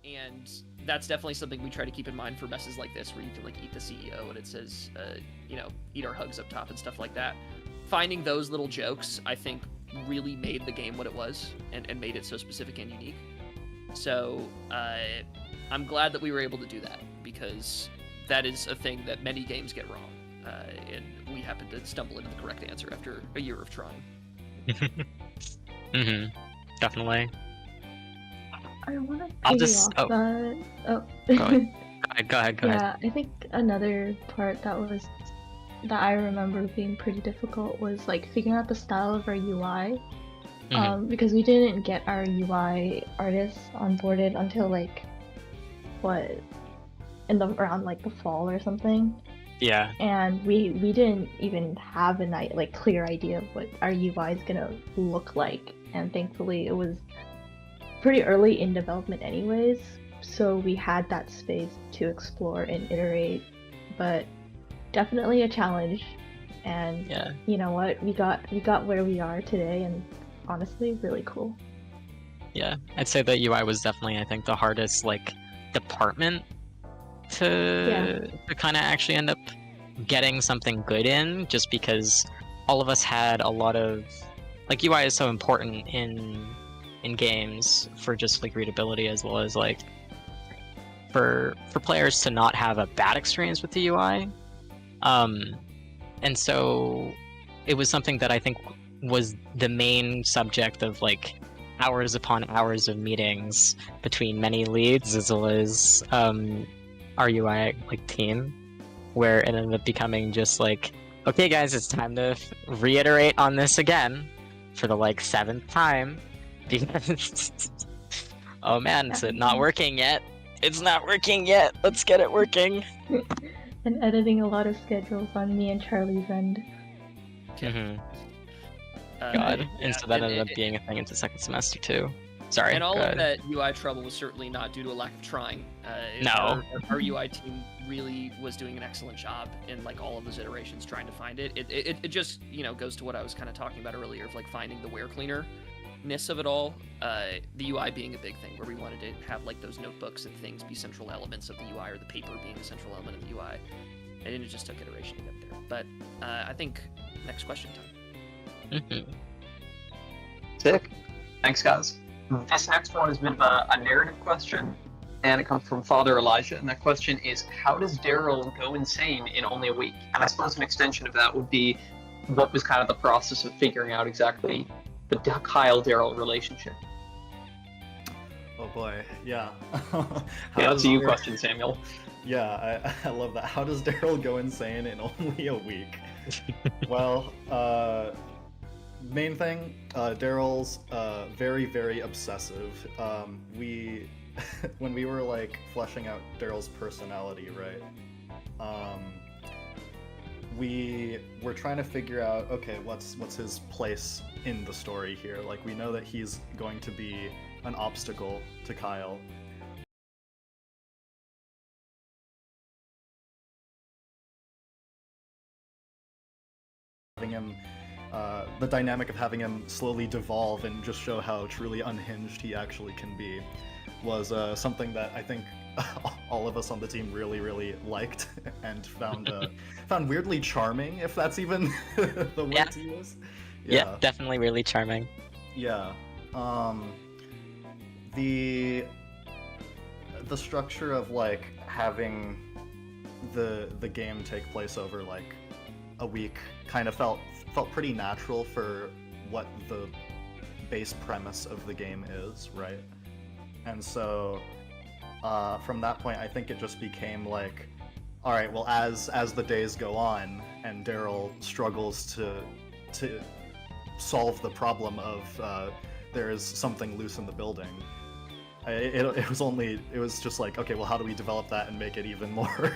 And that's definitely something we try to keep in mind for messes like this, where you can like eat the CEO and it says, eat our hugs up top and stuff like that. Finding those little jokes, I think, really made the game what it was and made it so specific and unique. So I'm glad that we were able to do that, because that is a thing that many games get wrong. And we happened to stumble into the correct answer after a year of trying. Definitely. I want to I'll piggy just- off oh. that. Oh. Go ahead. Yeah, I think another part that I remember being pretty difficult was like figuring out the style of our UI. Because we didn't get our UI artists onboarded until like around like the fall or something. Yeah. And we didn't even have a clear idea of what our UI is gonna look like. And thankfully it was pretty early in development anyways, so we had that space to explore and iterate, but definitely a challenge. And Yeah. you know what, we got where we are today, and honestly really cool. Yeah, I'd say that UI was definitely, I think, the hardest like department to kind of actually end up getting something good in, just because all of us had a lot of like UI is so important in games for just like readability, as well as like for players to not have a bad experience with the UI. And so it was something that I think was the main subject of like hours upon hours of meetings between many leads, as well as our UI like team, where it ended up becoming just like, okay guys, it's time to reiterate on this again for the like 7th time, because oh man, it's not working yet. It's not working yet. Let's get it working. And editing a lot of schedules on me and Charlie's end. God, and so that ended up being a thing into second semester too. Sorry. And all of that UI trouble was certainly not due to a lack of trying. No. Our UI team really was doing an excellent job in like all of those iterations trying to find it. It just, goes to what I was kind of talking about earlier of like finding the WereCleaner-ness of it all. The UI being a big thing, where we wanted to have like those notebooks and things be central elements of the UI, or the paper being a central element of the UI. And it just took iteration to get there. But I think next question time. Sick. Thanks, guys. This next one is a bit of a narrative question, and it comes from Father Elijah, and that question is, how does Daryl go insane in only a week? And I suppose an extension of that would be, what was kind of the process of figuring out exactly the Kyle-Daryl relationship? Oh boy, yeah. Yeah, that's a you question, Samuel. Yeah, I love that. How does Daryl go insane in only a week? Well, main thing, Daryl's very, very obsessive. When we were like fleshing out Daryl's personality, right? We were trying to figure out, okay, what's his place in the story here? Like, we know that he's going to be an obstacle to Kyle. Having him, the dynamic of having him slowly devolve and just show how truly unhinged he actually can be was something that I think all of us on the team really, really liked and found weirdly charming, if that's even the word to use. Yeah, definitely really charming. Yeah. The structure of like having the game take place over like a week kind of felt pretty natural for what the base premise of the game is, right? And so from that point, I think it just became like, all right, well, as the days go on and Daryl struggles to solve the problem of there is something loose in the building, it was just like, okay, well, how do we develop that and make it even more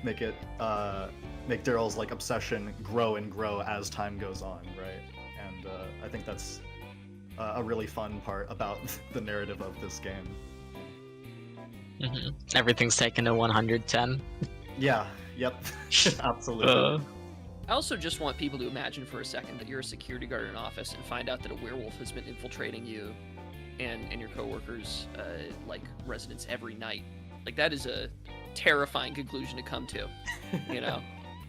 make Daryl's like obsession grow and grow as time goes on, right? And I think that's a really fun part about the narrative of this game. Everything's taken to 110. Yeah, yep, absolutely. I also just want people to imagine for a second that you're a security guard in an office and find out that a werewolf has been infiltrating you and your coworkers like residence every night. Like that is a terrifying conclusion to come to, you know.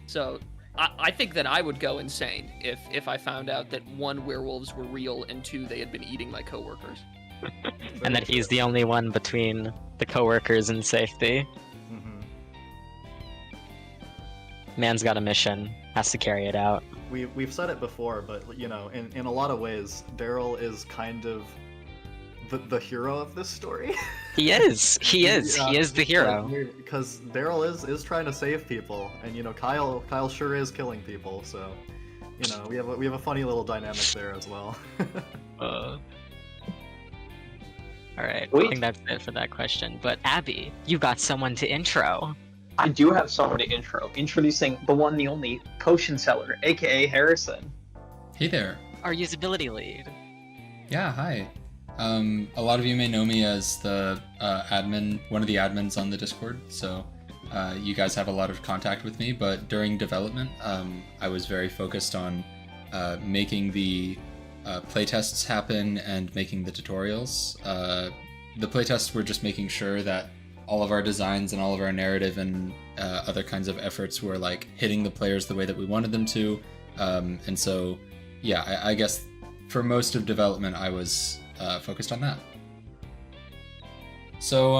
So I think that I would go insane if I found out that 1, werewolves were real, and 2, they had been eating my coworkers. And that he's the only one between the coworkers and safety. Mhm. Man's got a mission, has to carry it out. We've said it before, but you know, in a lot of ways, Daryl is kind of the hero of this story. He is. He is. Yeah, He is the hero. because Daryl is trying to save people, and you know, Kyle sure is killing people. So, you know, we have a funny little dynamic there as well. All right. I Sweet. think that's it for that question. But Abby, you got someone to intro. I do have someone to introducing the one, the only potion seller, aka Harrison. Hey there. Our usability lead. Yeah, hi. A lot of you may know me as the admin, one of the admins on the Discord, so you guys have a lot of contact with me, but during development, I was very focused on making the playtests happen and making the tutorials. The playtests were just making sure that all of our designs and all of our narrative and other kinds of efforts were like hitting the players the way that we wanted them to. And so, yeah, I guess for most of development, I was focused on that. So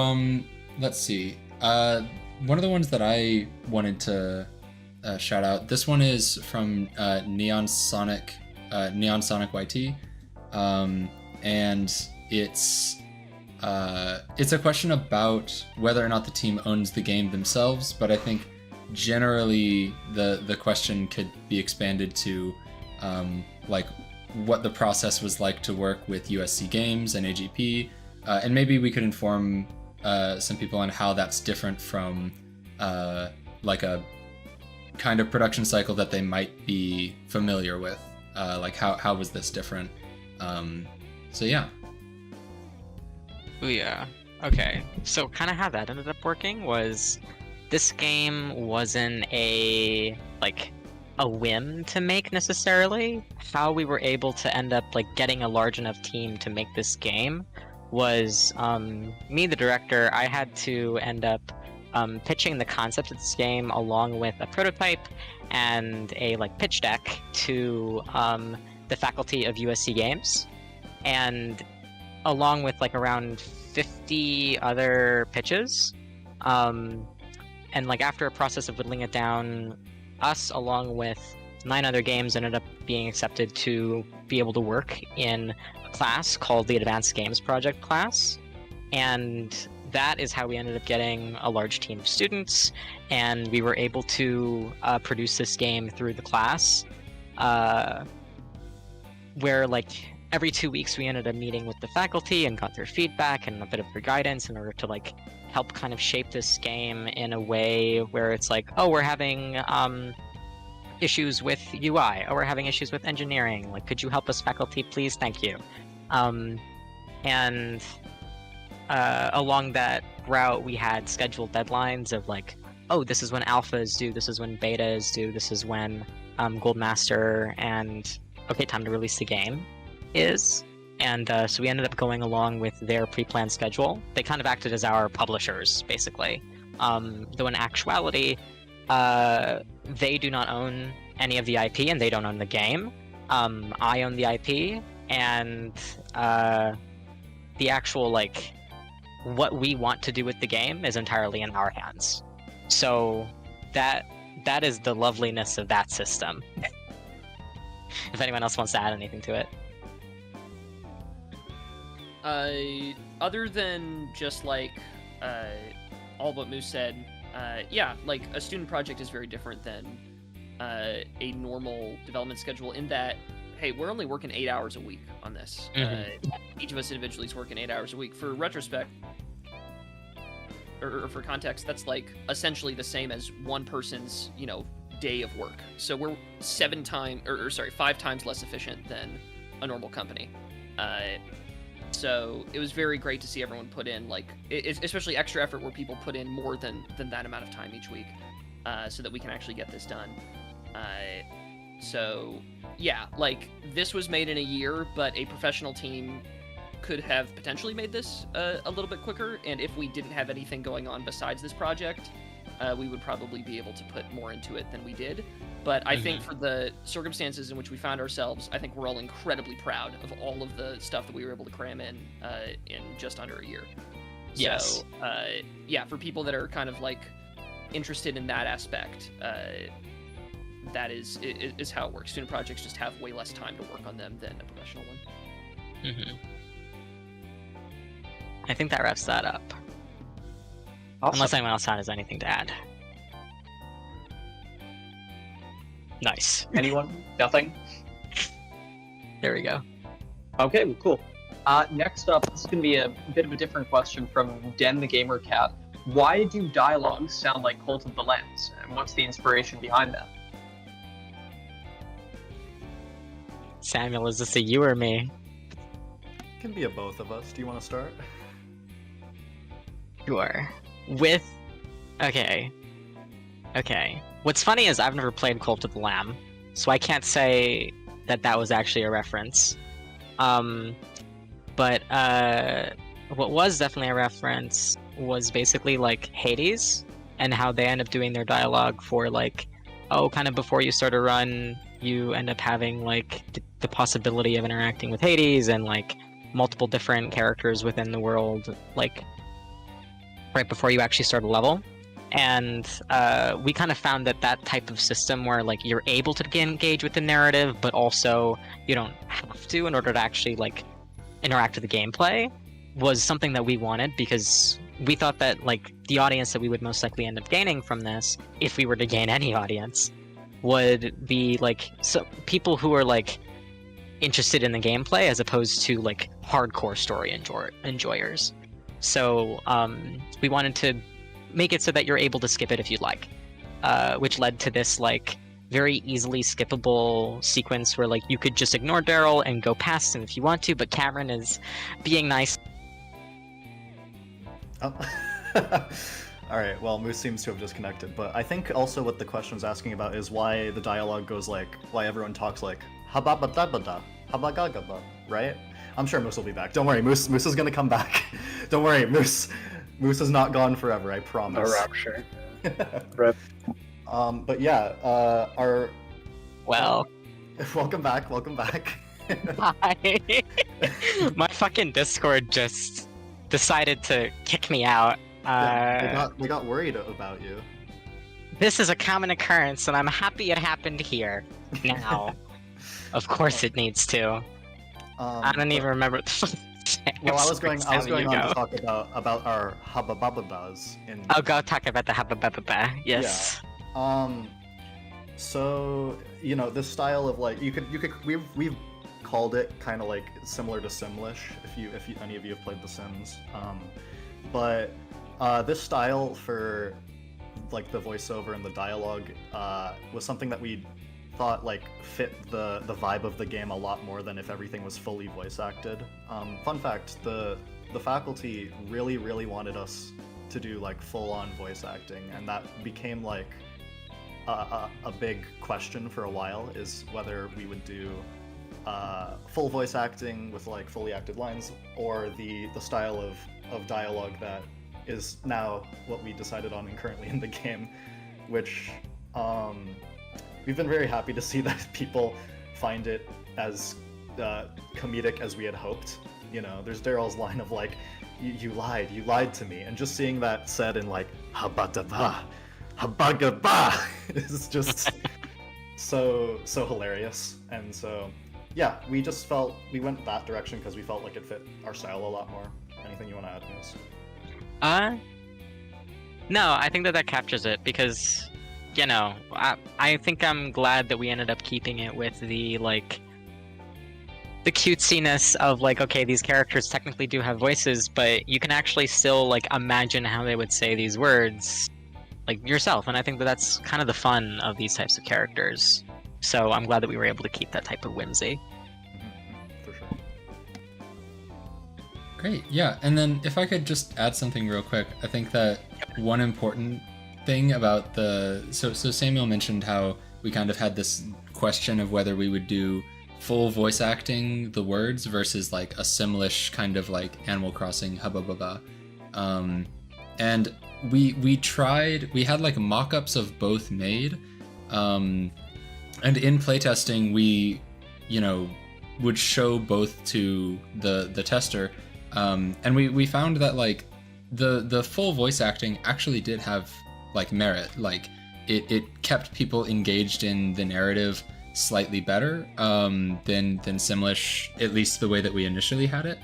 let's see. One of the ones that I wanted to shout out. This one is from Neon Sonic YT, and it's a question about whether or not the team owns the game themselves, but I think generally the question could be expanded to like what the process was like to work with USC Games and AGP, and maybe we could inform some people on how that's different from like a kind of production cycle that they might be familiar with. Like how was this different? So yeah. Ooh, yeah. Okay. So kind of how that ended up working was this game wasn't a whim to make necessarily. How we were able to end up like getting a large enough team to make this game was me, the director. I had to end up pitching the concept of this game along with a prototype and a pitch deck to the faculty of USC Games, and along with around 50 other pitches, and after a process of whittling it down, us along with 9 other games ended up being accepted to be able to work in a class called the Advanced Games Project class, and that is how we ended up getting a large team of students, and we were able to produce this game through the class, where every 2 weeks we ended up meeting with the faculty and got their feedback and a bit of their guidance in order to help kind of shape this game in a way where it's oh, we're having issues with UI, or we're having issues with engineering, could you help us, faculty, please, thank you. And along that route we had scheduled deadlines of oh, this is when alpha is due, this is when beta is due, this is when gold master and okay, time to release the game is. And so we ended up going along with their pre-planned schedule. They kind of acted as our publishers, basically. Though in actuality, they do not own any of the IP and they don't own the game. I own the IP, and the actual what we want to do with the game is entirely in our hands. So that is the loveliness of that system. If anyone else wants to add anything to it. Other than just all what Moose said, yeah, a student project is very different than a normal development schedule in that, hey, we're only working 8 hours a week on this. Each of us individually is working 8 hours a week. For retrospect, or for context, that's essentially the same as one person's, day of work. So we're 5 times less efficient than a normal company. So it was very great to see everyone put in especially extra effort where people put in more than that amount of time each week, so that we can actually get this done. So yeah, this was made in a year, but a professional team could have potentially made this a little bit quicker, and if we didn't have anything going on besides this project, we would probably be able to put more into it than we did. But I think for the circumstances in which we found ourselves, I think we're all incredibly proud of all of the stuff that we were able to cram in just under a year. Yes. So, yeah, for people that are kind of like interested in that aspect, that is how it works. Student projects just have way less time to work on them than a professional one. I think that wraps that up. Awesome. Unless anyone else has anything to add. Nice. Anyone? Nothing? There we go. Okay, well, cool. Next up, this is going to be a bit of a different question from Den the Gamer Cat. Why do dialogues sound like Cult of the Lambs, and what's the inspiration behind that? Samuel, is this a you or me? It can be a both of us. Do you want to start? Sure. Okay. What's funny is I've never played Cult of the Lamb, so I can't say that was actually a reference. But what was definitely a reference was basically like Hades and how they end up doing their dialogue for like, kind of before you start a run, you end up having like the possibility of interacting with Hades and like multiple different characters within the world, like right before you actually start a level. And we kind of found that type of system where like you're able to engage with the narrative, but also you don't have to in order to actually like interact with the gameplay was something that we wanted, because we thought that like the audience that we would most likely end up gaining from this, if we were to gain any audience, would be like people who are like interested in the gameplay as opposed to like hardcore story enjoyers. So we wanted to make it so that you're able to skip it if you'd like, which led to this like very easily skippable sequence where like you could just ignore Daryl and go past him if you want to, but Cameron is being nice. Oh. All right, well, Moose seems to have disconnected, but I think also what the question was asking about is why the dialogue goes like, why everyone talks like, hababadabada, habagagaba, right? I'm sure Moose will be back. Don't worry, Moose is gonna come back. Don't worry, Moose is not gone forever, I promise. A rapture. Rip. But yeah, welcome back. Hi. My fucking Discord just decided to kick me out. Yeah, they got worried about you. This is a common occurrence, and I'm happy it happened here. Now. Of course it needs to. I don't even remember what the fuck. Well, I was going on to talk about our habababadas in. Oh, go talk about the habababa. Yes. Yeah. So this style of like we've called it kind of like similar to Simlish if any of you have played The Sims. But this style for like the voiceover and the dialogue was something that we thought like fit the vibe of the game a lot more than if everything was fully voice acted. Fun fact, the faculty really wanted us to do like full-on voice acting, and that became like a big question for a while, is whether we would do full voice acting with like fully acted lines, or the style of dialogue that is now what we decided on and currently in the game, which we've been very happy to see that people find it as comedic as we had hoped. There's Daryl's line of like, you lied to me, and just seeing that said in like habadaba, habagaba is just so hilarious. And so yeah, we just felt we went that direction because we felt like it fit our style a lot more. Anything you want to add, Moose? No, I think that captures it, because I think I'm glad that we ended up keeping it with the cutesiness of like, okay, these characters technically do have voices, but you can actually still like imagine how they would say these words like yourself, and I think that's kind of the fun of these types of characters. So I'm glad that we were able to keep that type of whimsy. For sure. Great, yeah. And then if I could just add something real quick, I think that one important thing about so Samuel mentioned how we kind of had this question of whether we would do full voice acting the words versus like a Simlish kind of like Animal Crossing hubba bubba. And we tried, we had like mock-ups of both made, and in playtesting we, you know, would show both to the tester, and we found that like the full voice acting actually did have like merit. Like it kept people engaged in the narrative slightly better than Simlish, at least the way that we initially had it.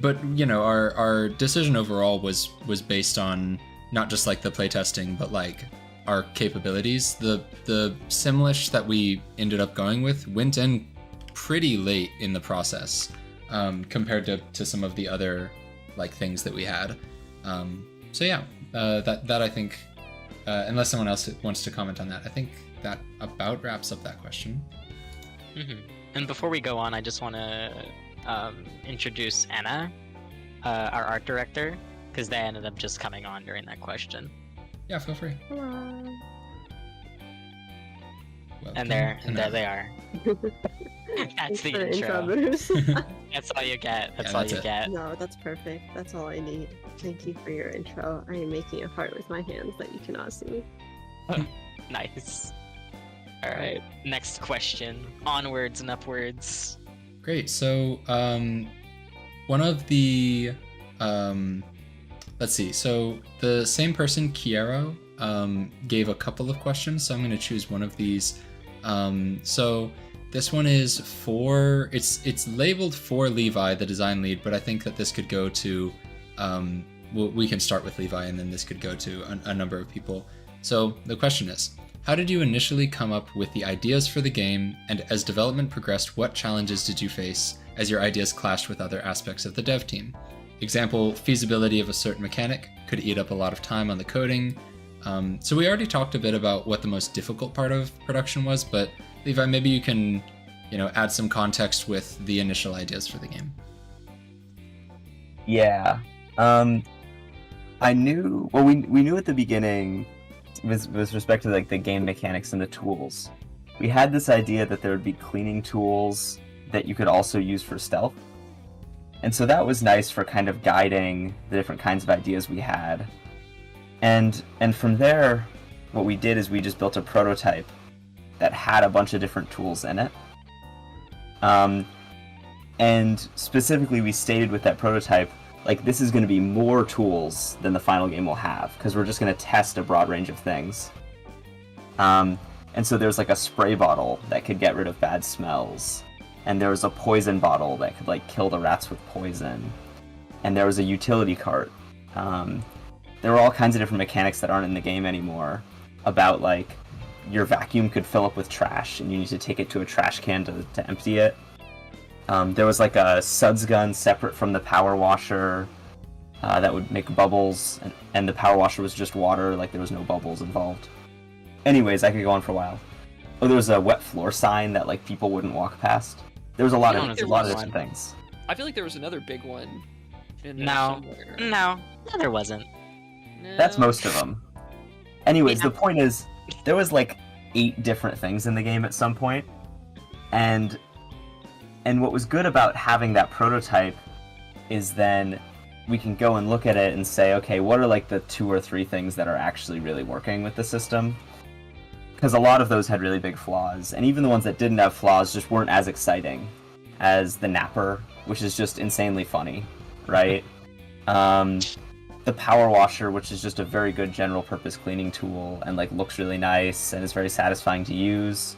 But you know, our decision overall was based on not just like the playtesting, but like our capabilities. The Simlish that we ended up going with went in pretty late in the process, compared to some of the other like things that we had. So yeah, that I think, unless someone else wants to comment on that, I think that about wraps up that question. Mm-hmm. And before we go on, I just want to introduce Anna, our art director, because they ended up just coming on during that question. Yeah, feel free. Hello. And there they are. That's the intro. Bruce. That's all you get. That's Yeah, all that's you it. get. No, that's perfect. That's all I need. Thank you for your intro. I am making a heart with my hands that you cannot see. Nice. All right. Next question. Onwards and upwards. Great. So one of the let's see. So the same person, Kiero, gave a couple of questions. So I'm going to choose one of these. So this one is for, it's labeled for Levi, the design lead, but I think that this could go to, we can start with Levi and then this could go to a number of people. So the question is, how did you initially come up with the ideas for the game, and as development progressed, what challenges did you face as your ideas clashed with other aspects of the dev team? Example, feasibility of a certain mechanic could eat up a lot of time on the coding. So we already talked a bit about what the most difficult part of production was, but Levi, maybe you can, you know, add some context with the initial ideas for the game. Yeah. I knew, well, we knew at the beginning, with respect to like the game mechanics and the tools, we had this idea that there would be cleaning tools that you could also use for stealth. And so that was nice for kind of guiding the different kinds of ideas we had. And from there, what we did is we just built a prototype that had a bunch of different tools in it. And specifically, we stated with that prototype, like, this is going to be more tools than the final game will have, because we're just going to test a broad range of things. And so there's like a spray bottle that could get rid of bad smells, and there was a poison bottle that could like kill the rats with poison, and there was a utility cart. There were all kinds of different mechanics that aren't in the game anymore, about like your vacuum could fill up with trash and you need to take it to a trash can to empty it. There was like a suds gun separate from the power washer that would make bubbles, and the power washer was just water, like there was no bubbles involved. Anyways, I could go on for a while. Oh, there was a wet floor sign that like people wouldn't walk past. There was a lot of different things. I feel like there was another big one in there No, somewhere. no, there wasn't. No. That's most of them. Anyways, the point is, there was like 8 different things in the game at some point, and what was good about having that prototype is then we can go and look at it and say, okay, what are like the 2 or 3 things that are actually really working with the system? Because a lot of those had really big flaws, and even the ones that didn't have flaws just weren't as exciting as the napper, which is just insanely funny, right? The power washer, which is just a very good general purpose cleaning tool and like looks really nice and is very satisfying to use.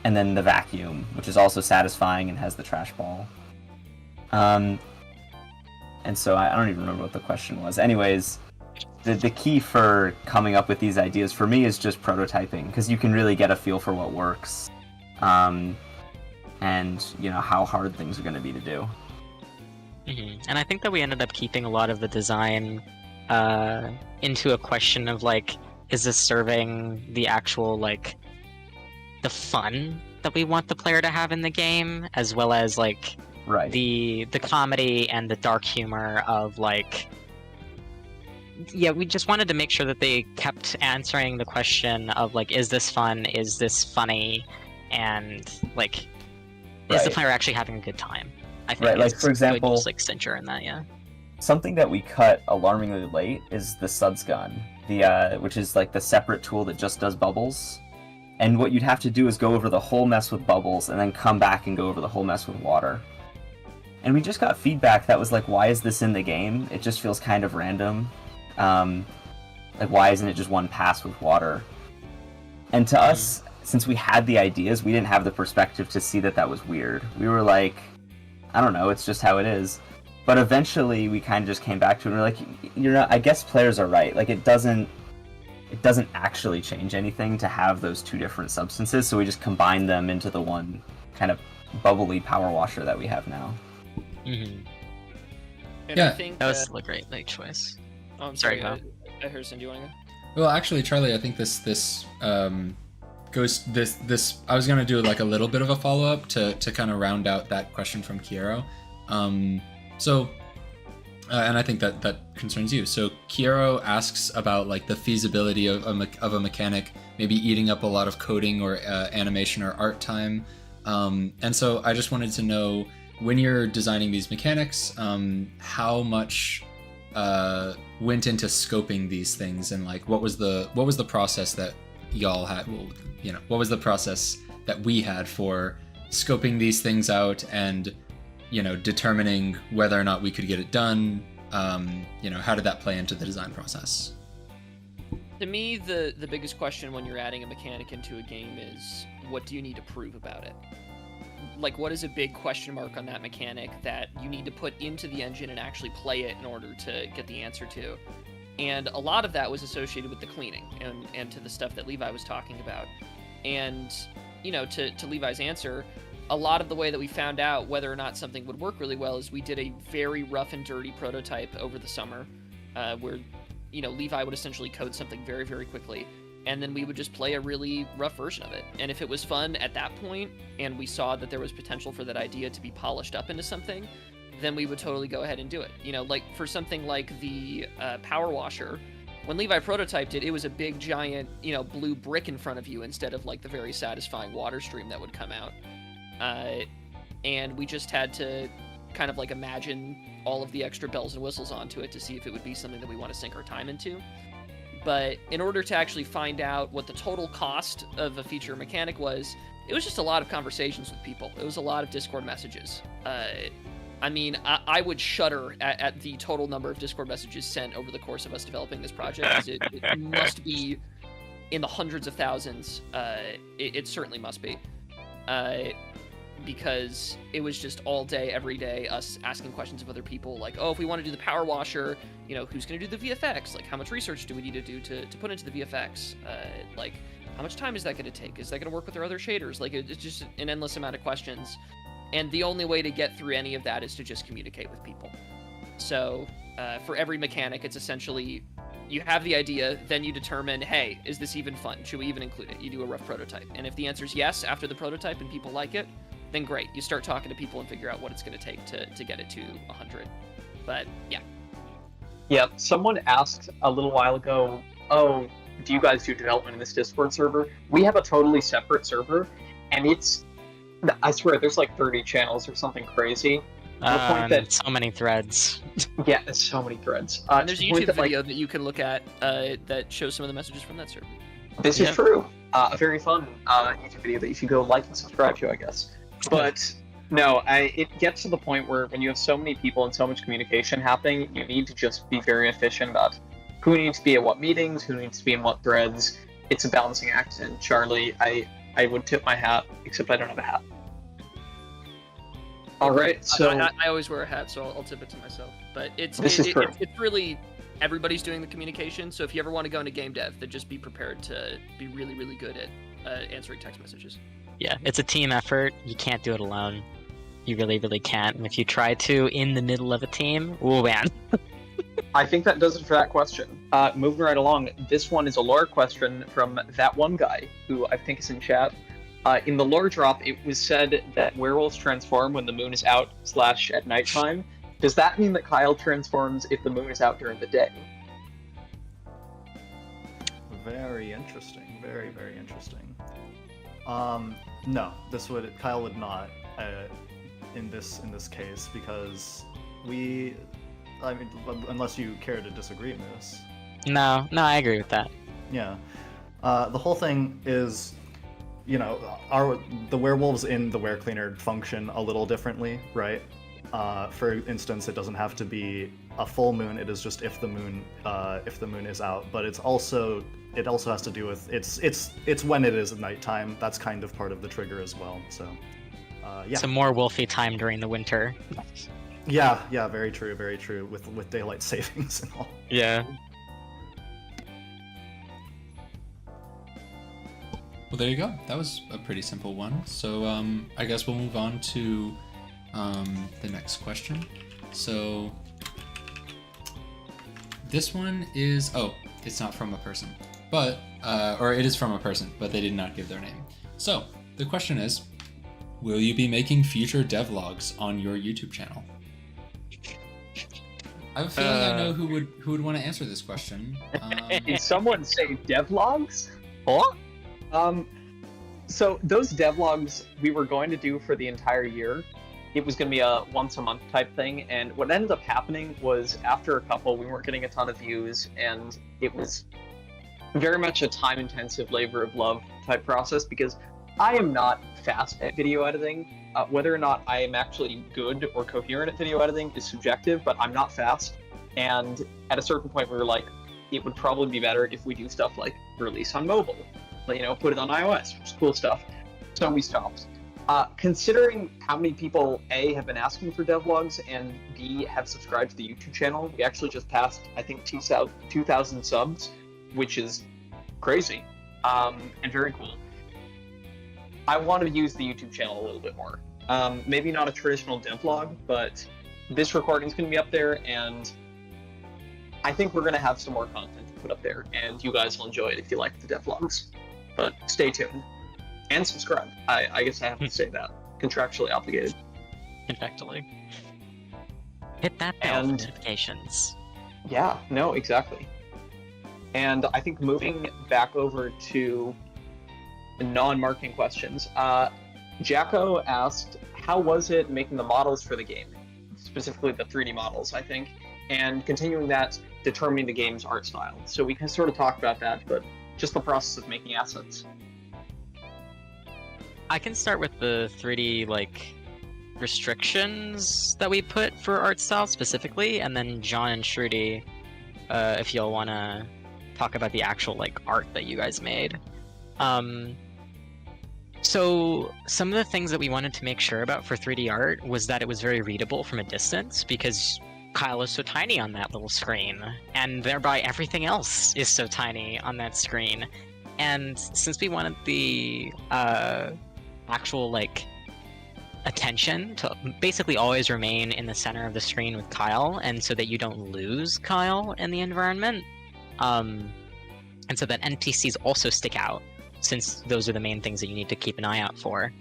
And then the vacuum, which is also satisfying and has the trash ball. And so I don't even remember what the question was. Anyways, the key for coming up with these ideas for me is just prototyping, because you can really get a feel for what works, and you know how hard things are going to be to do. Mm-hmm. And I think that we ended up keeping a lot of the design into a question of like, is this serving the actual like the fun that we want the player to have in the game, as well as like Right. the comedy and the dark humor of like, yeah, we just wanted to make sure that they kept answering the question of like, is this fun, is this funny, and like, is the Right. player actually having a good time? I think Right, like, is for example- a good, just, like, censure in that, yeah. Something that we cut alarmingly late is the suds gun, which is like the separate tool that just does bubbles. And what you'd have to do is go over the whole mess with bubbles, and then come back and go over the whole mess with water. And we just got feedback that was like, why is this in the game? It just feels kind of random. Like, why isn't it just one pass with water? And to us, since we had the ideas, we didn't have the perspective to see that that was weird. We were like, I don't know, it's just how it is. But eventually, we kind of just came back to it, and we're like, you're not. I guess players are right. Like, it doesn't actually change anything to have those two different substances, so we just combine them into the one kind of bubbly power washer that we have now. Mm-hmm. And Yeah. I think That was a great choice. Oh, I'm Sorry, sorry. Kyle. Harrison, do you want to go? Well, actually, Charlie, I think this goes this. I was gonna do like a little bit of a follow up to kind of round out that question from Kiero. And I think that concerns you. So Kiero asks about like the feasibility of a mechanic maybe eating up a lot of coding or animation or art time. And so I just wanted to know, when you're designing these mechanics, how much went into scoping these things, and like what was the process that y'all had? Well, you know, what was the process that we had for scoping these things out and, you know, determining whether or not we could get it done? You know, how did that play into the design process? To me, the biggest question when you're adding a mechanic into a game is, what do you need to prove about it? Like, what is a big question mark on that mechanic that you need to put into the engine and actually play it in order to get the answer to? And a lot of that was associated with the cleaning and to the stuff that Levi was talking about. And, you know, to Levi's answer, a lot of the way that we found out whether or not something would work really well is we did a very rough and dirty prototype over the summer, where, you know, Levi would essentially code something very, very quickly, and then we would just play a really rough version of it. And if it was fun at that point, and we saw that there was potential for that idea to be polished up into something, then we would totally go ahead and do it. You know, like for something like the power washer, when Levi prototyped it, it was a big, giant, you know, blue brick in front of you instead of like the very satisfying water stream that would come out. And we just had to kind of like imagine all of the extra bells and whistles onto it to see if it would be something that we want to sink our time into. But in order to actually find out what the total cost of a feature mechanic was, it was just a lot of conversations with people. It was a lot of Discord messages. I mean, I would shudder at the total number of Discord messages sent over the course of us developing this project, because it must be in the hundreds of thousands. It certainly must be. Because it was just all day, every day, us asking questions of other people, like, oh, if we want to do the power washer, you know, who's going to do the VFX? Like, how much research do we need to do to put into the VFX? Like, how much time is that going to take? Is that going to work with our other shaders? Like, it's just an endless amount of questions. And the only way to get through any of that is to just communicate with people. So, for every mechanic, it's essentially, you have the idea, then you determine, hey, is this even fun? Should we even include it? You do a rough prototype. And if the answer is yes after the prototype and people like it, then great. You start talking to people and figure out what it's going to take to get it to 100. But, yeah. Yeah, someone asked a little while ago, oh, do you guys do development in this Discord server? We have a totally separate server, and it's, I swear, there's like 30 channels or something crazy. So many threads. Yeah, there's so many threads. And there's a to the point YouTube that, video that you can look at that shows some of the messages from that server. This is true. A very fun YouTube video that you should go like and subscribe to, I guess. But no, it gets to the point where when you have so many people and so much communication happening, you need to just be very efficient about who needs to be at what meetings, who needs to be in what threads. It's a balancing act, and Charlie, I would tip my hat, except I don't have a hat. All right, so I always wear a hat, so I'll tip it to myself. But it's really everybody's doing the communication. So if you ever want to go into game dev, then just be prepared to be really, really good at answering text messages. Yeah, it's a team effort. You can't do it alone. You really, really can't. And if you try to in the middle of a team, ooh, man. I think that does it for that question. Moving right along, this one is a lore question from that one guy, who I think is in chat. In the lore drop, it was said that werewolves transform when the moon is out / at nighttime. Does that mean that Kyle transforms if the moon is out during the day? Very interesting. Very, very interesting. No, Kyle would not in this case, because unless you care to disagree, Moose. No, I agree with that. Yeah. The whole thing is, the werewolves in the WereCleaner function a little differently, right? For instance, it doesn't have to be a full moon. It is just if the moon is out. But it also has to do with it's when it is at nighttime. That's kind of part of the trigger as well. So, yeah. It's a more wolfy time during the winter. Yeah, very true, very true. With daylight savings and all. Yeah. Well, there you go. That was a pretty simple one. So I guess we'll move on to the next question. So this one is, it's not from a person, but or it is from a person, but they did not give their name. So the question is, will you be making future devlogs on your YouTube channel? I have a feeling I know who would want to answer this question. Did someone say devlogs? What? So those devlogs we were going to do for the entire year. It was going to be a once a month type thing, and what ended up happening was after a couple, we weren't getting a ton of views, and it was very much a time-intensive, labor of love type process, because I am not fast at video editing. Whether or not I am actually good or coherent at video editing is subjective, but I'm not fast. And at a certain point, we were like, it would probably be better if we do stuff like release on mobile, put it on iOS, which is cool stuff. So we stopped. Considering how many people, A, have been asking for devlogs, and B, have subscribed to the YouTube channel, we actually just passed, I think, 2,000 subs, which is crazy, and very cool. I want to use the YouTube channel a little bit more. Maybe not a traditional devlog, but this recording's going to be up there, and I think we're going to have some more content to put up there, and you guys will enjoy it if you like the devlogs. But stay tuned. And subscribe. I guess I have to say that. Contractually obligated. Contractually. Hit that bell for notifications. Yeah, no, exactly. And I think moving back over to the non-marketing questions, Jacko asked, how was it making the models for the game? Specifically the 3D models, I think. And continuing that, determining the game's art style. So we can sort of talk about that, but just the process of making assets. I can start with the 3D restrictions that we put for art style specifically, and then John and Shruti, if y'all want to talk about the actual art that you guys made. So some of the things that we wanted to make sure about for 3D art was that it was very readable from a distance, because Kyle is so tiny on that little screen, and thereby everything else is so tiny on that screen. And since we wanted the actual attention to basically always remain in the center of the screen with Kyle, and so that you don't lose Kyle in the environment, and so that NPCs also stick out, since those are the main things that you need to keep an eye out for.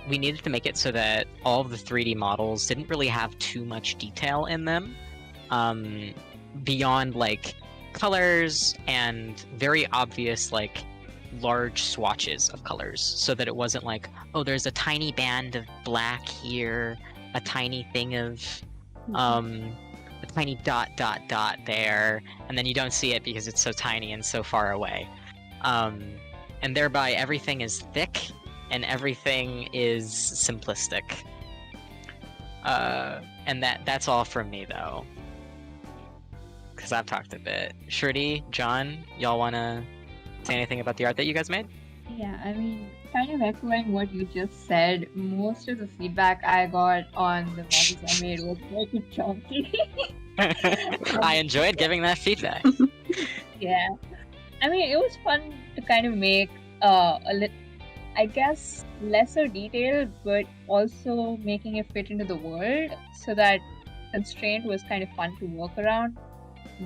We needed to make it so that all of the 3D models didn't really have too much detail in them, beyond colors and very obvious large swatches of colors, so that it wasn't oh, there's a tiny band of black here, a tiny thing of a tiny dot there, and then you don't see it because it's so tiny and so far away. And thereby everything is thick and everything is simplistic. And that's all from me though, because I've talked a bit. Shruti, John, y'all wanna say anything about the art that you guys made? Yeah, I mean, kind of echoing what you just said, most of the feedback I got on the models I made was very chunky. I enjoyed giving that feedback. Yeah. I mean, it was fun to kind of make I guess lesser detail, but also making it fit into the world, so that constraint was kind of fun to work around.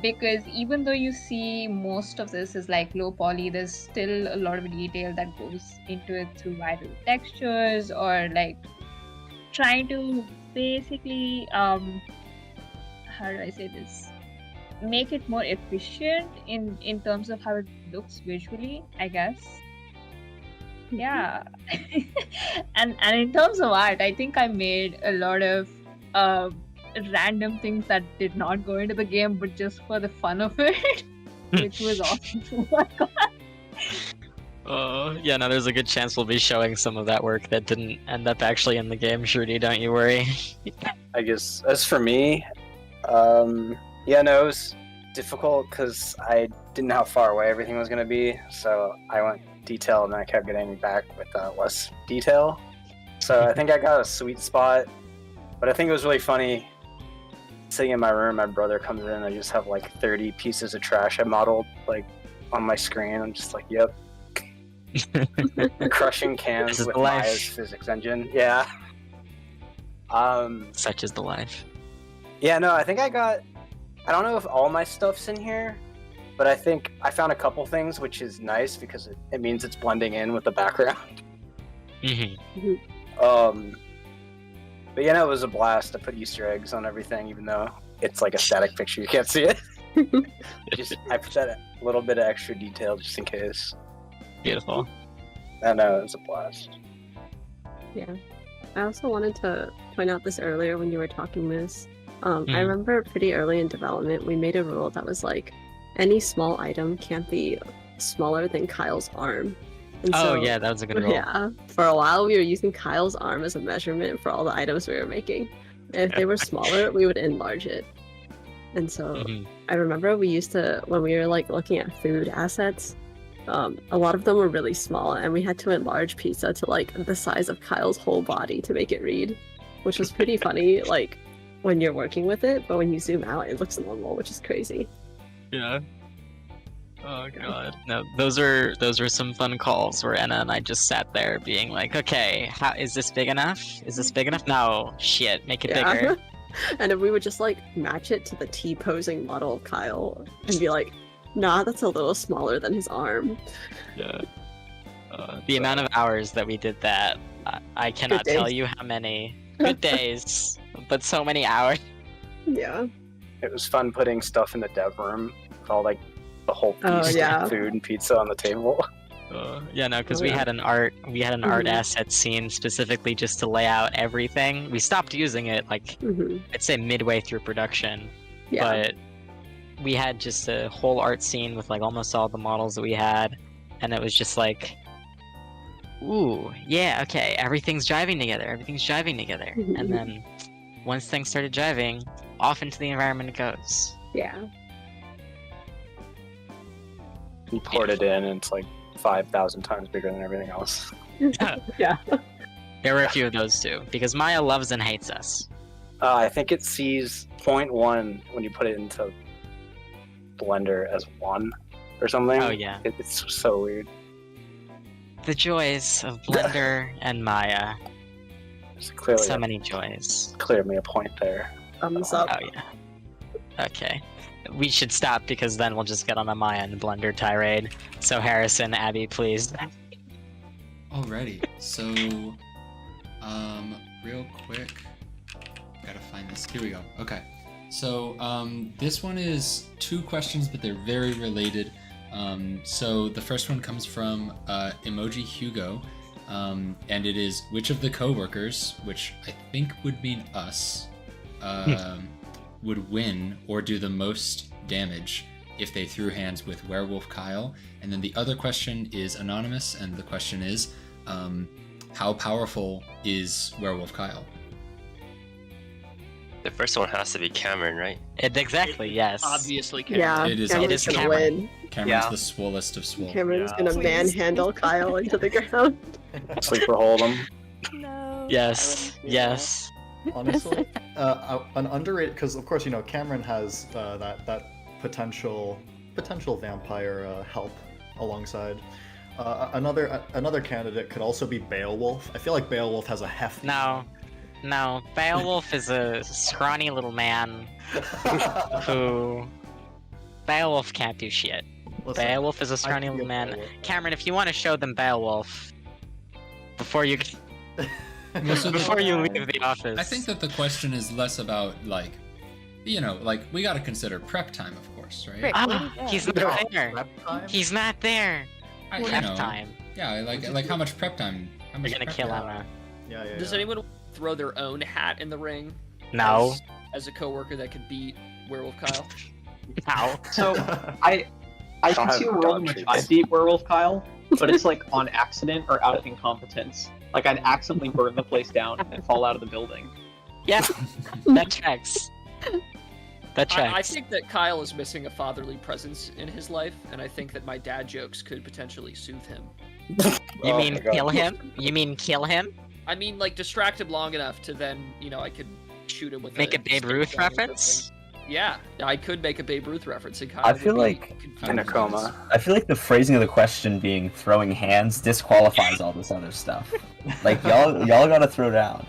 Because even though you see most of this is low poly, there's still a lot of detail that goes into it through either textures or trying to basically how do I say this, make it more efficient in terms of how it looks visually, I guess. Yeah. And in terms of art, I think I made a lot of random things that did not go into the game, but just for the fun of it, which was awesome to work on. Yeah, no, there's a good chance we'll be showing some of that work that didn't end up actually in the game, Shruti, don't you worry. I guess as for me, yeah, no, it was difficult because I didn't know how far away everything was going to be, so I went detail and then I kept getting back with less detail. So I think I got a sweet spot, but I think it was really funny sitting in my room. My brother comes in and I just have like 30 pieces of trash I modeled like on my screen. I'm just like, yep. Crushing cans with Maya's physics engine. Yeah. Such is the life. Yeah, no, I think I don't know if all my stuff's in here, but I think I found a couple things, which is nice because it means it's blending in with the background. But yeah, no, it was a blast to put Easter eggs on everything, even though it's like a static picture, you can't see it. I put that a little bit of extra detail just in case. Beautiful. I know, it was a blast. Yeah. I also wanted to point out this earlier when you were talking this. I remember pretty early in development, we made a rule that was like, any small item can't be smaller than Kyle's arm. And yeah, that was a good rule. Yeah, for a while we were using Kyle's arm as a measurement for all the items we were making. And if they were smaller, we would enlarge it. And so I remember we used to, when we were like looking at food assets, a lot of them were really small, and we had to enlarge pizza to like the size of Kyle's whole body to make it read, which was pretty funny, like when you're working with it, but when you zoom out, it looks normal, which is crazy. Yeah. Oh god. No, those were some fun calls where Anna and I just sat there being like, okay, how is this big enough? Is this big enough? No, shit, make it bigger. And if we would just like match it to the T-posing model of Kyle and be like, nah, that's a little smaller than his arm. Yeah. The amount of hours that we did that, I cannot tell you how many. Good days, but so many hours. Yeah. It was fun putting stuff in the dev room with all like the whole piece of food and pizza on the table. Yeah, no, because we had an art asset scene specifically just to lay out everything. We stopped using it like I'd say midway through production, but we had just a whole art scene with like almost all the models that we had, and it was just like, ooh, yeah, okay, everything's jiving together, and then once things started jiving, off into the environment it goes. Yeah. You poured it in, and it's like 5,000 times bigger than everything else. Yeah. There were a few of those too, because Maya loves and hates us. I think it sees 0.1 when you put it into Blender as 1 or something. Oh yeah. It's so weird. The joys of Blender and Maya. Clearly so many joys. Clearly a point there. Thumbs up. Oh yeah. Okay. We should stop because then we'll just get on a Maya and Blender tirade. So Harrison, Abby, please. Alrighty. So, real quick, gotta find this. Here we go. Okay. So, this one is 2 questions, but they're very related. So the first one comes from Emoji Hugo, and it is, which of the coworkers, which I think would mean us, would win or do the most damage if they threw hands with Werewolf Kyle? And then the other question is anonymous, and the question is, how powerful is Werewolf Kyle? The first one has to be Cameron, right? Exactly, yes. Obviously, Cameron. Yeah, It is Cameron's gonna Cameron. win. Cameron's the swollest of swole. Cameron's gonna manhandle Kyle into the ground. Sleeper hold him. No. Yes, yes. Honestly, an underrated, because of course, you know, Cameron has that potential vampire help alongside. Another candidate could also be Beowulf. I feel like Beowulf has a hefty. No, Beowulf is a scrawny little man who... Beowulf can't do shit. Listen, Beowulf is a scrawny little man. Beowulf. Cameron, if you want to show them Beowulf before you Before you leave the office. I think that the question is less about, like, you know, like, we gotta consider prep time, of course, right? He's not there. He's not there. I Prep know. time. Yeah, like how much prep time? How much You're gonna prep kill time? Emma. Yeah. Does anyone throw their own hat in the ring? No. As a coworker that could beat Werewolf Kyle? Ow. So I can have see a world in dog which treats. I beat Werewolf Kyle, but it's like on accident or out of incompetence. Like I'd accidentally burn the place down and then fall out of the building. Yeah, that checks. That checks. I think that Kyle is missing a fatherly presence in his life, and I think that my dad jokes could potentially soothe him. You Oh mean my God. kill him? You mean kill him? I mean, like, distract him long enough to then, I could shoot him with Make a Babe stick Ruth gun or reference? something. Yeah, I could make a Babe Ruth reference, and Kyle I would feel be like- confused. In a coma. I feel like the phrasing of the question being throwing hands disqualifies all this other stuff. Like y'all gotta throw down.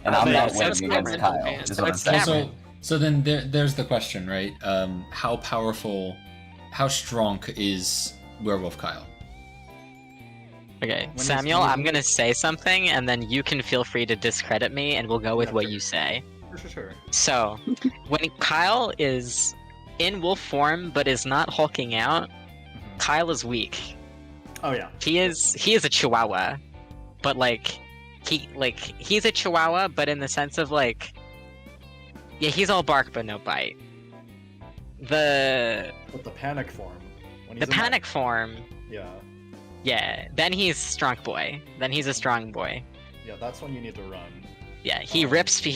And I'm Yeah, not so winning it's against Cameron Kyle. hands. Is what I'm It's saying. Cameron. So then there's the question, right? How powerful, how strong is Werewolf Kyle? Okay, he's Samuel, I'm using gonna say something, and then you can feel free to discredit me, and we'll go with Yeah, what sure. you say. Sure. So, when Kyle is in wolf form but is not hulking out, Mhm. Kyle is weak. Oh yeah. He is a chihuahua, but he's a chihuahua, but in the sense of yeah, he's all bark but no bite. The With the panic form. When he's the in that- panic form, Yeah. yeah, then he's strong boy. Then he's a strong boy. Yeah, that's when you need to run. Yeah, he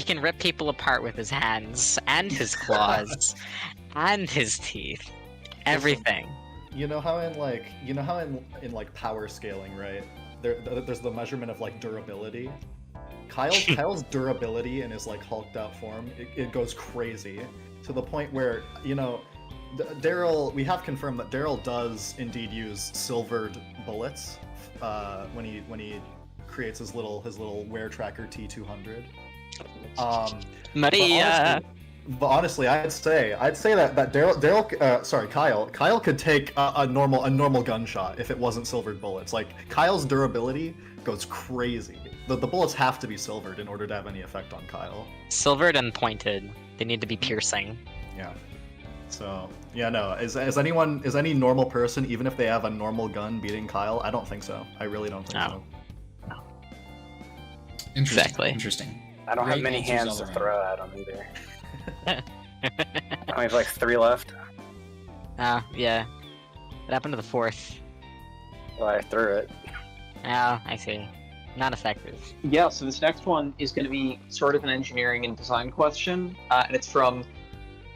can rip people apart with his hands and his claws and his teeth. Everything. You know how in power scaling, right? There's the measurement of durability. Kyle's durability in his hulked out form, it goes crazy to the point where Daryl. We have confirmed that Daryl does indeed use silvered bullets when he creates his little wear tracker T200. Maria. But honestly, I'd say that Kyle could take a normal gunshot if it wasn't silvered bullets. Kyle's durability goes crazy. The bullets have to be silvered in order to have any effect on Kyle. Silvered and pointed. They need to be piercing. Yeah. So yeah, no. Is any normal person, even if they have a normal gun, beating Kyle? I don't think so. I really don't think No. so. Interesting. Exactly. Interesting. I don't have Great many answers hands all to around. throw at him either. I only have 3 left. Yeah. What happened to the fourth? Well, I threw it. Oh, I see. Not effective. Yeah, so this next one is going to be sort of an engineering and design question, and it's from,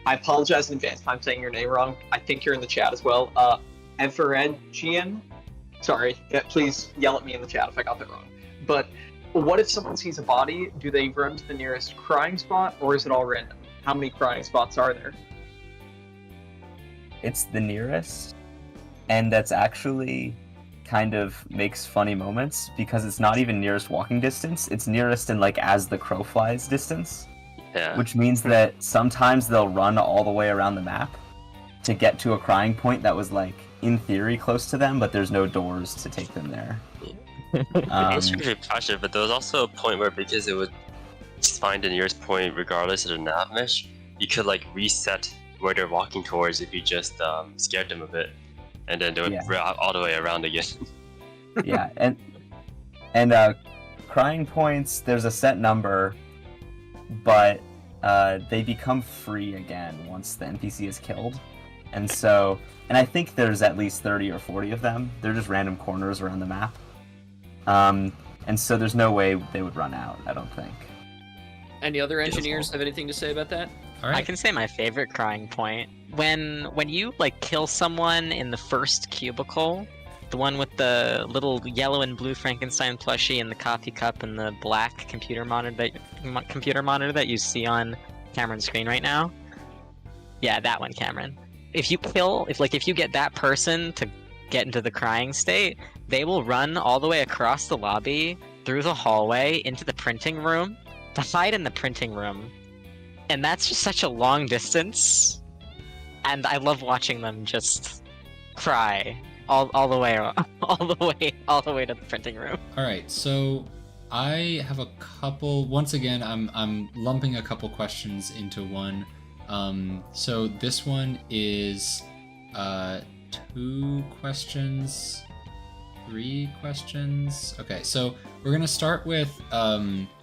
I apologize in advance if I'm saying your name wrong, I think you're in the chat as well, Everedgian? Sorry, yeah, please yell at me in the chat if I got that wrong. But what if someone sees a body, do they run to the nearest crying spot, or is it all random? How many crying spots are there? It's the nearest, and that's actually kind of makes funny moments because it's not even nearest walking distance, it's nearest in as the crow flies distance, Yeah. which means that sometimes they'll run all the way around the map to get to a crying point that was in theory close to them, but there's no doors to take them there. It's pretty passionate, but there was also a point where because it would just find the nearest point regardless of the nav mesh, you could reset where they're walking towards if you just scared them a bit, and then they would Yeah. run all the way around again. Yeah, and crying points, there's a set number, but they become free again once the NPC is killed. And I think there's at least 30 or 40 of them. They're just random corners around the map. And so there's no way they would run out, I don't think. Any other engineers have anything to say about that? All I right. can say my favorite crying point. When you kill someone in the first cubicle, the one with the little yellow and blue Frankenstein plushie and the coffee cup and the black computer monitor that you see on Cameron's screen right now. Yeah, that one, Cameron. If you get that person to get into the crying state, they will run all the way across the lobby, through the hallway, into the printing room, to hide in the printing room. And that's just such a long distance. And I love watching them just cry all the way to the printing room. All right. So I have a couple. Once again, I'm lumping a couple questions into one. So this one is 2 questions. 3 questions. Okay, so we're gonna start with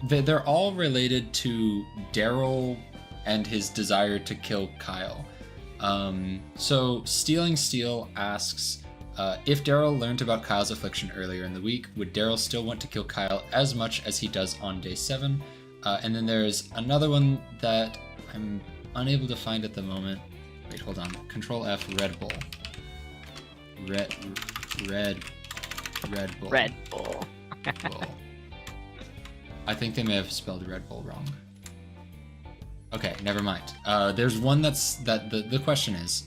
they're all related to Daryl and his desire to kill Kyle. So Stealing Steel asks, if Daryl learned about Kyle's affliction earlier in the week, would Daryl still want to kill Kyle as much as he does on day 7? And then there's another one that I'm unable to find at the moment. Wait, hold on. Control F, Red Bull. Red Bull. Red Bull. Bull. I think they may have spelled Red Bull wrong. Okay, never mind. There's one the question is,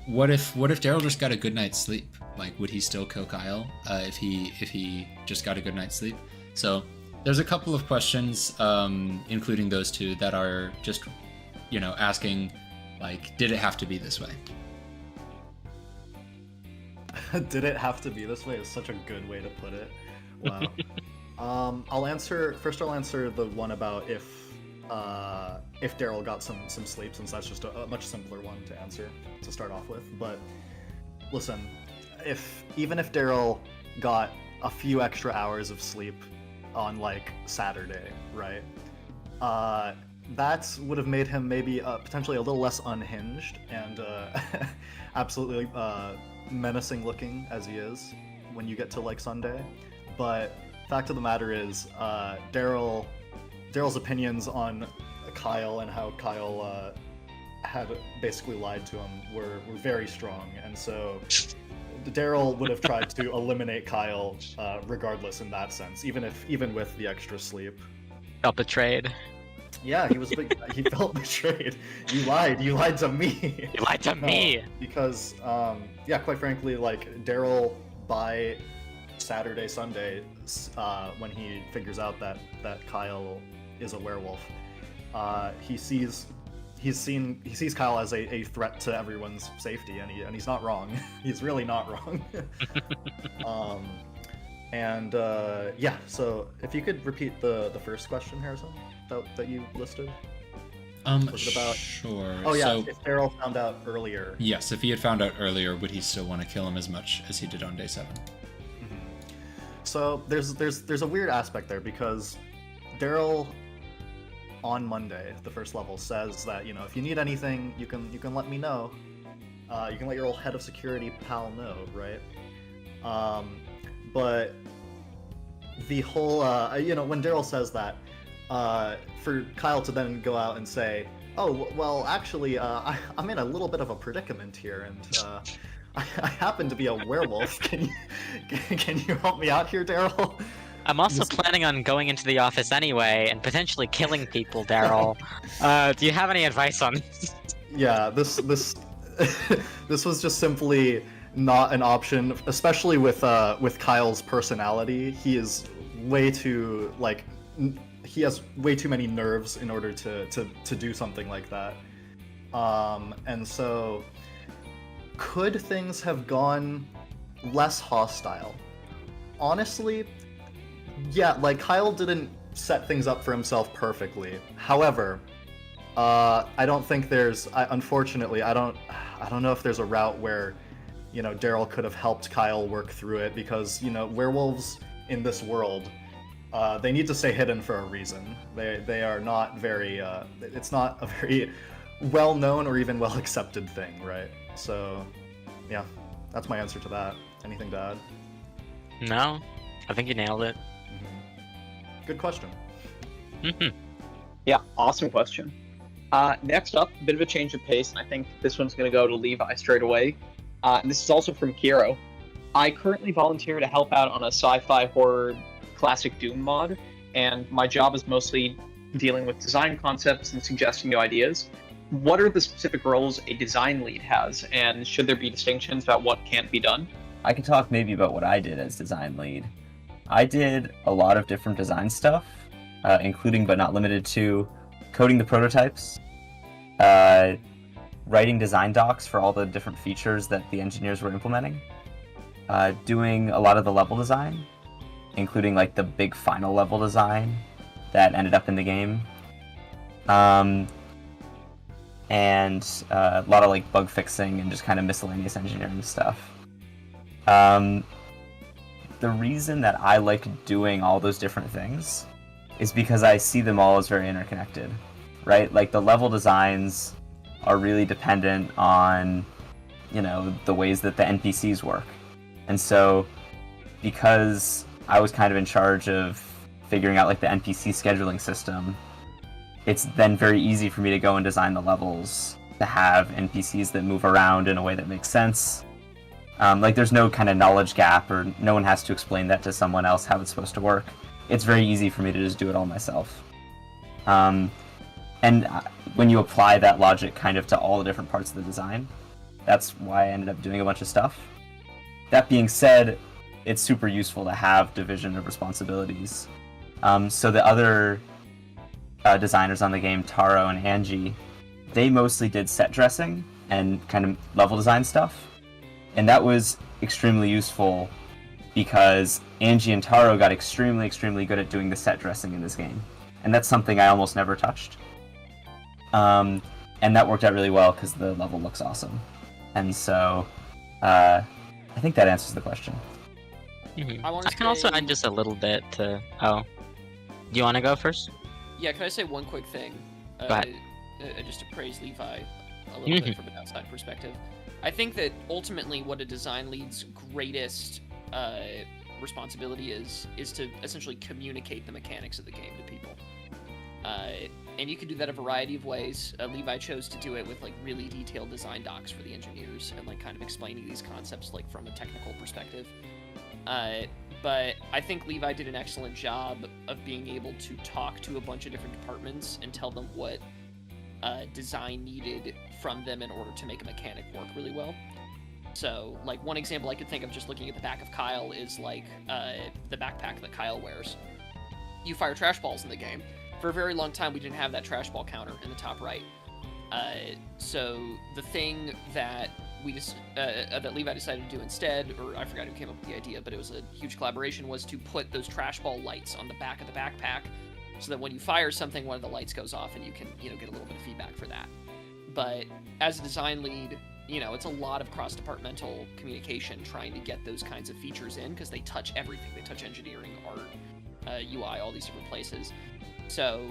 what if Daryl just got a good night's sleep? Like, would he still kill Kyle if he just got a good night's sleep? So there's a couple of questions, including those 2, that are just, asking, like, did it have to be this way? Did it have to be this way is such a good way to put it. Wow. I'll answer the one about if Daryl got some sleep, since that's just a much simpler one to answer to start off with. But listen, even if Daryl got a few extra hours of sleep on like Saturday, right? That would have made him maybe potentially a little less unhinged and absolutely menacing looking as he is when you get to like Sunday. But fact of the matter is, Daryl's opinions on Kyle and how Kyle had basically lied to him were very strong, and so Daryl would have tried to eliminate Kyle regardless in that sense, even with the extra sleep. Felt betrayed. Yeah, he felt betrayed. You lied to me. You lied to me. Because quite frankly, like Daryl by Saturday, Sunday, when he figures out that Kyle is a werewolf, he sees Kyle as a threat to everyone's safety, and he's not wrong. He's really not wrong. So if you could repeat the first question, Harrison, that you listed. Was it about... Sure. Oh yeah, so, if Daryl found out earlier. Yes, if he had found out earlier, would he still want to kill him as much as he did on day 7? Mm-hmm. So there's a weird aspect there, because Daryl on Monday, the first level, says that, if you need anything, you can let me know. You can let your old head of security pal know, right? But the whole when Daryl says that, for Kyle to then go out and say, oh well, actually I'm in a little bit of a predicament here, and I happen to be a werewolf. Can you help me out here, Daryl? I'm also planning on going into the office anyway and potentially killing people, Daryl. Do you have any advice on this? Yeah, this this was just simply not an option, especially with Kyle's personality. He is way too he has way too many nerves in order to do something like that. And so could things have gone less hostile? Honestly, yeah, like Kyle didn't set things up for himself perfectly. However, I don't think unfortunately, I don't know if there's a route where, Daryl could have helped Kyle work through it, because, werewolves in this world, they need to stay hidden for a reason. They are not very, it's not a very well-known or even well-accepted thing, right? So, yeah, that's my answer to that. Anything to add? No, I think you nailed it. Mm-hmm. Good question. Mm-hmm. Yeah, awesome question. Next up, a bit of a change of pace, and I think this one's going to go to Levi straight away. And this is also from Kiro. I currently volunteer to help out on a sci-fi horror classic Doom mod, and my job is mostly dealing with design concepts and suggesting new ideas. What are the specific roles a design lead has, and should there be distinctions about what can't be done? I can talk maybe about what I did as design lead. I did a lot of different design stuff, including but not limited to coding the prototypes, writing design docs for all the different features that the engineers were implementing, doing a lot of the level design, including like the big final level design that ended up in the game, and a lot of like bug fixing and just kind of miscellaneous engineering stuff. The reason that I like doing all those different things is because I see them all as very interconnected, right? Like the level designs are really dependent on, you know, the ways that the NPCs work. And so because I was kind of in charge of figuring out like the NPC scheduling system, it's then very easy for me to go and design the levels to have NPCs that move around in a way that makes sense. Like there's no kind of knowledge gap, or no one has to explain that to someone else how it's supposed to work. It's very easy for me to just do it all myself. And when you apply that logic kind of to all the different parts of the design, that's why I ended up doing a bunch of stuff. That being said, it's super useful to have division of responsibilities. So the other designers on the game, Taro and Angie, they mostly did set dressing and kind of level design stuff. And that was extremely useful because Angie and Taro got extremely, extremely good at doing the set dressing in this game. And that's something I almost never touched. And that worked out really well because the level looks awesome. And so I think that answers the question. Mm-hmm. I can also add just a little bit to... Oh. Do you want to go first? Yeah, can I say one quick thing? Go ahead. Just to praise Levi a little bit from an outside perspective. I think that ultimately what a design lead's greatest responsibility is to essentially communicate the mechanics of the game to people. And you can do that a variety of ways. Levi chose to do it with like really detailed design docs for the engineers and like kind of explaining these concepts like from a technical perspective. But I think Levi did an excellent job of being able to talk to a bunch of different departments and tell them what design needed from them in order to make a mechanic work really well. So, like, one example I could think of just looking at the back of Kyle is, like, the backpack that Kyle wears. You fire trash balls in the game. For a very long time, we didn't have that trash ball counter in the top right. So, the thing that that Levi decided to do instead, or I forgot who came up with the idea, but it was a huge collaboration, was to put those trash ball lights on the back of the backpack so that when you fire something, one of the lights goes off and you can, you know, get a little bit of feedback for that. But as a design lead, you know, it's a lot of cross-departmental communication trying to get those kinds of features in because they touch everything. They touch engineering, art, UI, all these different places. So,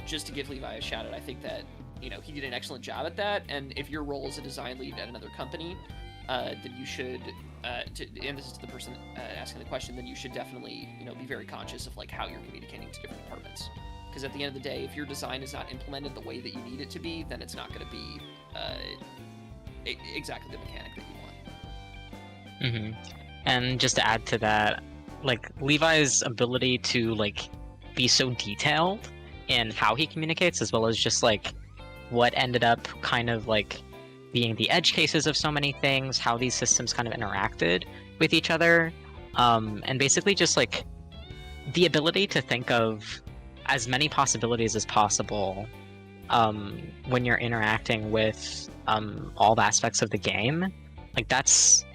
just to give Levi a shout out, I think that, you know, he did an excellent job at that. And if your role as a design lead at another company, then you should, and this is to the person asking the question, then you should definitely, you know, be very conscious of like how you're communicating to different departments. Because at the end of the day, if your design is not implemented the way that you need it to be, then it's not going to be exactly the mechanic that you want. Mm-hmm. And just to add to that, like Levi's ability to like be so detailed in how he communicates, as well as just like what ended up kind of like being the edge cases of so many things, how these systems kind of interacted with each other, and basically just like the ability to think of as many possibilities as possible when you're interacting with all the aspects of the game. Like that's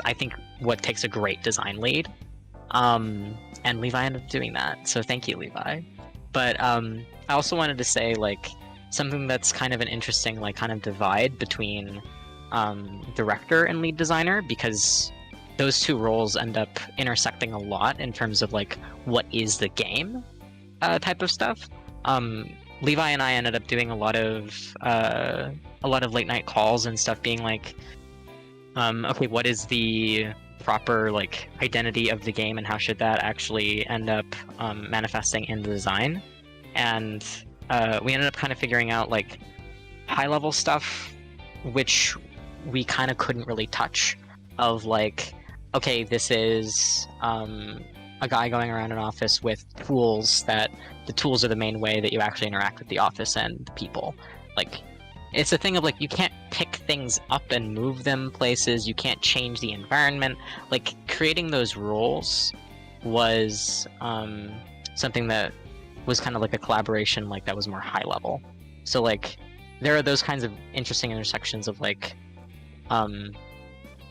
I think what takes a great design lead, and Levi ended up doing that, so thank you, Levi. But I also wanted to say like something that's kind of an interesting like kind of divide between director and lead designer, because those two roles end up intersecting a lot in terms of like what is the game type of stuff. Levi and I ended up doing a lot of late night calls and stuff, being like, okay, what is the proper like identity of the game and how should that actually end up manifesting in the design? And we ended up kind of figuring out like high level stuff which we kind of couldn't really touch, of like, okay, this is a guy going around an office with tools, that the tools are the main way that you actually interact with the office and the people. Like, it's a thing of like, you can't pick things up and move them places, you can't change the environment. Like, creating those rules was something that was kind of like a collaboration, like that was more high level. So like, there are those kinds of interesting intersections of like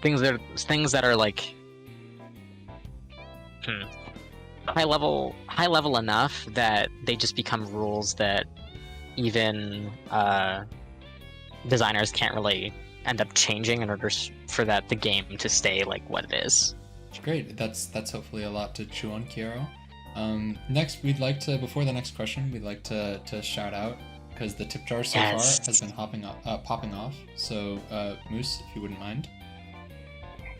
things that are like high level enough that they just become rules that even designers can't really end up changing in order for the game to stay like what it is. Great. That's hopefully a lot to chew on, Kiero. Next, we'd like to, before the next question, we'd like to shout out, because the tip jar so far has been popping off. So, Moose, if you wouldn't mind.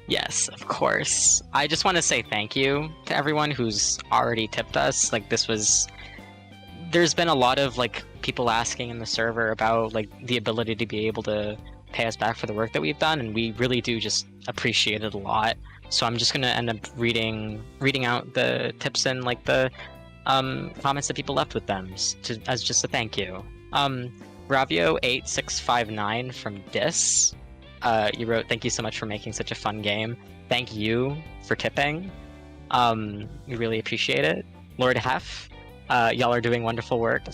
Yes, of course. I just want to say thank you to everyone who's already tipped us. Like, there's been a lot of like people asking in the server about like the ability to be able to pay us back for the work that we've done, and we really do just appreciate it a lot. So I'm just gonna end up reading out the tips and like the comments that people left with them as just a thank you. Ravio8659 from Dis. You wrote, "Thank you so much for making such a fun game. Thank you for tipping. We really appreciate it." Lord Hef, y'all are doing wonderful work.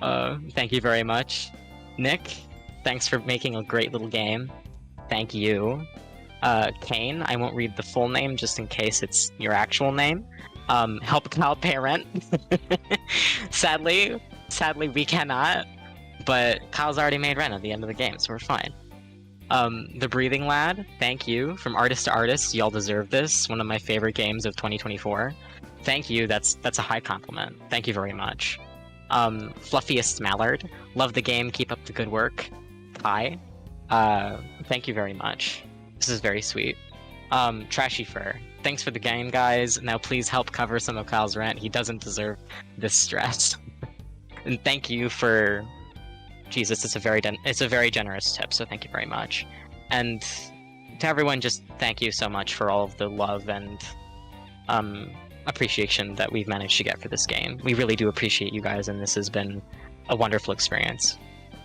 Thank you very much. Nick, thanks for making a great little game. Thank you. Kane, I won't read the full name just in case it's your actual name. Help Kyle pay rent. Sadly, we cannot. But Kyle's already made rent at the end of the game, so we're fine. The Breathing Lad, thank you. From artist to artist, y'all deserve this. One of my favorite games of 2024. Thank you, that's a high compliment. Thank you very much. Fluffiest Mallard, love the game, keep up the good work. Kai, thank you very much. This is very sweet. Trashy Fur, thanks for the game, guys. Now please help cover some of Kyle's rent. He doesn't deserve this stress. And thank you for... Jesus, it's a very generous tip, so thank you very much. And to everyone, just thank you so much for all of the love and appreciation that we've managed to get for this game. We really do appreciate you guys, and this has been a wonderful experience.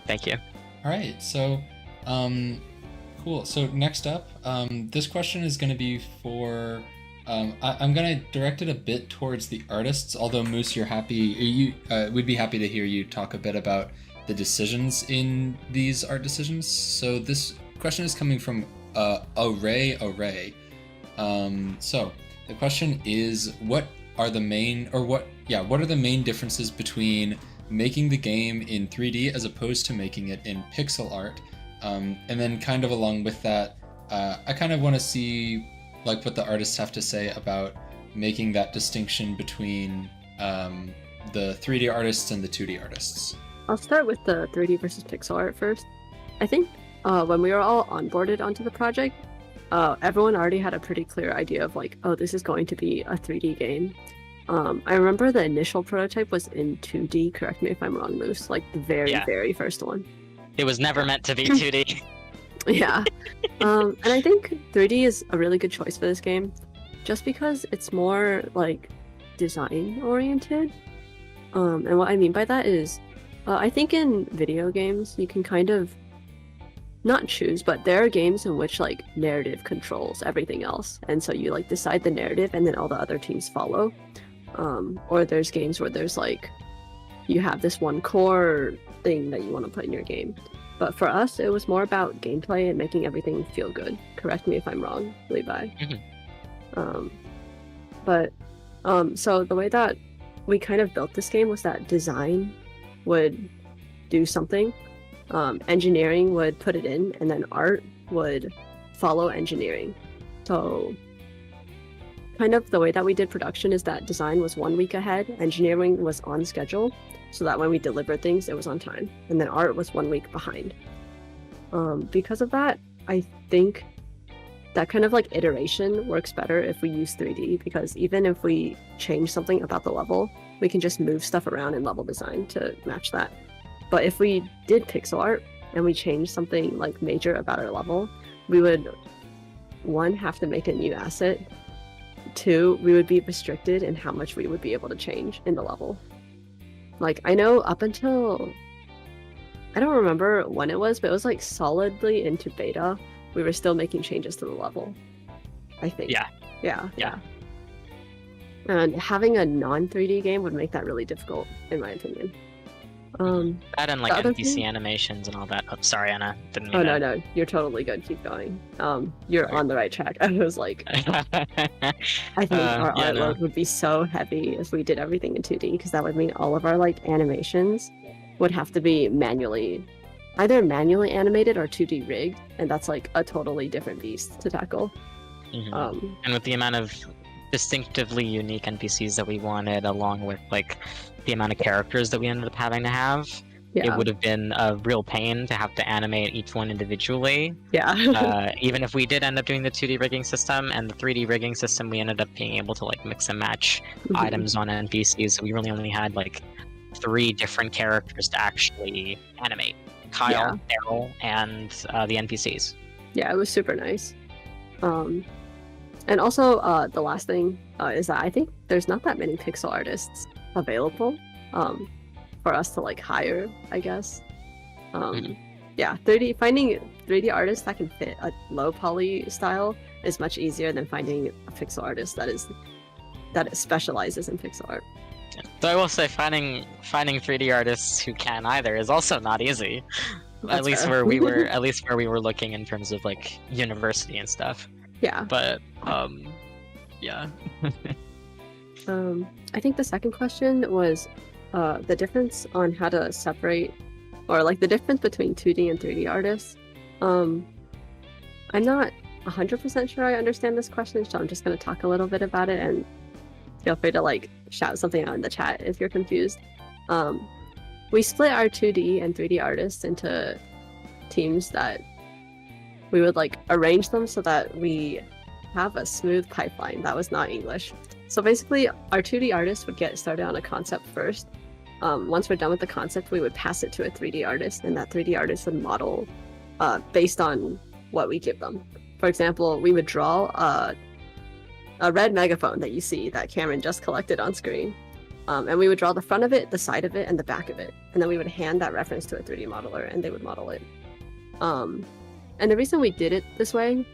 Thank you. All right, so cool. So next up, this question is going to be for... I'm going to direct it a bit towards the artists, although Moose, we'd be happy to hear you talk a bit about the decisions in these art decisions. So this question is coming from Array. So the question is, what are the main differences between making the game in 3D as opposed to making it in pixel art? And then kind of along with that, I kind of want to see like what the artists have to say about making that distinction between the 3D artists and the 2D artists. I'll start with the 3D versus pixel art first. I think when we were all onboarded onto the project, everyone already had a pretty clear idea of like, oh, this is going to be a 3D game. I remember the initial prototype was in 2D, correct me if I'm wrong, Moose, like the very first one. It was never meant to be 2D. Yeah. And I think 3D is a really good choice for this game, just because it's more like design oriented. And what I mean by that is, I think in video games, you can kind of not choose, but there are games in which like narrative controls everything else. And so you like decide the narrative and then all the other teams follow. Or there's games where there's like, you have this one core thing that you want to put in your game. But for us, it was more about gameplay and making everything feel good. Correct me if I'm wrong, Levi. So the way that we kind of built this game was that design would do something, engineering would put it in, and then art would follow engineering. So kind of the way that we did production is that design was 1 week ahead, engineering was on schedule, so that when we delivered things, it was on time, and then art was 1 week behind. Because of that, I think that kind of like iteration works better if we use 3D, because even if we change something about the level, we can just move stuff around in level design to match that. But if we did pixel art and we changed something like major about our level, we would, 1, have to make a new asset. 2, we would be restricted in how much we would be able to change in the level. Like, I know up until, I don't remember when it was, but it was like solidly into beta, we were still making changes to the level, I think. Yeah. And having a non-3D game would make that really difficult, in my opinion. That and like NPC animations and all that. Oh, sorry, Anna. Didn't mean No, you're totally good. Keep going. You're on the right track. I was like, I think our art load would be so heavy if we did everything in 2D, because that would mean all of our like animations would have to be manually either manually animated or 2D rigged, and that's like a totally different beast to tackle. And with the amount of distinctively unique NPCs that we wanted, along with like the amount of characters that we ended up having to have, it would have been a real pain to have to animate each one individually. Even if we did end up doing the 2D rigging system and the 3D rigging system, we ended up being able to like mix and match items on NPCs. So we really only had like 3 different characters to actually animate: Kyle, Daryl, and the NPCs. Yeah, it was super nice. And also, the last thing is that I think there's not that many pixel artists available for us to like hire, I guess. Yeah, finding 3D artists that can fit a low poly style is much easier than finding a pixel artist that specializes in pixel art. So I will say finding 3D artists who can either is also not easy. At least where we were looking in terms of like university and stuff. Yeah. But yeah. I think the second question was the difference on how to separate, or like the difference between 2D and 3D artists. I'm not 100% sure I understand this question, so I'm just going to talk a little bit about it, and feel free to like shout something out in the chat if you're confused. We split our 2D and 3D artists into teams that we would like arrange them so that we have a smooth pipeline. That was not English. So basically, our 2D artists would get started on a concept first. Once we're done with the concept, we would pass it to a 3D artist, and that 3D artist would model based on what we give them. For example, we would draw a red megaphone that you see that Cameron just collected on screen. And we would draw the front of it, the side of it, and the back of it. And then we would hand that reference to a 3D modeler, and they would model it. And the reason we did it this way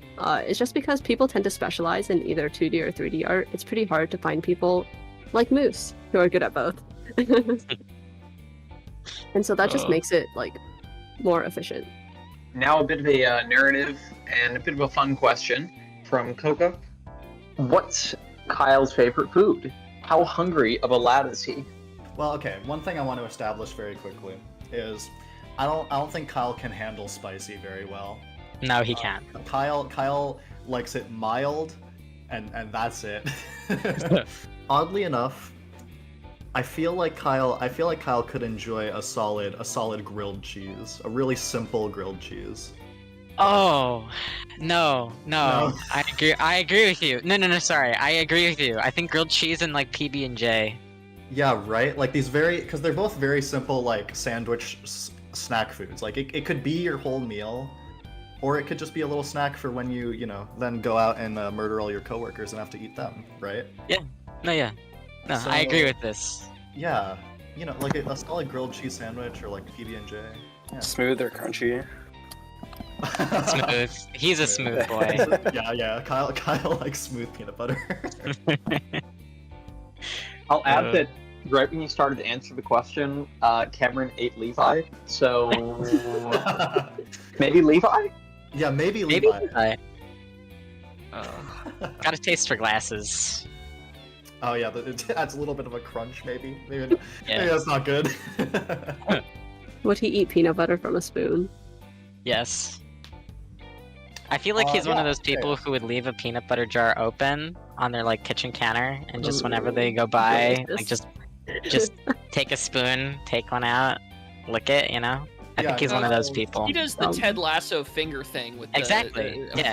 is just because people tend to specialize in either 2D or 3D art. It's pretty hard to find people like Moose who are good at both. And so that just makes it like more efficient. Now a bit of a narrative and a bit of a fun question from Coco. What's Kyle's favorite food? How hungry of a lad is he? Well, okay. One thing I want to establish very quickly is I don't think Kyle can handle spicy very well. No, he can't. Kyle likes it mild, and that's it. Oddly enough, I feel like Kyle could enjoy a solid grilled cheese, a really simple grilled cheese. Oh, no. I agree with you. No, sorry. I agree with you. I think grilled cheese and like PB&J. Yeah, right? Like these because they're both very simple like sandwich snack foods. Like it could be your whole meal, or it could just be a little snack for when you then go out and murder all your coworkers and have to eat them, right? Yeah. No, so, I agree with this. Yeah. Like a solid grilled cheese sandwich or like PB&J. Yeah. Smooth or crunchy? Smooth. He's a smooth boy. Yeah. Kyle likes smooth peanut butter. I'll add that right when you started to answer the question, Cameron ate Levi. So maybe Levi? Yeah, maybe Levi. Got a taste for glasses. Oh yeah, it adds a little bit of a crunch, maybe. Maybe that's not good. Would he eat peanut butter from a spoon? Yes. I feel like he's one of those people who would leave a peanut butter jar open on their like kitchen counter, and just whenever they go by, like just take a spoon, take one out, lick it. I think he's one of those people. He does the Ted Lasso finger thing with the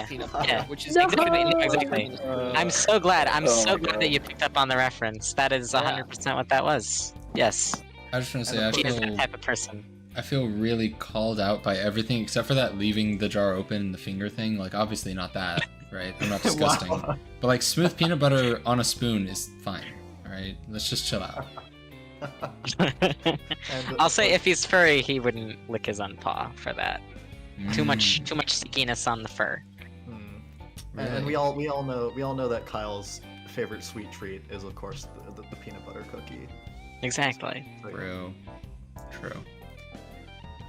peanut butter, which is exactly. I'm so glad that you picked up on the reference. That is 100% what that was. Yes. I just want to say, he is that type of person. I feel really called out by everything except for that leaving the jar open and the finger thing. Like, obviously not that, right? I'm not disgusting. Wow. But like smooth peanut butter on a spoon is fine. All right, let's just chill out. I'll say if he's furry, he wouldn't lick his own paw for that. Too much stickiness on the fur. And we all know that Kyle's favorite sweet treat is of course the peanut butter cookie. Exactly. True.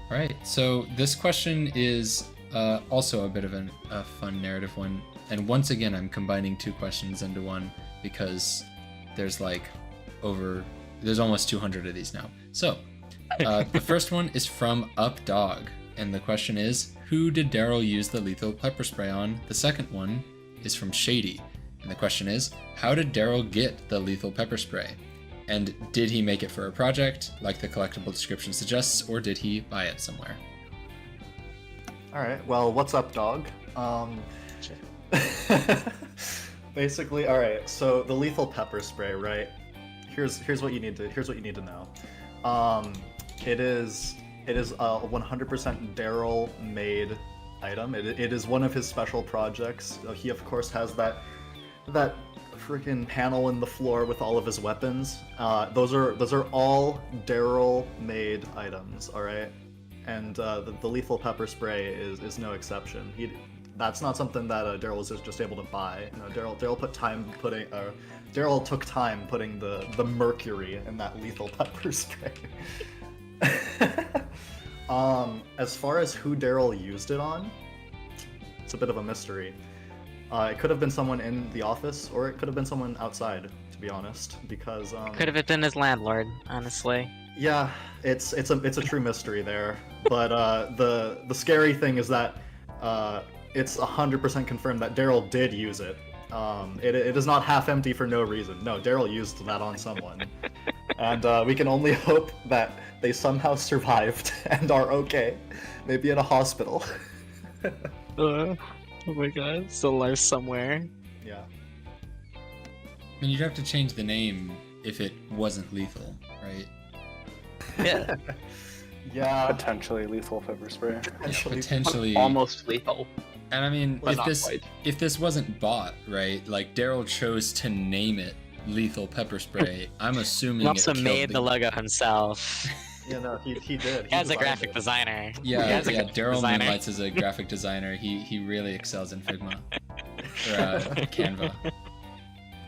All right, so this question is also a bit of a fun narrative one, and once again I'm combining 2 questions into one because there's almost 200 of these now. So the first one is from UpDog, and the question is, who did Daryl use the lethal pepper spray on? The second one is from Shady, and the question is, how did Daryl get the lethal pepper spray? And did he make it for a project, like the collectible description suggests, or did he buy it somewhere? Alright, well, what's up, dog? Basically, alright, so the lethal pepper spray, right? Here's what you need to know. It is a 100% Daryl made item. It is one of his special projects. He of course has that freaking panel in the floor with all of his weapons. Those are all Daryl made items, all right? And the lethal pepper spray is no exception. That's not something that Daryl was just able to buy. No, Daryl took time putting the mercury in that lethal pepper spray. As far as who Daryl used it on, it's a bit of a mystery. It could have been someone in the office, or it could have been someone outside, to be honest, because Could have been his landlord, honestly. yeah, it's a true mystery there. But the scary thing is that it's 100% confirmed that Daryl did use it. It is not half empty for no reason. No, Daryl used that on someone, and we can only hope that they somehow survived and are okay, maybe in a hospital. Oh my god, still alive somewhere. Yeah. I mean, you'd have to change the name if it wasn't lethal, right? Yeah. Yeah. Potentially lethal pepper spray. Potentially. Almost lethal. And I mean, But not quite. if this wasn't bought, right? Like Daryl chose to name it lethal pepper spray. I'm assuming He also it killed made the logo himself. Yeah, no, he did. As a designed graphic it. designer. Yeah, As a yeah. graphic Daryl designer. moonlights as a graphic designer. He really excels in Figma or Canva.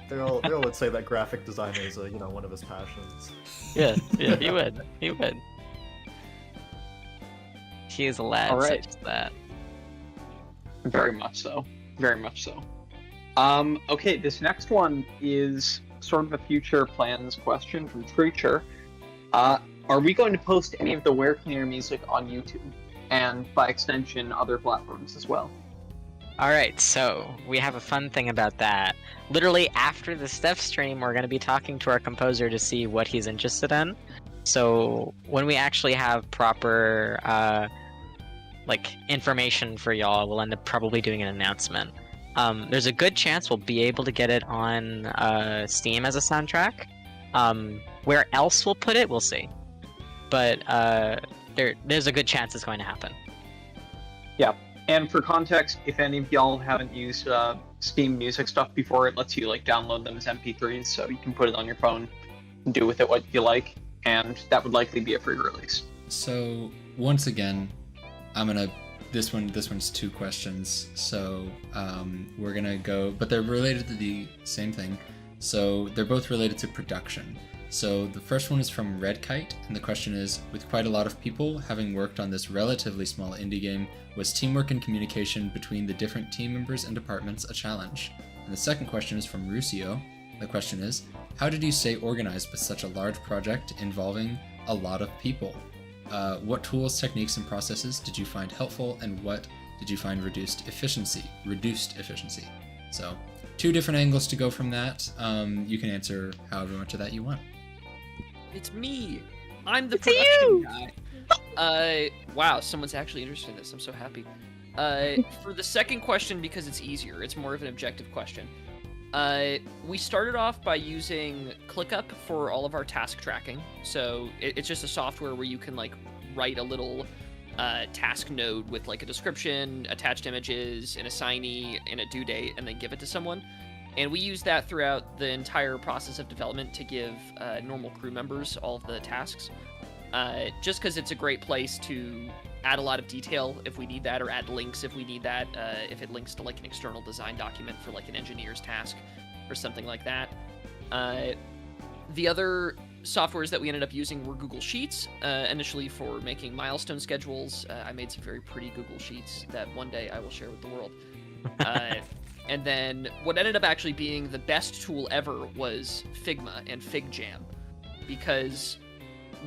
Daryl would say that graphic design is one of his passions. Yeah, he would. He would. He is a lad Alright. such as that. Very much so. Very much so. Okay, this next one is sort of a future plans question from Creature. Are we going to post any of the WereCleaner music on YouTube? And by extension, other platforms as well? Alright, so we have a fun thing about that. Literally after the Steph stream, we're going to be talking to our composer to see what he's interested in. So when we actually have proper information for y'all, we'll end up probably doing an announcement. There's a good chance we'll be able to get it on Steam as a soundtrack. Where else we'll put it, we'll see. But there's a good chance it's going to happen. Yeah. And for context, if any of y'all haven't used Steam Music stuff before, it lets you download them as MP3s, so you can put it on your phone and do with it what you like, and that would likely be a free release. So once again, this one's two questions. So we're gonna go, but they're related to the same thing. So they're both related to production. So the first one is from Red Kite, and the question is, with quite a lot of people having worked on this relatively small indie game, was teamwork and communication between the different team members and departments a challenge? And the second question is from Rusio. The question is, how did you stay organized with such a large project involving a lot of people? What tools, techniques, and processes did you find helpful, and what did you find reduced efficiency? So, two different angles to go from that. You can answer however much of that you want. It's me. I'm the production guy. Wow, someone's actually interested in this. I'm so happy. For the second question, because it's easier, it's more of an objective question. We started off by using ClickUp for all of our task tracking. So it's just a software where you can write a little task node with a description, attached images, an assignee, and a due date, and then give it to someone. And we use that throughout the entire process of development to give normal crew members all of the tasks. Just because it's a great place to add a lot of detail if we need that, or add links if we need that, if it links to an external design document for an engineer's task or something like that. The other softwares that we ended up using were Google Sheets, initially for making milestone schedules. I made some very pretty Google Sheets that one day I will share with the world. And then what ended up actually being the best tool ever was Figma and FigJam, because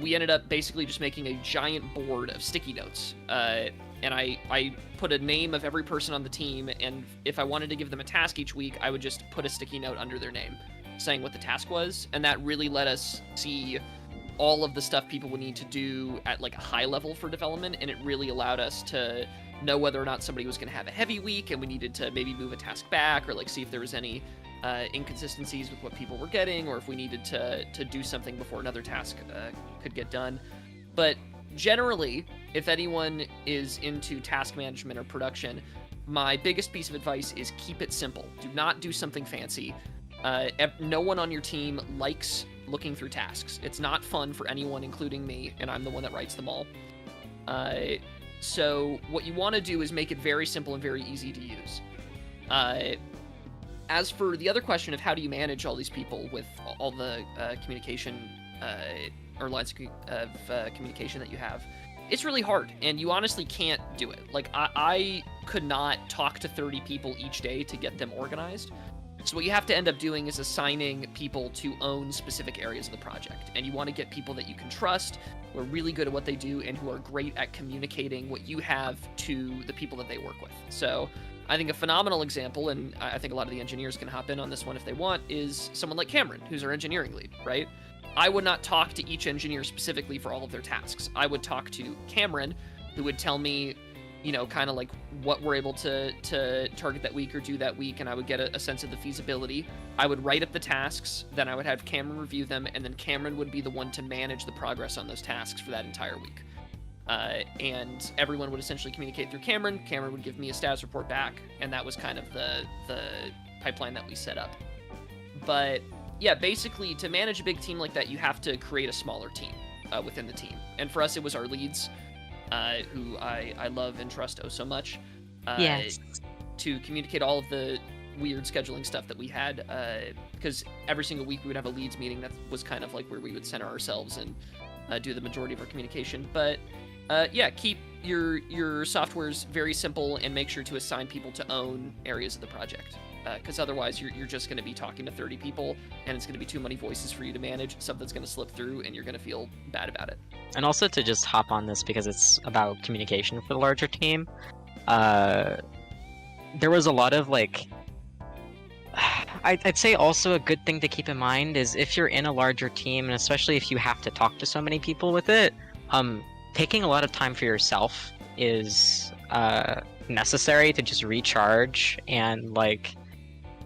we ended up basically just making a giant board of sticky notes. And I put a name of every person on the team, and if I wanted to give them a task each week, I would just put a sticky note under their name saying what the task was, and that really let us see all of the stuff people would need to do at like a high level for development, and it really allowed us to know whether or not somebody was going to have a heavy week and we needed to maybe move a task back, or like see if there was any inconsistencies with what people were getting, or if we needed to do something before another task could get done. But generally, if anyone is into task management or production, my biggest piece of advice is keep it simple. Do not do something fancy. No one on your team likes looking through tasks. It's not fun for anyone, including me, and I'm the one that writes them all. So what you want to do is make it very simple and very easy to use. As for the other question of how do you manage all these people with all the communication or lines of communication that you have, it's really hard, and you honestly can't do it. Like, I could not talk to 30 people each day to get them organized. So what you have to end up doing is assigning people to own specific areas of the project. And you want to get people that you can trust, who are really good at what they do, and who are great at communicating what you have to the people that they work with. So I think a phenomenal example, and I think a lot of the engineers can hop in on this one if they want, is someone like Cameron, who's our engineering lead, right? I would not talk to each engineer specifically for all of their tasks. I would talk to Cameron, who would tell me, you know, kind of like what we're able to target that week or do that week, and I would get a sense of the feasibility. I would write up the tasks, then I would have Cameron review them, and then Cameron would be the one to manage the progress on those tasks for that entire week. And everyone would essentially communicate through Cameron. Cameron would give me a status report back, and that was kind of the pipeline that we set up. But yeah, basically, to manage a big team like that, you have to create a smaller team within the team. And for us, it was our leads, who I love and trust oh so much. Yes. To communicate all of the weird scheduling stuff that we had, because every single week we would have a leads meeting that was kind of like where we would center ourselves and do the majority of our communication. But yeah, keep your softwares very simple and make sure to assign people to own areas of the project. Because otherwise you're just going to be talking to 30 people, and it's going to be too many voices for you to manage. Something's going to slip through, and you're going to feel bad about it. And also to just hop on this because it's about communication for the larger team. There was a lot of like, I'd say also a good thing to keep in mind is if you're in a larger team, and especially if you have to talk to so many people with it, taking a lot of time for yourself is necessary to just recharge and like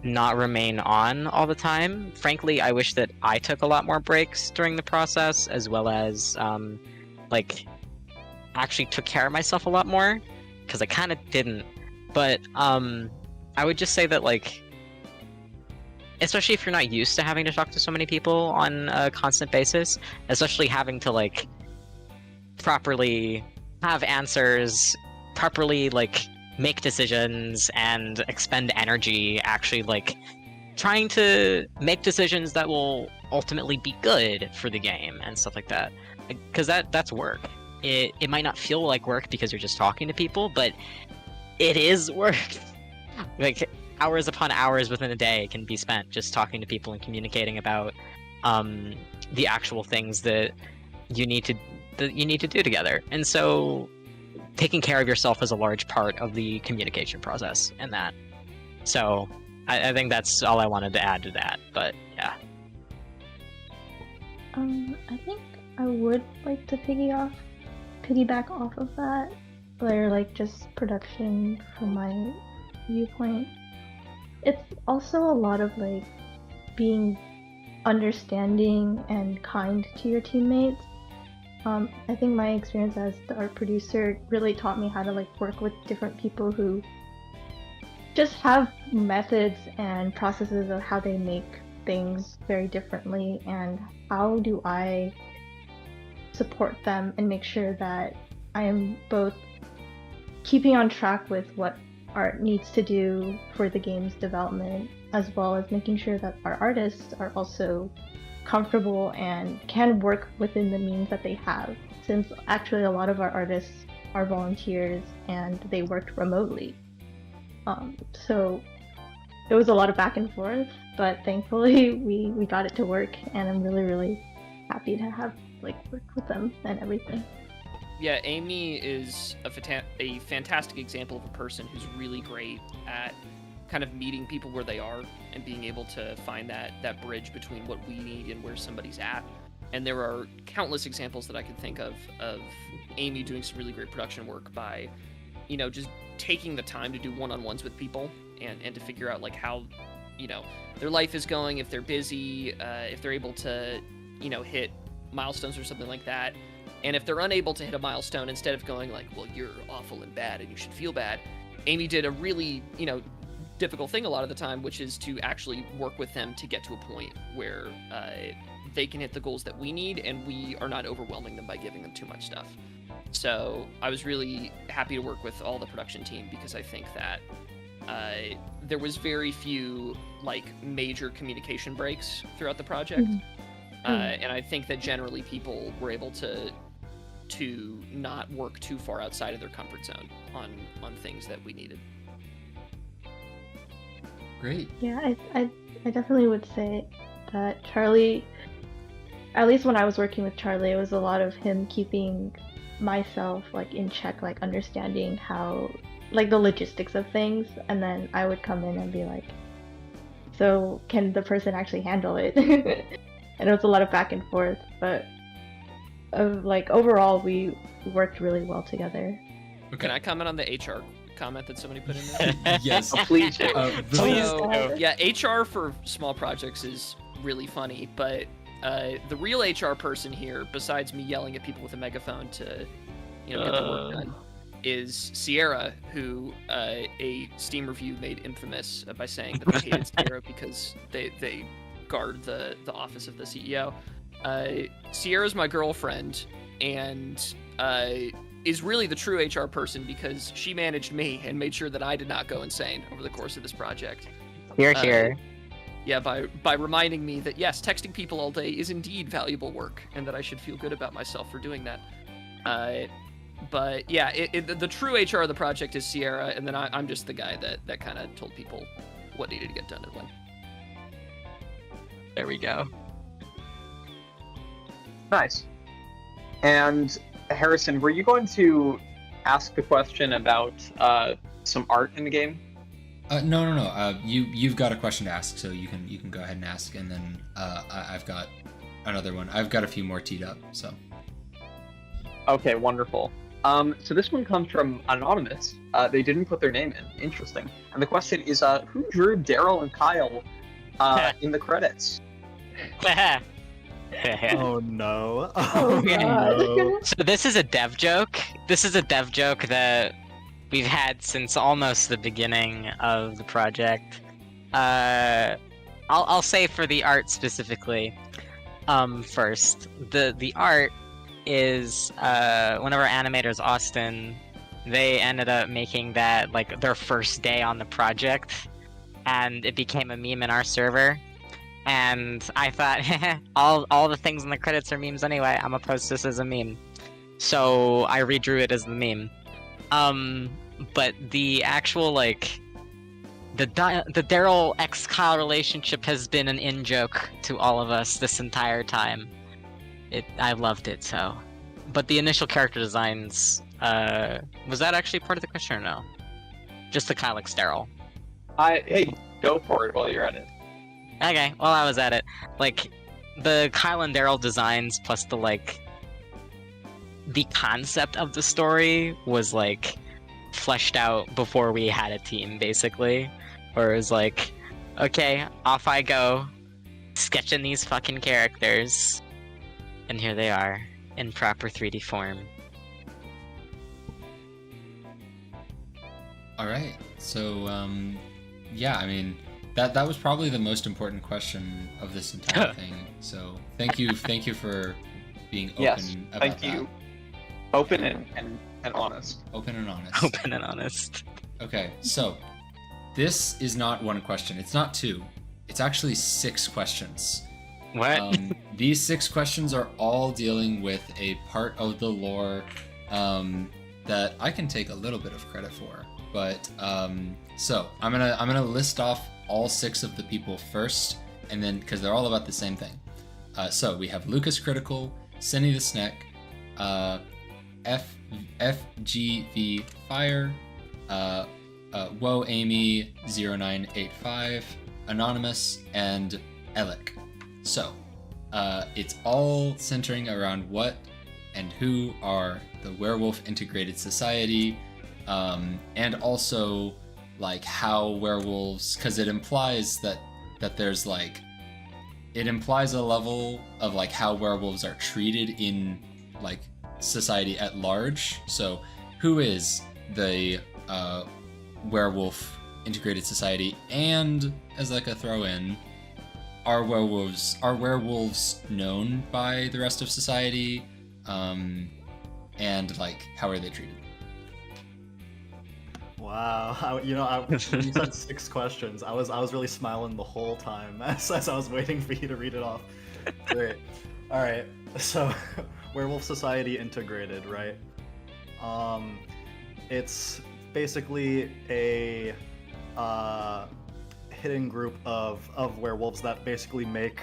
not remain on all the time. Frankly, I wish that I took a lot more breaks during the process, as well as like actually took care of myself a lot more, because I kind of didn't. But I would just say that, like, especially if you're not used to having to talk to so many people on a constant basis, especially having to like properly have answers, properly like make decisions and expend energy actually like trying to make decisions that will ultimately be good for the game and stuff like that, because that's work. It might not feel like work because you're just talking to people, but it is work. Like hours upon hours within a day can be spent just talking to people and communicating about the actual things that you need to do together. And so taking care of yourself is a large part of the communication process in that. So I think that's all I wanted to add to that, but yeah. I think I would like to piggyback off of that, or like just production from my viewpoint. It's also a lot of like being understanding and kind to your teammates. I think my experience as the art producer really taught me how to like work with different people who just have methods and processes of how they make things very differently, and how do I support them and make sure that I am both keeping on track with what art needs to do for the game's development, as well as making sure that our artists are also comfortable and can work within the means that they have, since actually a lot of our artists are volunteers and they worked remotely. So it was a lot of back and forth, but thankfully we got it to work, and I'm really happy to have worked with them and everything. Yeah, Amy is a fantastic example of a person who's really great at kind of meeting people where they are and being able to find that bridge between what we need and where somebody's at. And there are countless examples that I could think of Amy doing some really great production work by, just taking the time to do one-on-ones with people and to figure out how, their life is going, if they're busy, if they're able to, hit milestones or something like that. And if they're unable to hit a milestone, instead of going well, you're awful and bad and you should feel bad, Amy did a really, difficult thing a lot of the time, which is to actually work with them to get to a point where they can hit the goals that we need and we are not overwhelming them by giving them too much stuff. So I was really happy to work with all the production team because I think that there was very few major communication breaks throughout the project. And I think that generally people were able to not work too far outside of their comfort zone on things that we needed. Great. Yeah, I definitely would say that Charlie, at least when I was working with Charlie, it was a lot of him keeping myself in check, understanding how the logistics of things, and then I would come in and be so can the person actually handle it? And it was a lot of back and forth, but overall we worked really well together. Okay. Can I comment on the HR comment that somebody put in there? Yes. Please do. Yeah, HR for small projects is really funny, but the real HR person here, besides me yelling at people with a megaphone to get the work done, is Sierra, who a Steam review made infamous by saying that they hated Sierra because they guard the office of the CEO. Sierra's my girlfriend and is really the true HR person because she managed me and made sure that I did not go insane over the course of this project. Here. Yeah, by reminding me that yes, texting people all day is indeed valuable work and that I should feel good about myself for doing that. But yeah, the true HR of the project is Sierra, and then I'm just the guy that kind of told people what needed to get done and when. There we go. Nice. And Harrison, were you going to ask the question about some art in the game? No. You've got a question to ask, so you can go ahead and ask, and then I've got another one. I've got a few more teed up. So. Okay, wonderful. So this one comes from Anonymous. They didn't put their name in. Interesting. And the question is, who drew Daryl and Kyle in the credits? Oh no. Oh no. So this is a dev joke. This is a dev joke that we've had since almost the beginning of the project. I'll say for the art specifically. First, the art is one of our animators, Austin. They ended up making that their first day on the project, and it became a meme in our server. And I thought, all the things in the credits are memes anyway. I'm gonna post this as a meme. So I redrew it as the meme. But the actual the Daryl x Kyle relationship has been an in-joke to all of us this entire time. I loved it so. But the initial character designs, was that actually part of the question or no? Just the Kyle x Daryl. Hey, go for it while you're at it. Okay, while I was at it, the Kyle and Daryl designs plus the concept of the story was fleshed out before we had a team, basically. Where it was okay, off I go, sketching these fucking characters, and here they are in proper 3D form. All right, so yeah, I mean. That was probably the most important question of this entire thing. So thank you for being open about that. Thank you. Open and honest. Open and honest. Open and honest. Okay, so this is not one question. It's not two. It's actually 6 questions. What? These 6 questions are all dealing with a part of the lore that I can take a little bit of credit for. But so I'm gonna list off all 6 of the people first, and then because they're all about the same thing. So we have Lucas Critical, Cindy the Snack, FGV Fire, Whoa Amy 0985, Anonymous, and Alec. So it's all centering around what and who are the Werewolf Integrated Society, and also like how werewolves, because it implies that there's like, it implies a level of like how werewolves are treated in like society at large. So who is the Werewolf Integrated Society, and as like a throw-in, are werewolves known by the rest of society, and like how are they treated? Wow, when you said 6 questions, I was really smiling the whole time as I was waiting for you to read it off. Great. All right, so Werewolf Society Integrated, right? It's basically a hidden group of werewolves that basically make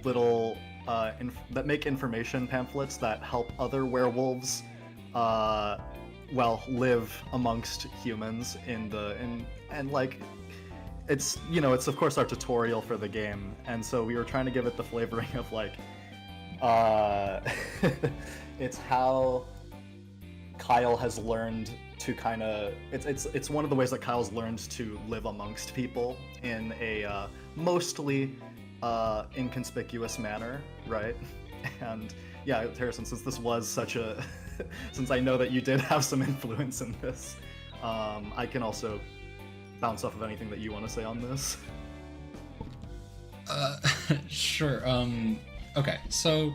little that make information pamphlets that help other werewolves live amongst humans and like it's it's of course our tutorial for the game, and so we were trying to give it the flavoring of like it's how Kyle has learned to kind of it's one of the ways that Kyle's learned to live amongst people in a mostly inconspicuous manner, right? And yeah, Harrison, since this was such a since I know that you did have some influence in this, I can also bounce off of anything that you want to say on this. Sure. Okay, so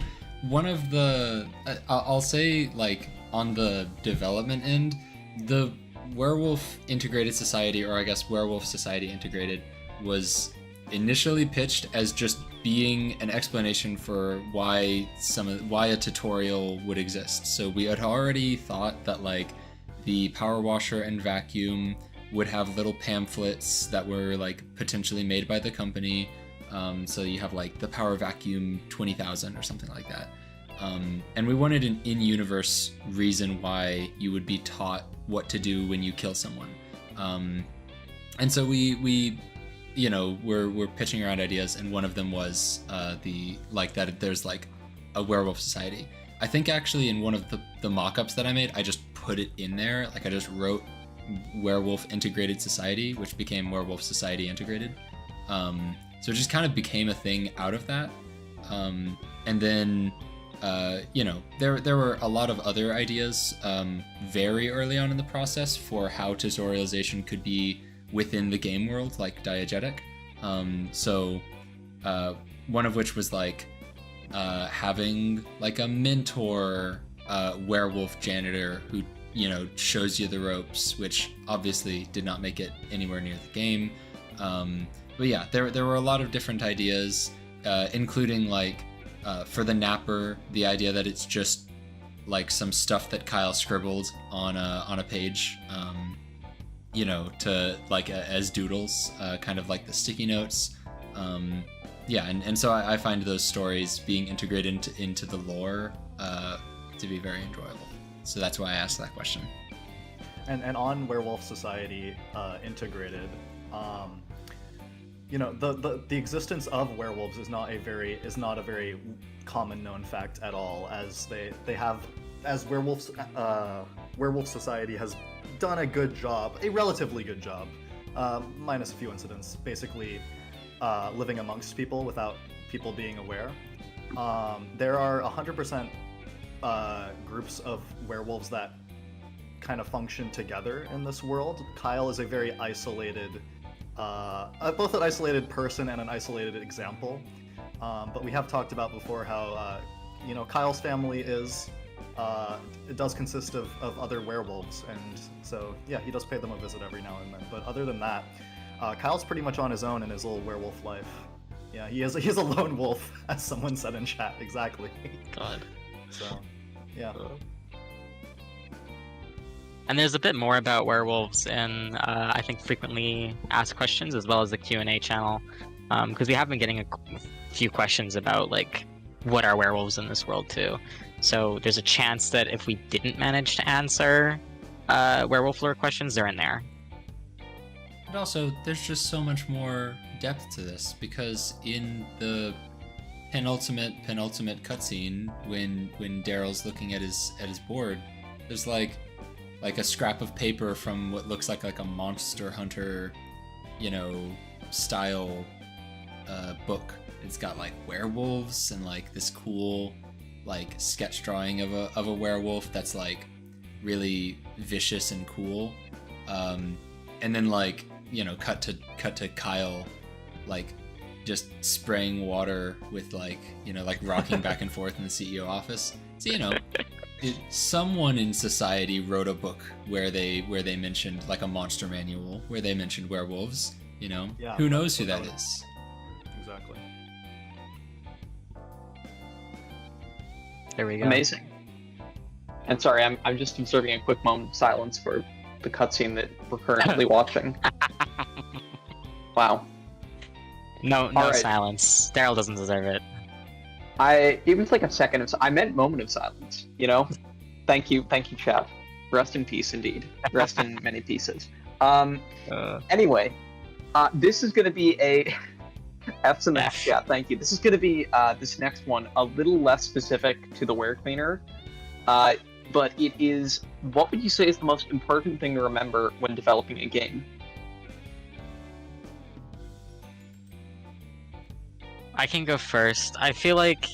one of the I'll say like on the development end, the Werewolf Integrated Society, or I guess Werewolf Society Integrated, was initially pitched as just being an explanation for why a tutorial would exist. So we had already thought that like the Power Washer and Vacuum would have little pamphlets that were like potentially made by the company. So you have like the Power Vacuum 20,000 or something like that. And we wanted an in-universe reason why you would be taught what to do when you kill someone. And so we're pitching around ideas, and one of them was that there's like a werewolf society. I think actually in one of the mock-ups that I made, I just put it in there. Like I just wrote Werewolf Integrated Society, which became Werewolf Society Integrated. So it just kind of became a thing out of that. And then there were a lot of other ideas very early on in the process for how tutorialization could be within the game world, like diegetic. So one of which was like having like a mentor werewolf janitor who shows you the ropes, which obviously did not make it anywhere near the game. But yeah, there were a lot of different ideas, including like for the napper, the idea that it's just like some stuff that Kyle scribbled on a page, to like as doodles, kind of like the sticky notes. And so I find those stories being integrated into the lore to be very enjoyable. So that's why I asked that question. And on Werewolf Society Integrated, the existence of werewolves is not a very common known fact at all, as Werewolf Society has done a relatively good job, minus a few incidents, basically living amongst people without people being aware. There are 100% groups of werewolves that kind of function together in this world. Kyle is a very isolated, both an isolated person and an isolated example. But we have talked about before how, Kyle's family it does consist of other werewolves, and so yeah, he does pay them a visit every now and then. But other than that, Kyle's pretty much on his own in his little werewolf life. Yeah, he is a lone wolf, as someone said in chat. Exactly. God. So, yeah. And there's a bit more about werewolves in, I think, frequently asked questions, as well as the Q&A channel, because we have been getting few questions about like what are werewolves in this world too. So there's a chance that if we didn't manage to answer werewolf lore questions, they're in there. And also, there's just so much more depth to this, because in the penultimate cutscene, when Daryl's looking at his board, there's like a scrap of paper from what looks like a Monster Hunter, style book. It's got like werewolves and like this cool like sketch drawing of a werewolf that's like really vicious and cool. And then like cut to Kyle like just spraying water with like rocking back and forth in the CEO office. So someone in society wrote a book where they mentioned like a monster manual where they mentioned werewolves. Yeah, who knows who that is? Exactly. There we go. Amazing. And sorry, I'm just observing a quick moment of silence for the cutscene that we're currently watching. Wow. No right. silence. Daryl doesn't deserve it. Even like a second of I meant moment of silence. Thank you, chat. Rest in peace, indeed. Rest in many pieces. Anyway, this is going to be a F's in the chat. Thank you. This is going to be this next one a little less specific to the WereCleaner, but it is. What would you say is the most important thing to remember when developing a game? I can go first. I feel like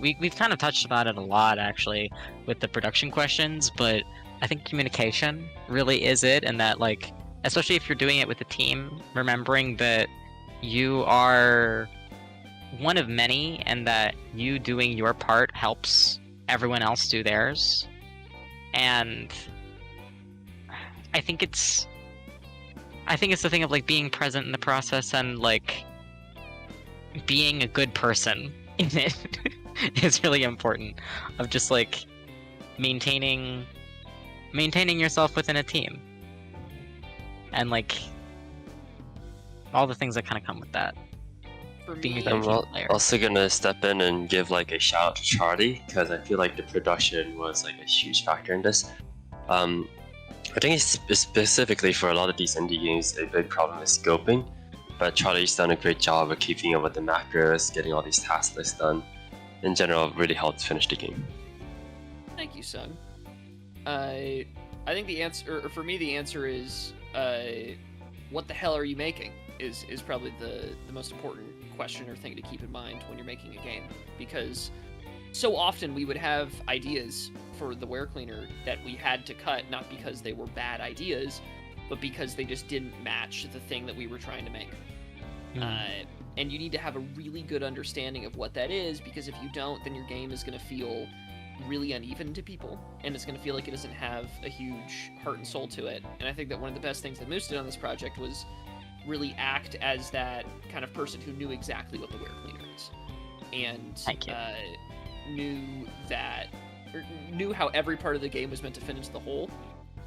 we've kind of touched about it a lot actually with the production questions, but I think communication really is it, and that like especially if you're doing it with a team, remembering that you are one of many and that you doing your part helps everyone else do theirs. And I think it's the thing of like being present in the process and like being a good person in it is really important, of just like maintaining yourself within a team and like all the things that kind of come with that. For Being me, a I'm good player. also gonna step in and give like a shout out to Charlie, because I feel like the production was like a huge factor in this. I think it's specifically for a lot of these indie games, a big problem is scoping, but Charlie's done a great job of keeping up with the macros, getting all these task lists done. In general, it really helped finish the game. Thank you, Sung. I think the answer, or for me, the answer is, what the hell are you making? Is probably the most important question or thing to keep in mind when you're making a game, because so often we would have ideas for the WereCleaner that we had to cut, not because they were bad ideas, but because they just didn't match the thing that we were trying to make. And you need to have a really good understanding of what that is, because if you don't, then your game is going to feel really uneven to people, and it's going to feel like it doesn't have a huge heart and soul to it. And I think that one of the best things that Moose did on this project was really act as that kind of person who knew exactly what the WereCleaner is, and knew how every part of the game was meant to fit into the whole.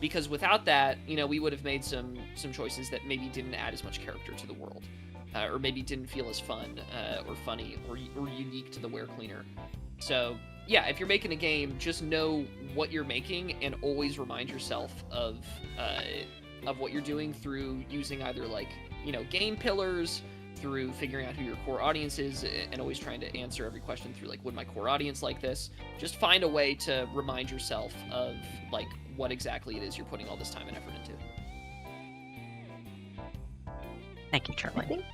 Because without that, we would have made some choices that maybe didn't add as much character to the world, or maybe didn't feel as fun or funny or unique to the WereCleaner. So yeah, if you're making a game, just know what you're making and always remind yourself of what you're doing through using either like game pillars, through figuring out who your core audience is, and always trying to answer every question through like, would my core audience like this? Just find a way to remind yourself of like what exactly it is you're putting all this time and effort into. Thank you, Charlie.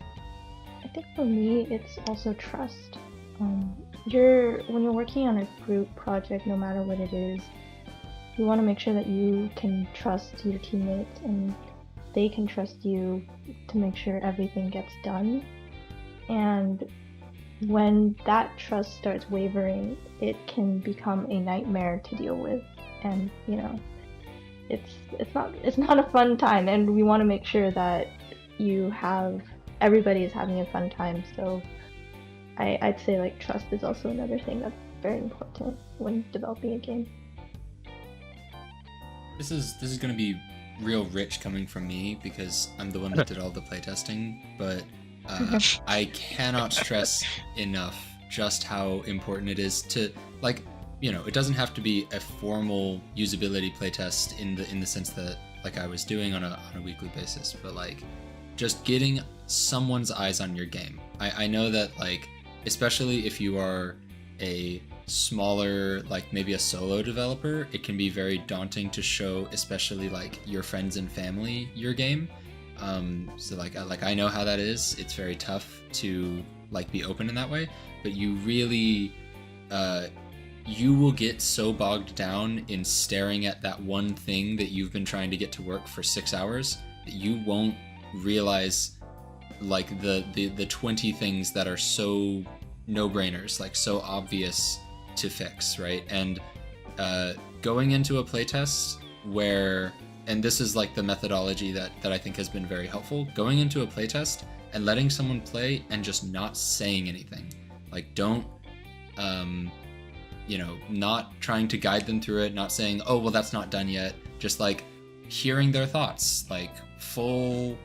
I think for me, it's also trust. When you're working on a group project, no matter what it is, you want to make sure that you can trust your teammates and they can trust you to make sure everything gets done. And when that trust starts wavering, it can become a nightmare to deal with. And it's not a fun time. And we want to make sure that everybody is having a fun time. So I'd say like trust is also another thing that's very important when developing a game. This is going to be real rich coming from me because I'm the one that did all the playtesting, but I cannot stress enough just how important it is to, like, you know, it doesn't have to be a formal usability playtest in the sense that like I was doing on a weekly basis, but like just getting someone's eyes on your game. I know that, like, especially if you are a smaller, like maybe a solo developer, it can be very daunting to show, especially like your friends and family, your game. So like I know how that is. It's very tough to like be open in that way, but you really you will get so bogged down in staring at that one thing that you've been trying to get to work for 6 hours that you won't realize like the 20 things that are so no-brainers, like so obvious to fix, right? And going into a playtest where, and this is like the methodology that I think has been very helpful, going into a playtest and letting someone play and just not saying anything. Like, don't you know, not trying to guide them through it, not saying, oh, well, that's not done yet. Just like hearing their thoughts, like full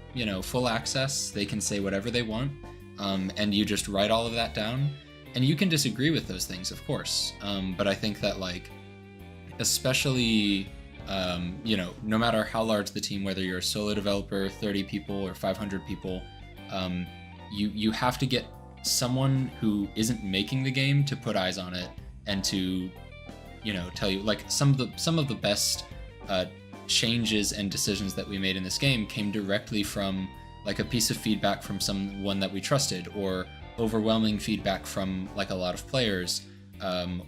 access. They can say whatever they want. And you just write all of that down. And you can disagree with those things, of course. But I think that, like, especially, you know, no matter how large the team, whether you're a solo developer, 30 people or 500 people, you have to get someone who isn't making the game to put eyes on it and to, you know, tell you, like, some of the best changes and decisions that we made in this game came directly from like a piece of feedback from someone that we trusted, or overwhelming feedback from like a lot of players,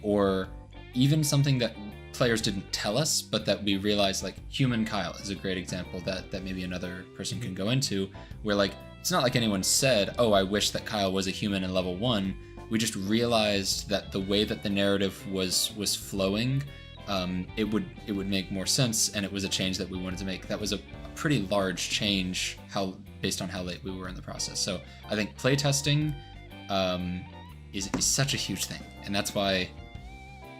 or even something that players didn't tell us but that we realized, like Human Kyle is a great example that maybe another person can go into, where like it's not like anyone said, oh, I wish that Kyle was a human in level 1. We just realized that the way that the narrative was flowing, it would make more sense, and it was a change that we wanted to make. That was a pretty large change based on how late we were in the process. So I think playtesting is such a huge thing, and that's why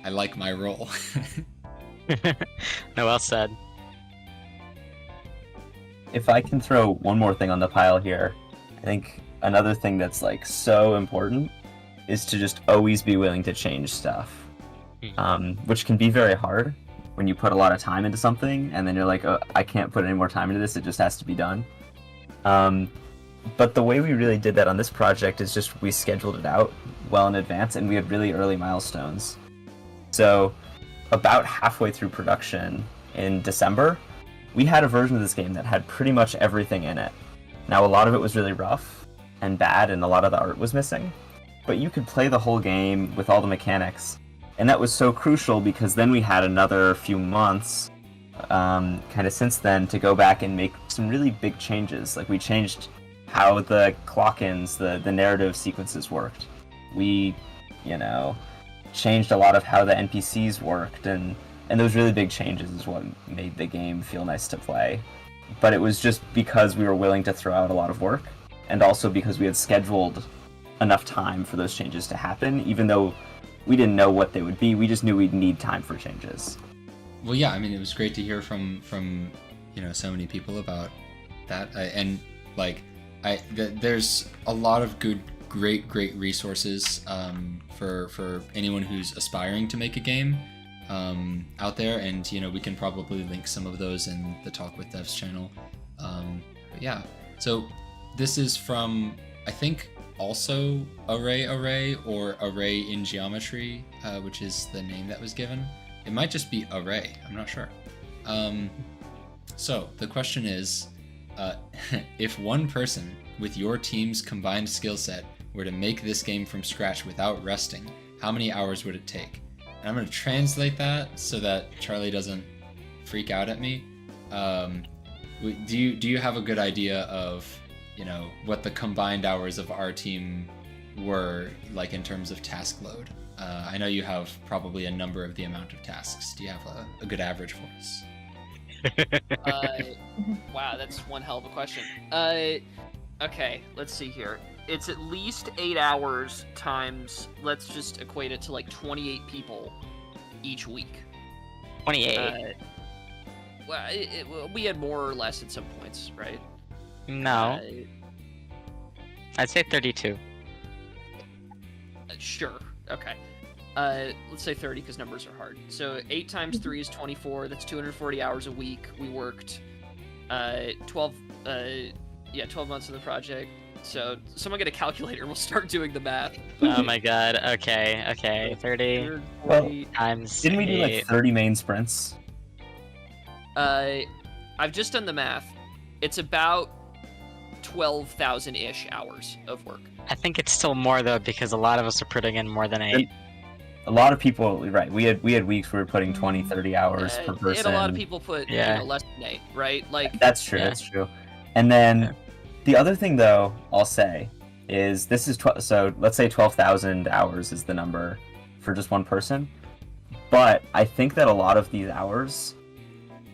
I like my role. No, well said. If I can throw one more thing on the pile here, I think another thing that's like so important is to just always be willing to change stuff, which can be very hard when you put a lot of time into something and then you're like, oh, I can't put any more time into this, it just has to be done. But the way we really did that on this project is just we scheduled it out well in advance, and we had really early milestones. So about halfway through production in December, we had a version of this game that had pretty much everything in it. Now, a lot of it was really rough and bad, and a lot of the art was missing, but you could play the whole game with all the mechanics. And that was so crucial because then we had another few months kind of since then to go back and make some really big changes. Like, we changed how the clock-ins, the narrative sequences worked. We, you know, changed a lot of how the NPCs worked, and those really big changes is what made the game feel nice to play. But it was just because we were willing to throw out a lot of work, and also because we had scheduled enough time for those changes to happen, even though we didn't know what they would be. We just knew we'd need time for changes. Well, yeah, I mean, it was great to hear from you know, so many people about that, and like there's a lot of great resources for anyone who's aspiring to make a game out there, and you know, we can probably link some of those in the Talk with Devs channel. But yeah, so this is from, I think, also Array or Array in Geometry, which is the name that was given. It might just be Array, I'm not sure. So the question is, if one person with your team's combined skill set were to make this game from scratch without resting, how many hours would it take? And I'm going to translate that so that Charlie doesn't freak out at me. Do you have a good idea of, you know, what the combined hours of our team were, like, in terms of task load? I know you have probably a number of the amount of tasks. Do you have a good average for us? Wow, that's one hell of a question. Okay, let's see here. It's at least 8 hours times, let's just equate it to like 28 people each week. 28. we had more or less at some points, right? No, I'd say 32. Sure. Okay. Let's say 30 because numbers are hard. So 8 times 3 is 24. That's 240 hours a week. We worked 12 months in the project. So someone get a calculator and we'll start doing the math. Oh my god. Okay. 30 Well, times. Didn't we do like 8. 30 main sprints? I've just done the math. It's about 12,000-ish hours of work. I think it's still more though because a lot of us are putting in more than 8. A lot of people, right? We had weeks we were putting 20, 30 hours per person. And a lot of people put less than 8, right? Like that's true. That's true. And then the other thing, though, I'll say is this is so. Let's say 12,000 hours is the number for just one person. But I think that a lot of these hours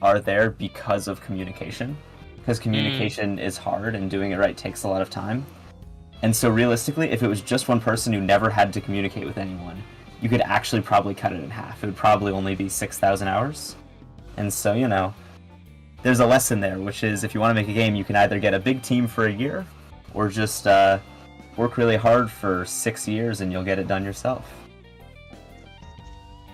are there because of communication. Because communication is hard and doing it right takes a lot of time. And so realistically, if it was just one person who never had to communicate with anyone, you could actually probably cut it in half. It would probably only be 6,000 hours. And so, you know, there's a lesson there, which is if you want to make a game, you can either get a big team for a year or just work really hard for 6 years and you'll get it done yourself.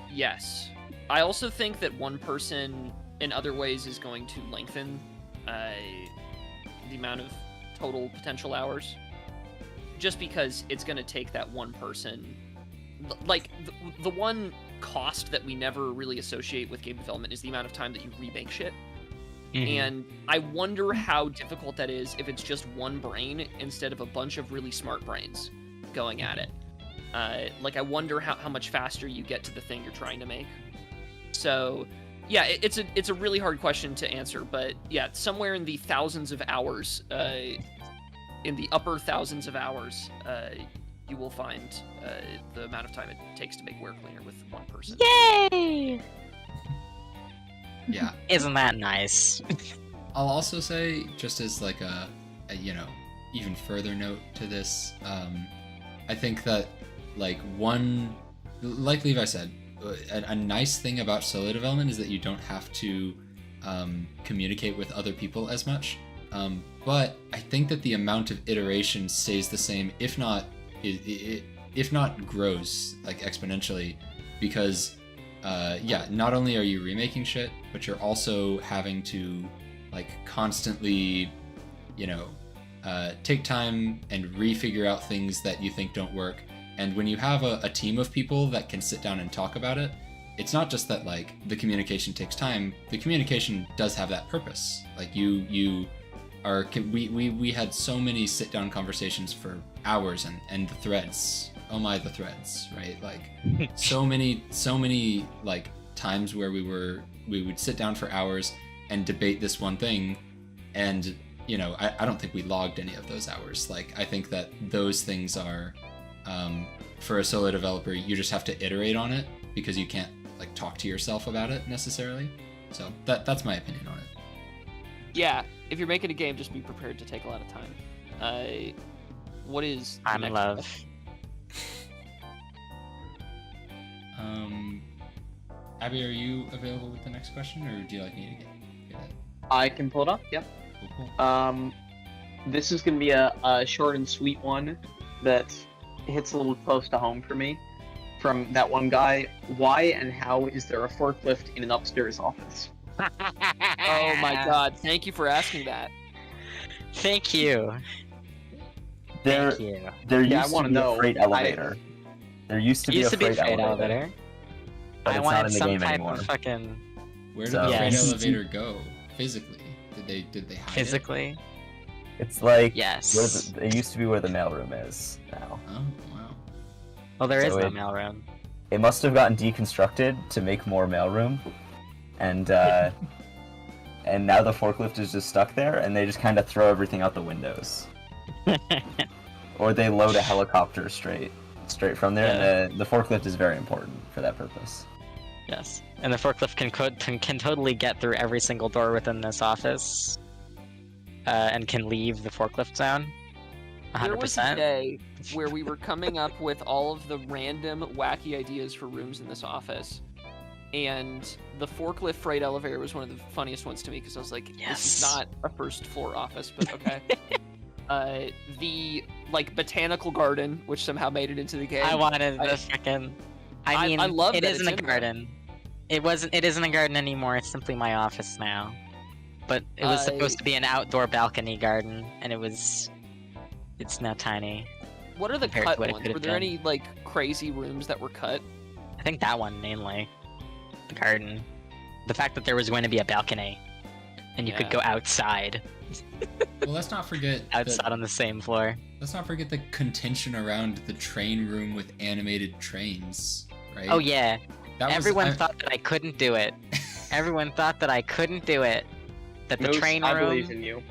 Yes. I also think that one person in other ways is going to lengthen the amount of total potential hours. Just because it's going to take that one person... Like, the one cost that we never really associate with game development is the amount of time that you remake shit. And I wonder how difficult that is if it's just one brain instead of a bunch of really smart brains going at it. Like, I wonder how much faster you get to the thing you're trying to make. So, yeah, it's a really hard question to answer, but yeah, somewhere in the thousands of hours, in the upper thousands of hours, you will find the amount of time it takes to make WereCleaner with one person. Yay! Yeah. Isn't that nice? I'll also say, just as like a even further note to this, I think that like Levi said, a nice thing about solo development is that you don't have to communicate with other people as much. But I think that the amount of iteration stays the same, if not grows like exponentially, because not only are you remaking shit, but you're also having to like constantly, take time and refigure out things that you think don't work. And when you have a team of people that can sit down and talk about it, it's not just that like the communication takes time. The communication does have that purpose. Like we had so many sit down conversations for hours, and the threads. Oh my, the threads, right? Like so many like times where we would sit down for hours and debate this one thing, and I don't think we logged any of those hours. Like I think that those things are for a solo developer, you just have to iterate on it because you can't like talk to yourself about it necessarily. So that's my opinion on it. Yeah, if you're making a game, just be prepared to take a lot of time. What is the I'm in next love. question? Abby, are you available with the next question, or do you like me to get it? I can pull it up. Yep. Cool. This is gonna be a short and sweet one that hits a little close to home for me. From that one guy, why and how is there a forklift in an upstairs office? Oh my god, thank you for asking that. Thank you. There Thank you. used I to wanna be know. a freight elevator. There used to be a freight elevator. But I it's not wanted in the some game type anymore. of fucking Where did So- the freight Yes. elevator go physically? Did they hide it? physically. It's like Yes. it used to be where the mailroom is now. Oh wow. Well, there is So no it- mailroom. It must have gotten deconstructed to make more mailroom, and and now the forklift is just stuck there, and they just kind of throw everything out the windows, or they load a helicopter straight from there. And the forklift is very important for that purpose. Yes, and the forklift can totally get through every single door within this office, and can leave the forklift zone. There was a 100%. day where we were coming up with all of the random, wacky ideas for rooms in this office, and the forklift freight elevator was one of the funniest ones to me because I was like, this is not a first floor office, but okay. The like botanical garden, which somehow made it into the game. I wanted the freaking. I mean, I love it that isn't it's a in there. garden. It isn't a garden anymore. It's simply my office now. But it was supposed to be an outdoor balcony garden, and it's now tiny. What are the compared cut to what it ones? could Were have there been. any like crazy rooms that were cut? I think that one mainly. The garden. The fact that there was going to be a balcony, and you could Yeah. go outside. Well, let's not forget Outside on the same floor. Let's not forget the contention around the train room with animated trains, right? Oh yeah. That was- Everyone I- thought that I couldn't do it. Everyone thought that I couldn't do it. That the Moose, train I room. believe in you.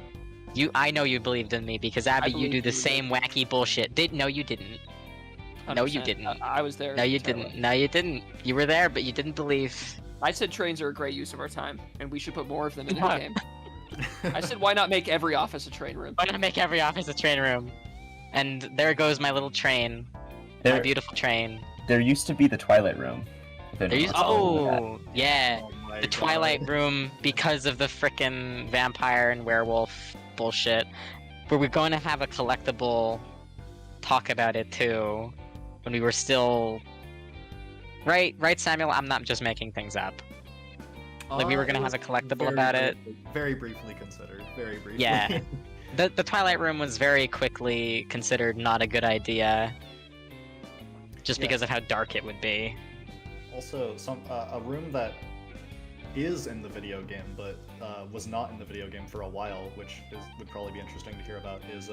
I know you believed in me because Abby, you believed do the you same wacky bullshit. No, you didn't. No, you 100%. didn't. I was there. No, you Tell didn't. me. No, you didn't. You were there, but you didn't believe. I said trains are a great use of our time, and we should put more of them in the game. I said, why not make every office a train room? Why not make every office a train room? And there goes my little train. My There, beautiful train. there used to be the Twilight Room. If There anyone used. wants to look at that. Oh, yeah. Oh my The God. Twilight Room because of the frickin' vampire and werewolf bullshit. Were we going to have a collectible talk about it too? When we were still. Right, Samuel? I'm not just making things up. Like we were gonna It have a was collectible very about it. Very briefly considered. Very briefly. Yeah. The Twilight Room was very quickly considered not a good idea. Just Yeah. because of how dark it would be. Also, a room that is in the video game, but was not in the video game for a while, which would probably be interesting to hear about, is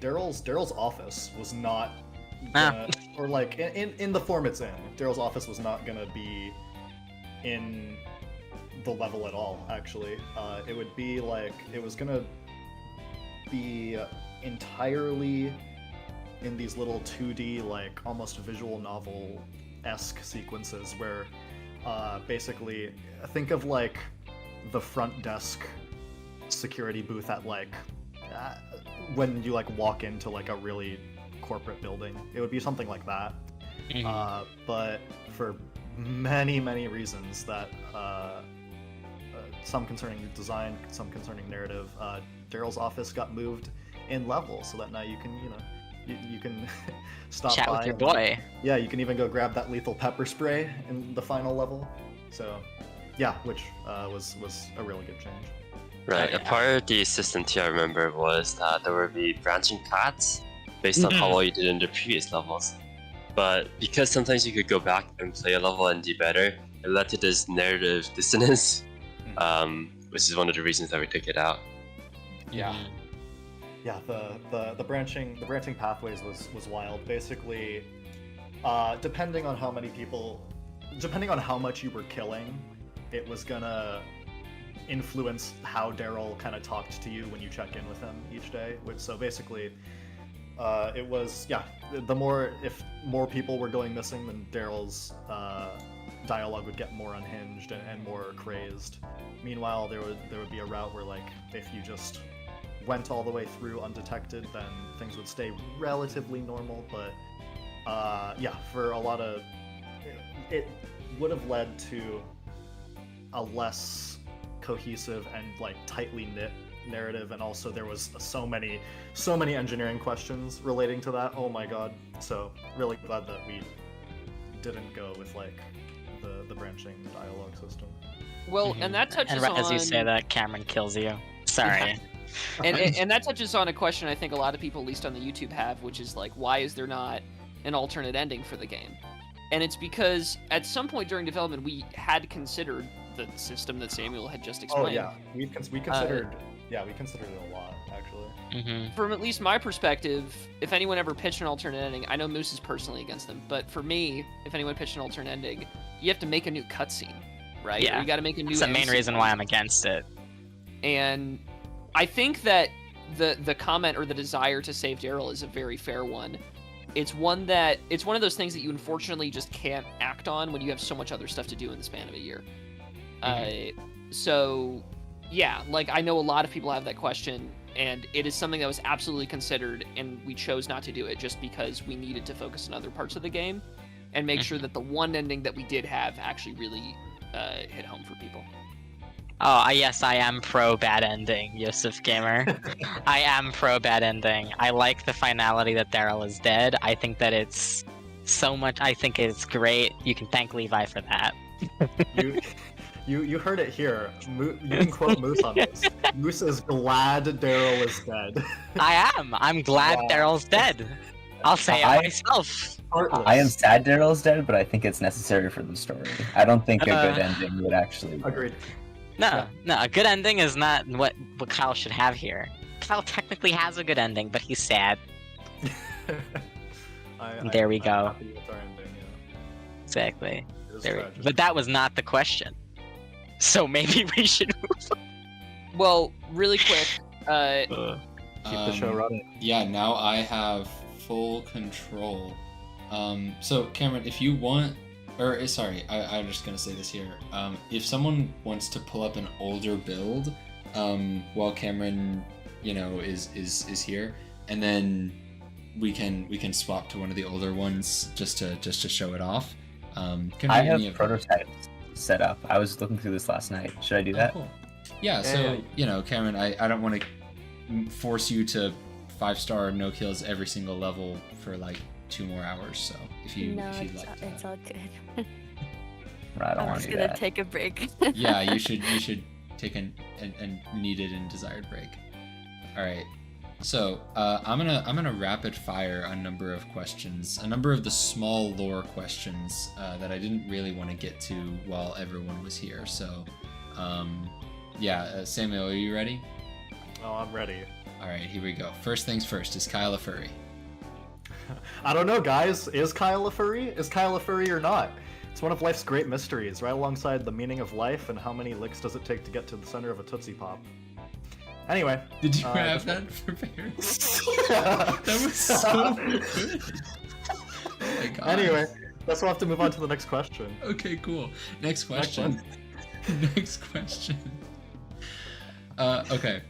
Daryl's office was not gonna, or like in the form it's in. Daryl's office was not gonna be in the level at all. Actually, it would be like it was gonna be entirely in these little 2D, like almost visual novel-esque sequences where basically think of like the front desk security booth at like when you like walk into like a really corporate building. It would be something like that. But for many reasons that some concerning design, some concerning narrative, Daryl's office got moved in level so that now you can, you can stop Chat by with your and- boy. Yeah, you can even go grab that lethal pepper spray in the final level. So, yeah, which was a really good change. Right. yeah. A part of the system too, I remember, was that there would be branching paths based on how well you did in the previous levels. But because sometimes you could go back and play a level and do better, it led to this narrative dissonance, which is one of the reasons that we took it out. Yeah. Yeah, the branching pathways was wild. Basically, depending on how much you were killing, it was gonna influence how Daryl kind of talked to you when you check in with him each day. So basically, it was if more people were going missing, then Daryl's dialogue would get more unhinged and more crazed. Meanwhile, there would be a route where like if you just went all the way through undetected, then things would stay relatively normal. But for a lot of it would have led to a less cohesive and like tightly knit narrative, and also there was so many engineering questions relating to that. Oh my god. So really glad that we didn't go with like the branching dialogue system. Well, and that touches And right as you say on- that, Cameron kills you. Sorry. and that touches on a question I think a lot of people, at least on the YouTube, have, which is like, why is there not an alternate ending for the game? And it's because at some point during development, we had considered the system that Samuel had just explained. Oh yeah, we considered it a lot actually. From at least my perspective, if anyone ever pitched an alternate ending, I know Moose is personally against them, but for me, if anyone pitched an alternate ending, you have to make a new cutscene, right? Yeah. Or you got to make a new. That's the main MC reason why I'm against it. And I think that the comment or the desire to save Daryl is a very fair one. It's one of those things that you unfortunately just can't act on when you have so much other stuff to do in the span of a year. So yeah, like I know a lot of people have that question, and it is something that was absolutely considered, and we chose not to do it just because we needed to focus on other parts of the game. and make sure that the one ending that we did have actually really hit home for people. Oh, yes, I am pro bad ending, Yusuf Gamer. I am pro bad ending. I like the finality that Daryl is dead. I think that it's so much. I think it's great. You can thank Levi for that. You heard it here. You can quote Moose on this. Moose is glad Daryl is dead. I am. I'm glad Daryl's dead. I'll say it myself. I am sad Daryl's dead, but I think it's necessary for the story. I don't think a good ending would actually work. Agreed. No, a good ending is not what Kyle should have here. Kyle technically has a good ending, but he's sad. There we go. Happy with our ending, yeah. Exactly. It is There, tragic. but that was not the question. So maybe we should move on. Well, really quick, Keep the show running. Yeah, now I have full control. So Cameron, if you want, or sorry, I'm just gonna say this here. If someone wants to pull up an older build, while Cameron, is here, and then we can swap to one of the older ones just to show it off. I have prototypes set up. I was looking through this last night. Should I do that? Cool. Yeah, so Cameron, I don't want to force you to 5-star no kills every single level for like 2 more hours. So if you'd like that. It's all good. I don't I'm want just to do gonna that. take a break. Yeah, you should take a needed and desired break. All right. So I'm gonna rapid fire a number of questions, a number of the small lore questions that I didn't really want to get to while everyone was here. So Samuel, are you ready? Oh, I'm ready. All right, here we go. First things first. Is Kyle a furry? I don't know, guys. Is Kyle a furry? Is Kyle a furry or not? It's one of life's great mysteries, right alongside the meaning of life and how many licks does it take to get to the center of a Tootsie Pop. Anyway. Did you have that prepared? That was so good. Oh my god. Anyway, let's have to move on to the next question. Okay, cool. Next question. Next question. Okay.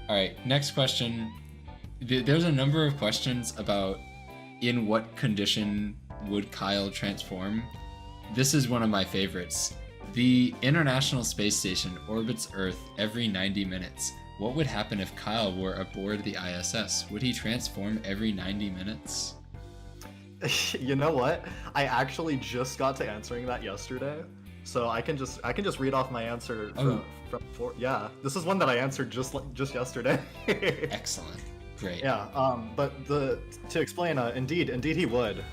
Alright, next question. There's a number of questions about in what condition would Kyle transform. This is one of my favorites. The International Space Station orbits Earth every 90 minutes. What would happen if Kyle were aboard the ISS? Would he transform every 90 minutes? You know what? I actually just got to answering that yesterday, so I can just read off my answer from before. Yeah, this is one that I answered just yesterday. Excellent, great. Yeah, but to explain, indeed he would.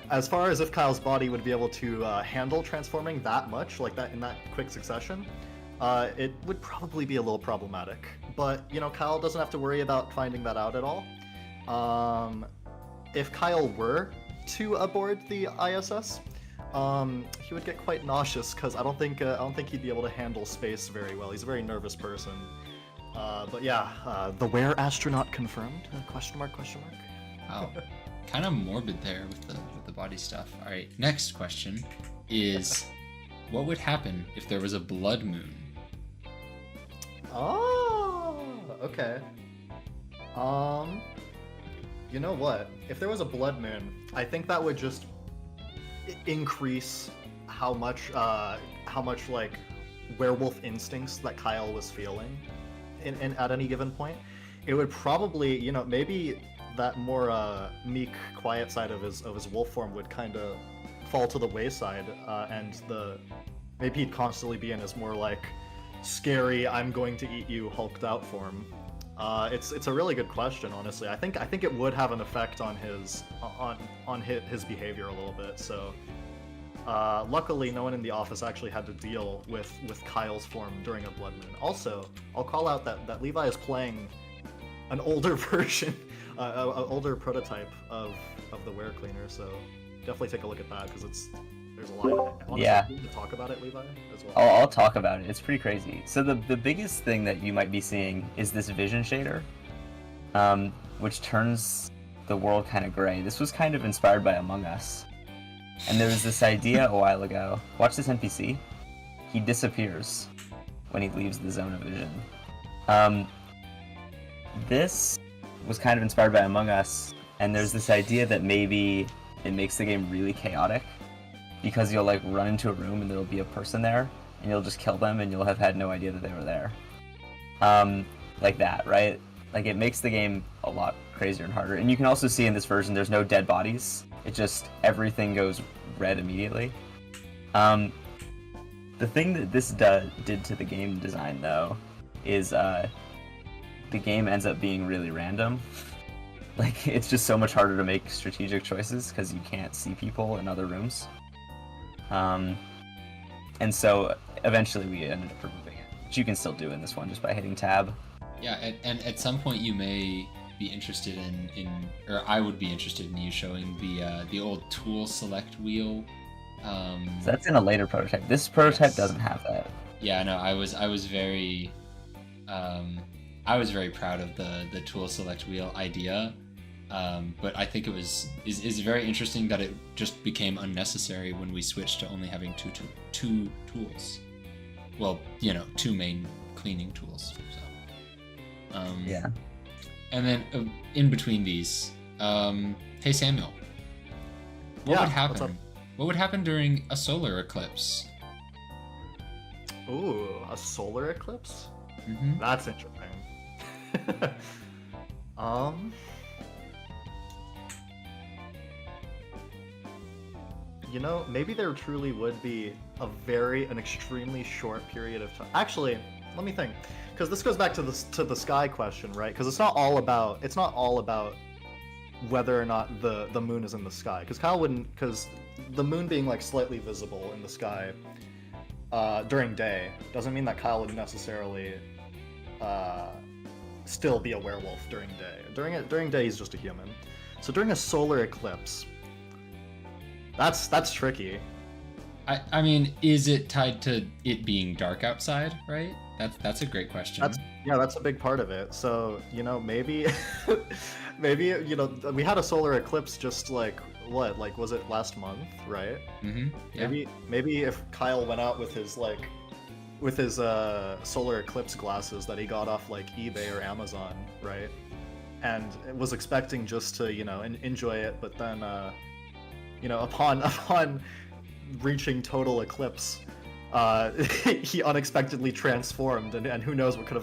As far as if Kyle's body would be able to handle transforming that much, like that in that quick succession, it would probably be a little problematic. But Kyle doesn't have to worry about finding that out at all. If Kyle were to aboard the ISS, he would get quite nauseous because I don't think he'd be able to handle space very well. He's a very nervous person. But yeah, the where astronaut confirmed? Question mark? Wow, kind of morbid there with the body stuff. All right, next question is, what would happen if there was a blood moon? Oh, okay. You know what? If there was a blood moon, I think that would just increase how much like werewolf instincts that Kyle was feeling in at any given point. It would probably, maybe that more meek, quiet side of his wolf form would kind of fall to the wayside, and maybe he'd constantly be in his more like scary, I'm going to eat you, hulked out form. It's a really good question, honestly. I think it would have an effect on his behavior a little bit. So luckily, no one in the office actually had to deal with Kyle's form during a blood moon. Also, I'll call out that Levi is playing an older version, an older prototype of the WereCleaner. So definitely take a look at that because there's a lot. Honestly, to talk about it, Levi, as well. I'll talk about it. It's pretty crazy. So the biggest thing that you might be seeing is this vision shader, which turns the world kind of gray. This was kind of inspired by Among Us. And there was this idea a while ago. Watch this NPC. He disappears when he leaves the zone of vision. This was kind of inspired by Among Us, And there's this idea that maybe it makes the game really chaotic because you'll like run into a room and there'll be a person there and you'll just kill them and you'll have had no idea that they were there. Like that, right? Like it makes the game a lot crazier and harder. And you can also see in this version there's no dead bodies. It just, everything goes red immediately. The thing that this did to the game design though is the game ends up being really random. Like it's just so much harder to make strategic choices because you can't see people in other rooms. And so eventually we ended up removing it, which you can still do in this one just by hitting tab. Yeah, and at some point you may be interested in or I would be interested in you showing the old tool select wheel. So that's in a later prototype. This prototype doesn't have that. Yeah, no, I was very proud of the tool select wheel idea. But I think it is very interesting that it just became unnecessary when we switched to only having two tools. Well, you know, two main cleaning tools. So, yeah. And then in between these, hey Samuel, what would happen? What would happen during a solar eclipse? Ooh, a solar eclipse? Mm-hmm. That's interesting. You know, maybe there truly would be an extremely short period of time. Actually, let me think, because this goes back to the sky question, right? Because it's not all about whether or not the moon is in the sky. Because the moon being like slightly visible in the sky during day doesn't mean that Kyle would necessarily still be a werewolf during day. During day he's just a human. So during a solar eclipse, that's tricky. I mean, is it tied to it being dark outside, right? That's a great question. That's a big part of it. So, you know, maybe you know, we had a solar eclipse just like was it last month, right? Mm-hmm. Yeah. Maybe if Kyle went out with his solar eclipse glasses that he got off like eBay or Amazon, right? And was expecting just to, you know, enjoy it, but then you know, upon reaching total eclipse, he unexpectedly transformed, and who knows what could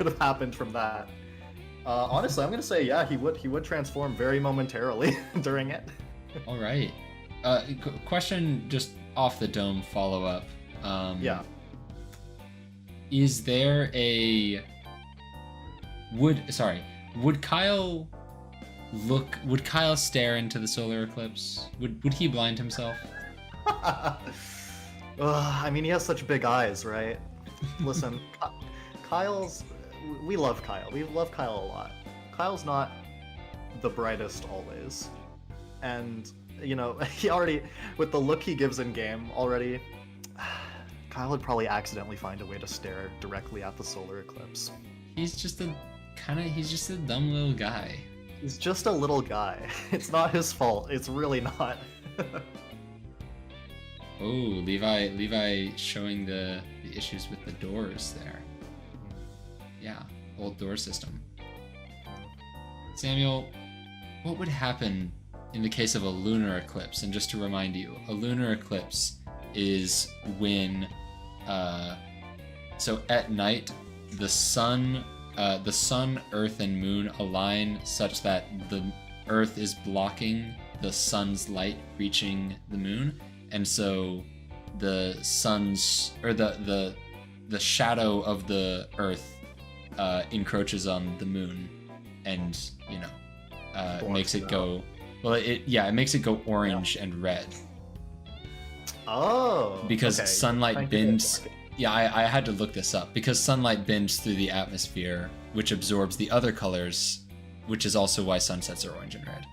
have happened from that. Honestly, I'm gonna say yeah, he would transform very momentarily during it. All right. Question just off the dome follow up. Yeah. Is there would Kyle stare into the solar eclipse? Would he blind himself? I mean, he has such big eyes, right? Listen, we love Kyle. We love Kyle a lot. Kyle's not the brightest always. And, you know, he already, with the look he gives in game already, Kyle would probably accidentally find a way to stare directly at the solar eclipse. He's just a dumb little guy. He's just a little guy. It's not his fault. It's really not. Oh, Levi showing the issues with the doors there. Yeah, old door system. Samuel, what would happen in the case of a lunar eclipse? And just to remind you, a lunar eclipse is when, so at night, the sun, Earth, and Moon align such that the Earth is blocking the sun's light reaching the moon, and so the sun's or the shadow of the Earth encroaches on the moon, and you know makes it go. Well, it makes it go orange and red. Oh. Because sunlight bends. Yeah, I had to look this up because sunlight bends through the atmosphere, which absorbs the other colors, which is also why sunsets are orange and red.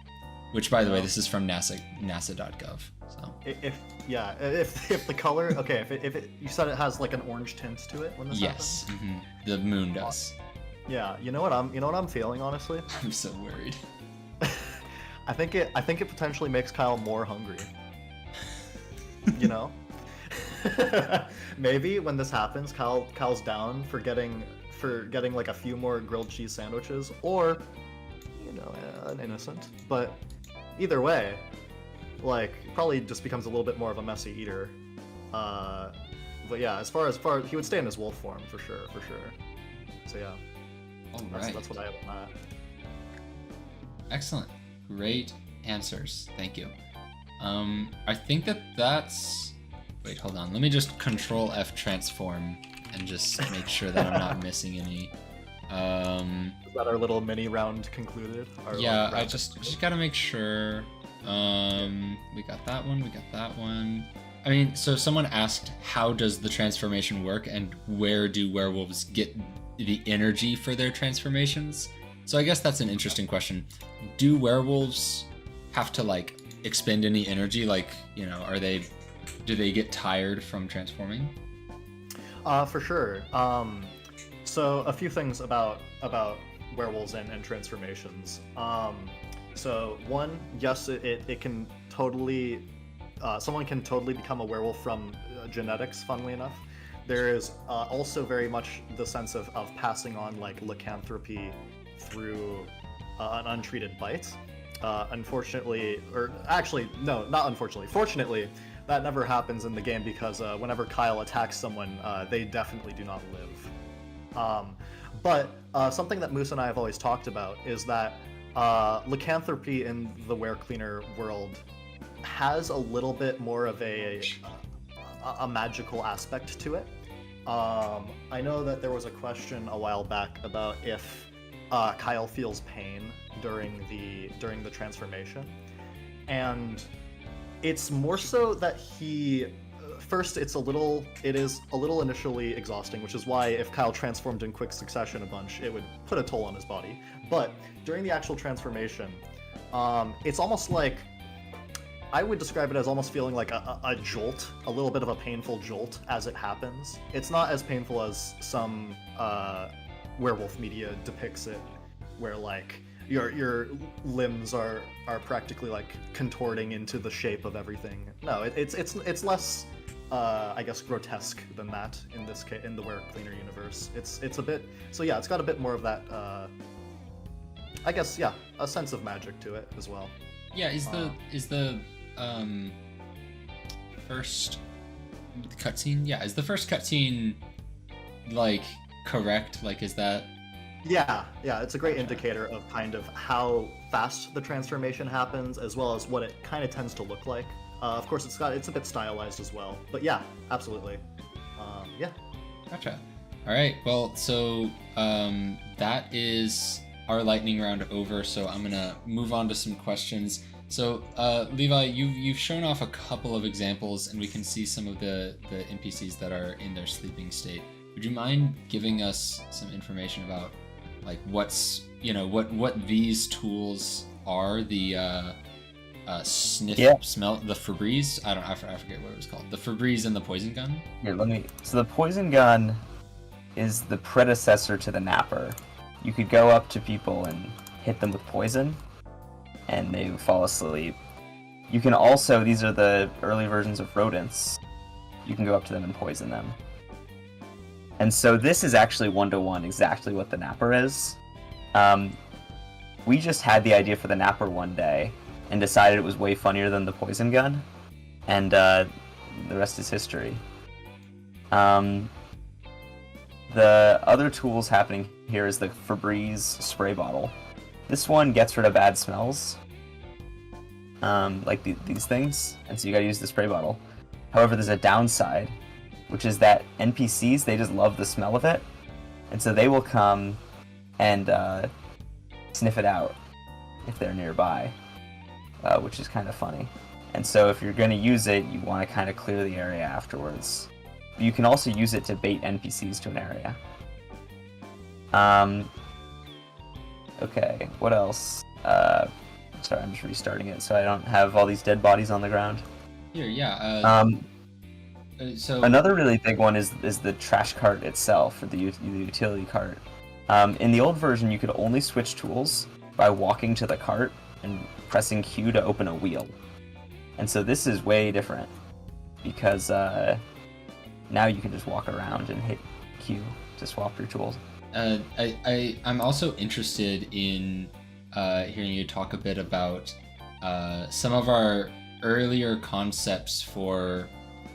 Which, by the way, this is from NASA.gov. So if the color if it you said it has like an orange tint to it when this happens? Yes, the moon does. Yeah, you know what I'm feeling, honestly. I'm so worried. I think it potentially makes Kyle more hungry. You know. Maybe when this happens, Kyle's down for getting like a few more grilled cheese sandwiches, or you know, an innocent. But either way, like, probably just becomes a little bit more of a messy eater. But yeah, as far he would stay in his wolf form for sure. So yeah, that's what I have on that. Excellent, great answers. Thank you. I think that's. Wait, hold on. Let me just Control F transform and just make sure that I'm not missing any. Is that our little mini round concluded? Yeah, I just gotta make sure. We got that one. I mean, so someone asked, how does the transformation work, and where do werewolves get the energy for their transformations? So I guess that's an interesting question. Do werewolves have to like expend any energy? Like, you know, do they get tired from transforming? For sure. So a few things about werewolves and transformations. So one, yes, it can totally, someone can totally become a werewolf from genetics, funnily enough. There is also very much the sense of passing on like lycanthropy through an untreated bite. Unfortunately, or actually, no, not unfortunately, fortunately, that never happens in the game because whenever Kyle attacks someone, they definitely do not live. But something that Moose and I have always talked about is that lycanthropy in the WereCleaner world has a little bit more of a magical aspect to it. I know that there was a question a while back about if Kyle feels pain during the transformation, and it's more so that he first it is a little initially exhausting, which is why if Kyle transformed in quick succession a bunch, it would put a toll on his body. But during the actual transformation, it's almost like, I would describe it as almost feeling like a jolt, a little bit of a painful jolt as it happens. It's not as painful as some werewolf media depicts it, where like your limbs are practically like contorting into the shape of everything. No, it's less I guess grotesque than that in this case, in the WereCleaner universe. It's a bit, so yeah, it's got a bit more of that I guess, yeah, a sense of magic to it as well. Yeah, is the first cutscene? Yeah, is the first cutscene like correct? Like, is that? Yeah, it's a great indicator of kind of how fast the transformation happens, as well as what it kind of tends to look like. Of course, it's a bit stylized as well, but yeah, absolutely. Yeah. Gotcha. All right. Well, so that is our lightning round over. So I'm gonna move on to some questions. So Levi, you've shown off a couple of examples, and we can see some of the NPCs that are in their sleeping state. Would you mind giving us some information about like what these tools are? The sniff, smell, the Febreze. I forget what it was called. The Febreze and the poison gun. Here, so the poison gun is the predecessor to the napper. You could go up to people and hit them with poison, and they would fall asleep. You can also, these are the early versions of rodents. You can go up to them and poison them. And so this is actually one-to-one exactly what the napper is. We just had the idea for the napper one day and decided it was way funnier than the poison gun, and the rest is history. The other tools happening here is the Febreze spray bottle. This one gets rid of bad smells, like these things, and so you gotta use the spray bottle. However, there's a downside, which is that NPCs, they just love the smell of it, and so they will come and sniff it out if they're nearby, which is kind of funny. And so if you're going to use it, you want to kind of clear the area afterwards. But you can also use it to bait NPCs to an area. Okay, what else? Sorry, I'm just restarting it so I don't have all these dead bodies on the ground. Here, yeah. So another really big one is the trash cart itself, or the utility cart. In the old version, you could only switch tools by walking to the cart and pressing Q to open a wheel. And so this is way different, because now you can just walk around and hit Q to swap your tools. I'm also interested in hearing you talk a bit about some of our earlier concepts for.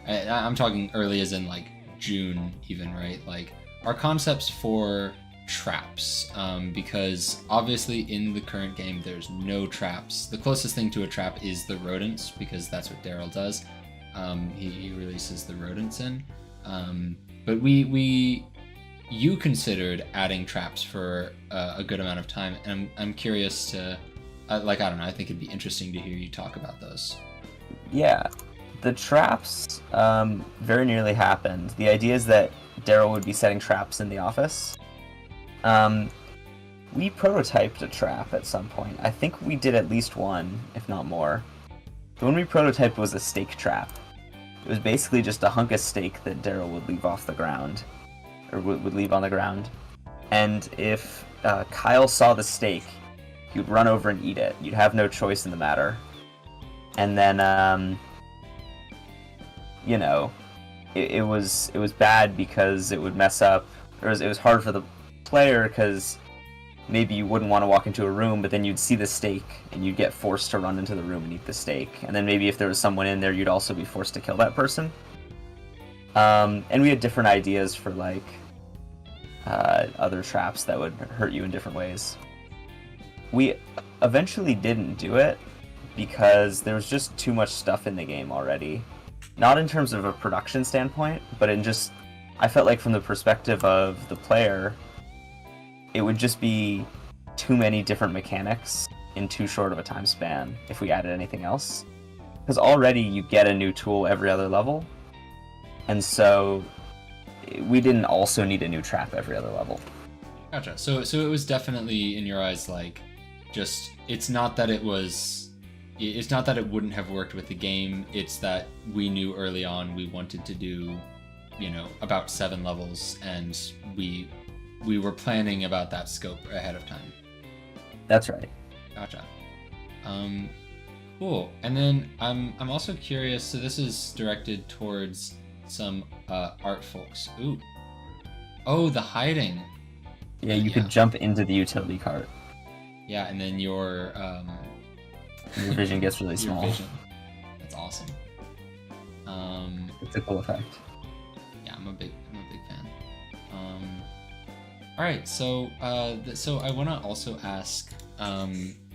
I'm talking early as in like June, even, right? Like our concepts for traps, because obviously in the current game there's no traps. The closest thing to a trap is the rodents, because that's what Daryl does. He releases the rodents in. But you considered adding traps for a good amount of time, and I'm curious to, I don't know, I think it'd be interesting to hear you talk about those. Yeah, the traps very nearly happened. The idea is that Daryl would be setting traps in the office. We prototyped a trap at some point. I think we did at least one, if not more. The one we prototyped was a steak trap. It was basically just a hunk of steak that Daryl would leave off the ground, or would leave on the ground. And if Kyle saw the steak, he would run over and eat it. You'd have no choice in the matter. And then, you know, it was bad because it would mess up, or it was hard for the player because maybe you wouldn't want to walk into a room, but then you'd see the steak and you'd get forced to run into the room and eat the steak. And then maybe if there was someone in there, you'd also be forced to kill that person. And we had different ideas for like other traps that would hurt you in different ways. We eventually didn't do it because there was just too much stuff in the game already. Not in terms of a production standpoint, but in just, I felt like from the perspective of the player, it would just be too many different mechanics in too short of a time span if we added anything else. Because already you get a new tool every other level, and so we didn't also need a new trap every other level. Gotcha. So it was definitely, in your eyes, like, just, it's not that it wouldn't have worked with the game, it's that we knew early on we wanted to do, you know, about 7 levels, and we were planning about that scope ahead of time. That's right. Gotcha. Cool. And then I'm also curious, so this is directed towards some art folks. Ooh. Oh, the hiding. Yeah, you could jump into the utility cart. Yeah, and then your vision gets really small. Vision. That's awesome. It's a cool effect. Yeah, I'm a big fan. All right, so I want to also ask,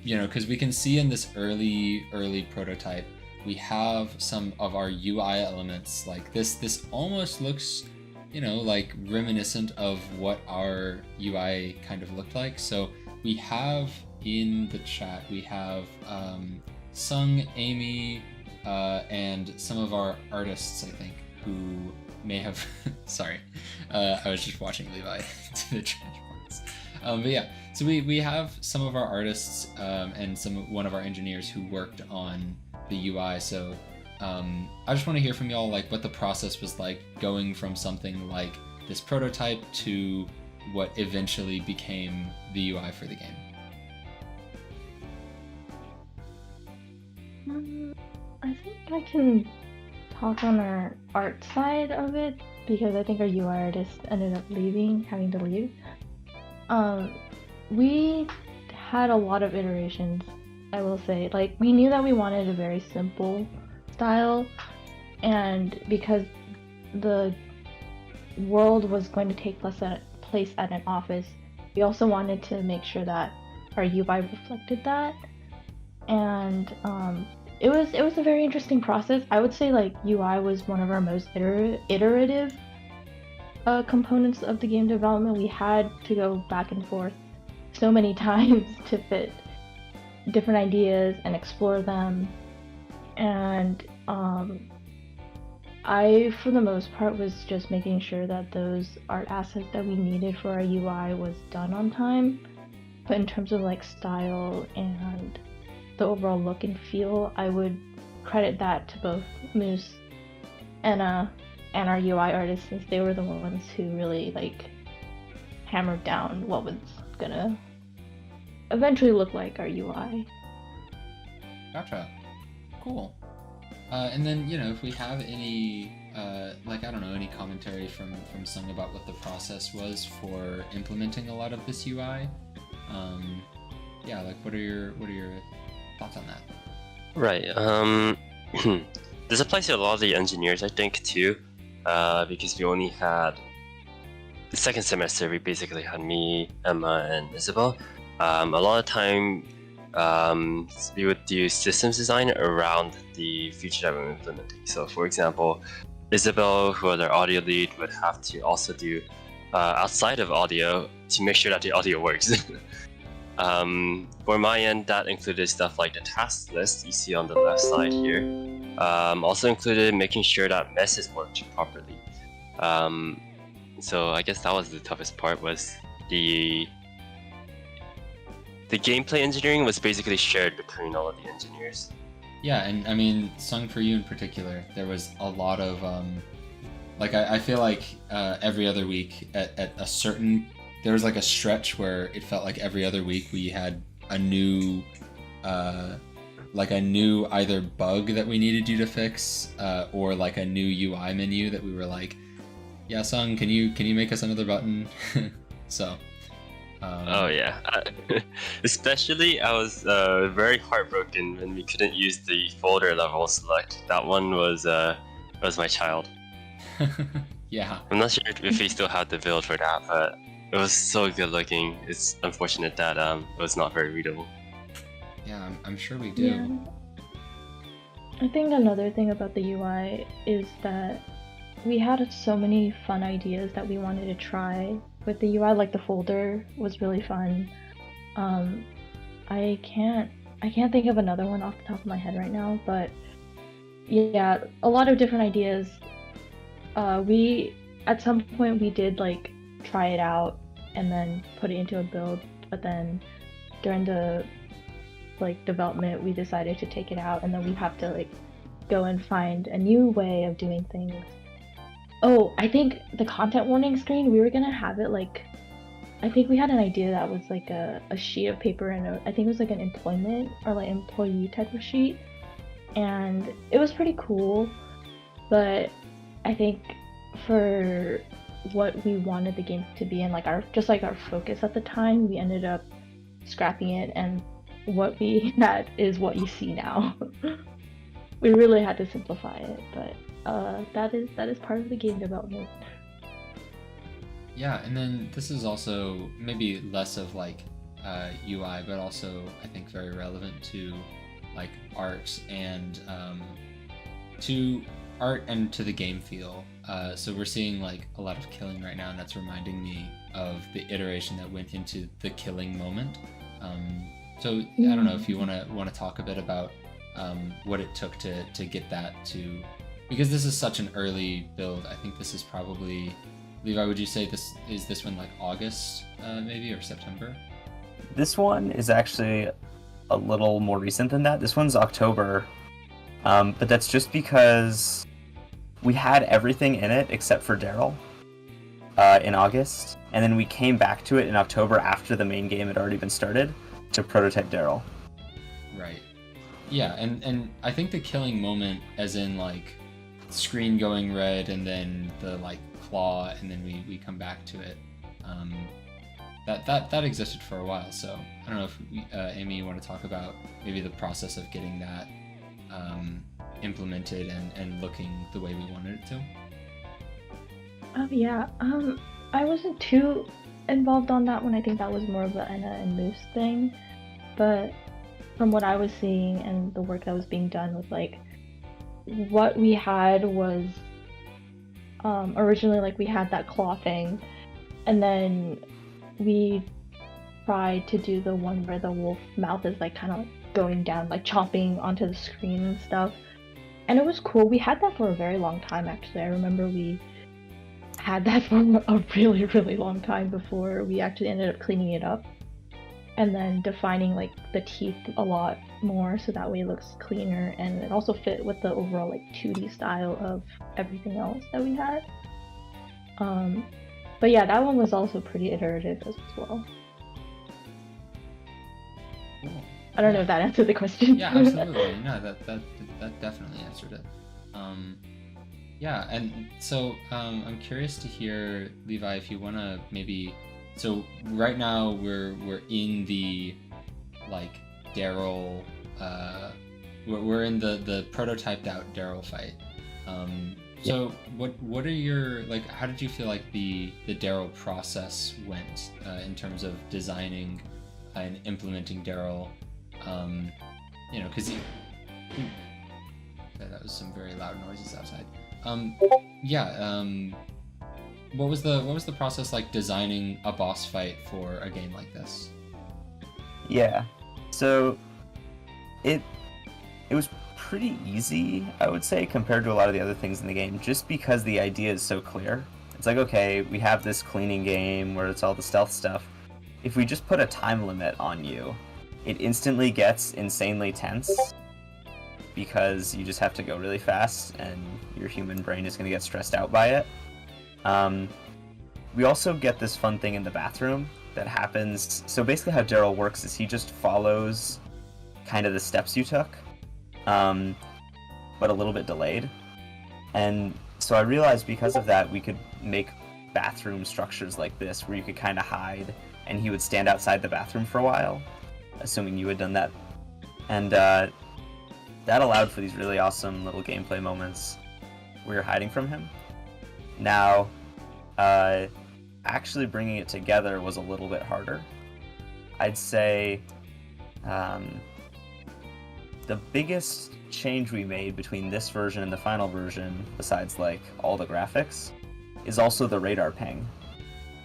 you know, because we can see in this early prototype, we have some of our UI elements like this. This almost looks, you know, like reminiscent of what our UI kind of looked like. So we have in the chat, we have Sung, Amy, and some of our artists, I think, who may have sorry, I was just watching Levi to the trash box. But yeah, so we have some of our artists and one of our engineers who worked on the UI. So I just want to hear from y'all, like, what the process was like going from something like this prototype to what eventually became the UI for the game. I think I can talk on our art side of it, because I think our UI artist ended up having to leave. We had a lot of iterations, I will say. Like, we knew that we wanted a very simple style, and because the world was going to take place at an office, we also wanted to make sure that our UI reflected that. And it was a very interesting process. I would say like UI was one of our most iterative components of the game development. We had to go back and forth so many times to fit different ideas and explore them. And I, for the most part, was just making sure that those art assets that we needed for our UI was done on time. But in terms of like style and the overall look and feel, I would credit that to both Moose and our UI artists, since they were the ones who really like hammered down what was gonna eventually look like our UI. Gotcha. Cool. And then, you know, if we have any, like, I don't know, any commentary from Sung about what the process was for implementing a lot of this UI, yeah, like what are your thoughts on that? Right. This applies to a lot of the engineers, I think, too, because we only had the second semester. We basically had me, Emma, and Isabel. A lot of time, we would do systems design around the feature that we were implementing. So, for example, Isabel, who was our audio lead, would have to also do outside of audio to make sure that the audio works. For my end, that included stuff like the task list you see on the left side here. Also included making sure that messes worked properly. So I guess that was the toughest part, was the gameplay engineering was basically shared between all of the engineers. Yeah, and I mean, Sung, for you in particular, there was a lot of like I feel like every other week at a certain, there was like a stretch where it felt like every other week we had a new either bug that we needed you to fix, or like a new UI menu that we were like, yeah, Sung, can you make us another button? So oh yeah, especially I was very heartbroken when we couldn't use the folder level select. That one was my child. Yeah, I'm not sure if we still have the build for that, but it was so good looking. It's unfortunate that it was not very readable. Yeah, I'm sure we do. Yeah. I think another thing about the UI is that we had so many fun ideas that we wanted to try with the UI. Like the folder was really fun. I can't think of another one off the top of my head right now, but yeah, a lot of different ideas. We at some point we did like try it out and then put it into a build, but then during the like development we decided to take it out, and then we have to like go and find a new way of doing things. Oh, I think the content warning screen, we were gonna have it like, I think we had an idea that was like a sheet of paper, and I think it was like an employment or like employee type of sheet, and it was pretty cool, but I think for what we wanted the game to be and like our focus at the time, we ended up scrapping it, and what we had is what you see now. We really had to simplify it, but that is part of the game development. Yeah, and then this is also maybe less of like UI, but also I think very relevant to like art and to the game feel. So we're seeing like a lot of killing right now, and that's reminding me of the iteration that went into the killing moment. So I don't know if you want to talk a bit about what it took to get that to, because this is such an early build. I think this is probably, Levi, would you say this one like August maybe, or September? This one is actually a little more recent than that. This one's October, but that's just because we had everything in it except for Daryl in August, and then we came back to it in October after the main game had already been started to prototype Daryl. Right. Yeah, and I think the killing moment, as in like screen going red and then the like claw, and then we come back to it. That existed for a while. So I don't know if Amy, you want to talk about maybe the process of getting that implemented and looking the way we wanted it to. Yeah. I wasn't too involved on that one. I think that was more of the Anna and Moose thing. But from what I was seeing and the work that was being done with like what we had was originally like we had that claw thing, and then we tried to do the one where the wolf mouth is like kind of going down, like chomping onto the screen and stuff. And it was cool. We had that for a very long time actually. I remember we had that for a really, really long time before we actually ended up cleaning it up. And then defining like the teeth a lot more so that way it looks cleaner, and it also fit with the overall like 2D style of everything else that we had. But yeah, that one was also pretty iterative as well. Cool. I don't know if that answered the question. Yeah, absolutely. No, that definitely answered it. Yeah, and so I'm curious to hear, Levi, if you want to maybe. So right now we're in the like Daryl. We're in the prototyped out Daryl fight. So what are your, like, how did you feel like the Daryl process went in terms of designing and implementing Daryl? You know, because that was some very loud noises outside. What was the process like designing a boss fight for a game like this? Yeah, so it was pretty easy, I would say, compared to a lot of the other things in the game, just because the idea is so clear. It's like, okay, we have this cleaning game where it's all the stealth stuff. If we just put a time limit on you, it instantly gets insanely tense, because you just have to go really fast and your human brain is going to get stressed out by it. We also get this fun thing in the bathroom that happens. So basically how Daryl works is he just follows kind of the steps you took, but a little bit delayed. And so I realized because of that, we could make bathroom structures like this where you could kind of hide and he would stand outside the bathroom for a while, assuming you had done that. And that allowed for these really awesome little gameplay moments where you're hiding from him. Now, actually bringing it together was a little bit harder. I'd say the biggest change we made between this version and the final version, besides like all the graphics, is also the radar ping.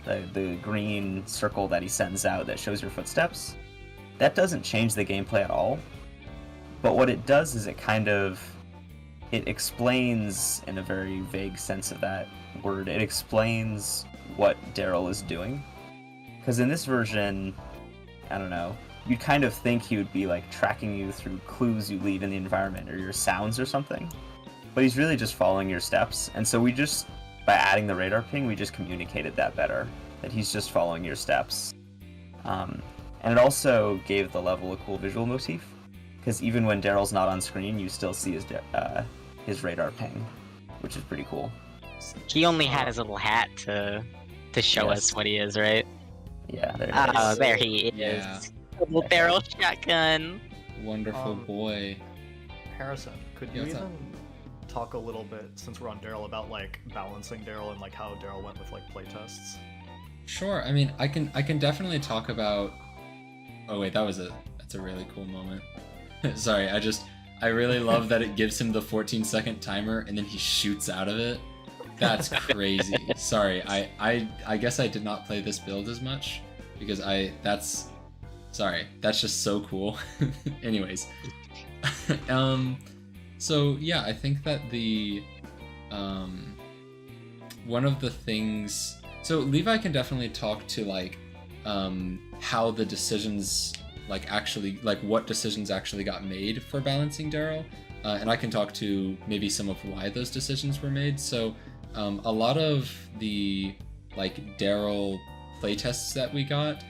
The green circle that he sends out that shows your footsteps. That doesn't change the gameplay at all. But what it does is it explains, in a very vague sense of that word, it explains what Daryl is doing. Because in this version, I don't know, you'd kind of think he would be like tracking you through clues you leave in the environment or your sounds or something. But he's really just following your steps. And so we just, by adding the radar ping, we just communicated that better, that he's just following your steps. And it also gave the level a cool visual motif, because even when Daryl's not on screen, you still see his radar ping, which is pretty cool. He only had his little hat to show us what he is, right? Yeah, there Oh, there he is. Yeah. Little barrel shotgun. Wonderful boy. Harrison, could you what's even up? talk a little bit, since we're on Daryl, about like balancing Daryl and like how Daryl went with like playtests? Sure. I mean, I can definitely talk about. Oh wait, that's a really cool moment. Sorry, I really love that it gives him the 14-second timer and then he shoots out of it. That's crazy. Sorry, I guess I did not play this build as much because that's just so cool. Anyways, so yeah, I think that the one of the things. So Levi can definitely talk to like how the decisions what decisions actually got made for balancing Daryl, and I can talk to maybe some of why those decisions were made. So a lot of the like Daryl playtests that we got.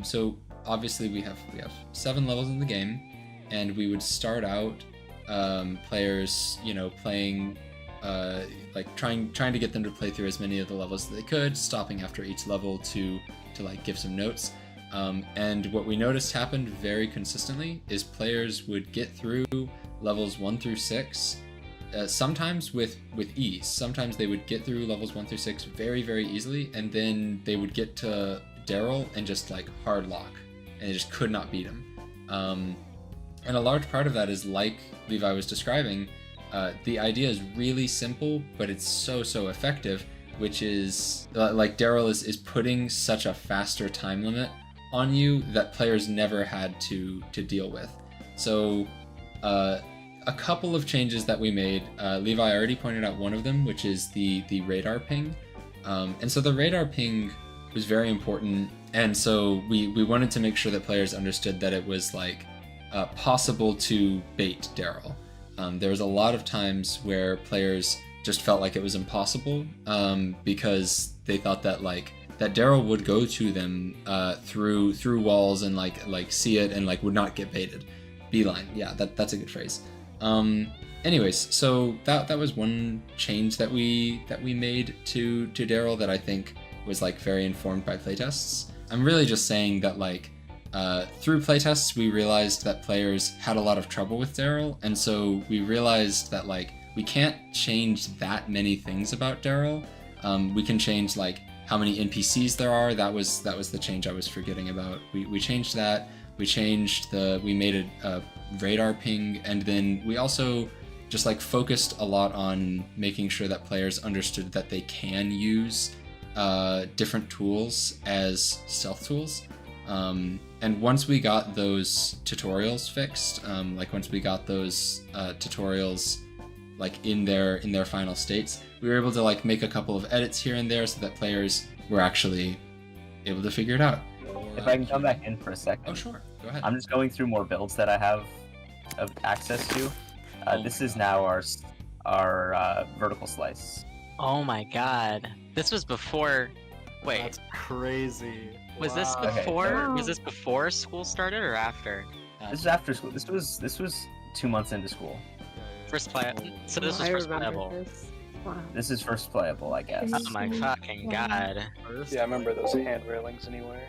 So obviously we have 7 levels in the game, and we would start out players, playing like trying to get them to play through as many of the levels as they could, stopping after each level to like give some notes. And what we noticed happened very consistently is players would get through levels 1 through 6, sometimes with ease. Sometimes they would get through levels 1 through 6 very, very easily, and then they would get to Daryl and just like hard lock, and they just could not beat him. And a large part of that is, like Levi was describing, the idea is really simple, but it's so effective, which is like Daryl is putting such a faster time limit on you that players never had to deal with. So a couple of changes that we made, Levi already pointed out one of them, which is the radar ping. And so the radar ping was very important, and so we wanted to make sure that players understood that it was like possible to bait Daryl. There was a lot of times where players just felt like it was impossible, because they thought that that Daryl would go to them through walls and like see it and like would not get baited. Beeline, yeah, that's a good phrase. Anyways, so that was one change that we made to Daryl that I think was like very informed by playtests. I'm really just saying that like through playtests, we realized that players had a lot of trouble with Daryl, and so we realized that like we can't change that many things about Daryl. We can change like how many NPCs there are. That was the change I was forgetting about. We changed that. We made a radar ping, and then we also just like focused a lot on making sure that players understood that they can use different tools as stealth tools. And once we got those tutorials fixed, like once we got those tutorials like in their final states, we were able to like make a couple of edits here and there so that players were actually able to figure it out. If I can come back in for a second. Oh, sure. Go ahead. I'm just going through more builds that I have access to. This is now our vertical slice. Oh my god. This was before. Wait. That's crazy. Was this Okay. before? Was this before school started or after? This is after school. This was 2 months into school. First play. So this was I first remember playable. this. Wow. This is first playable, I guess. Oh my fucking god. Yeah, I remember those hand railings anywhere.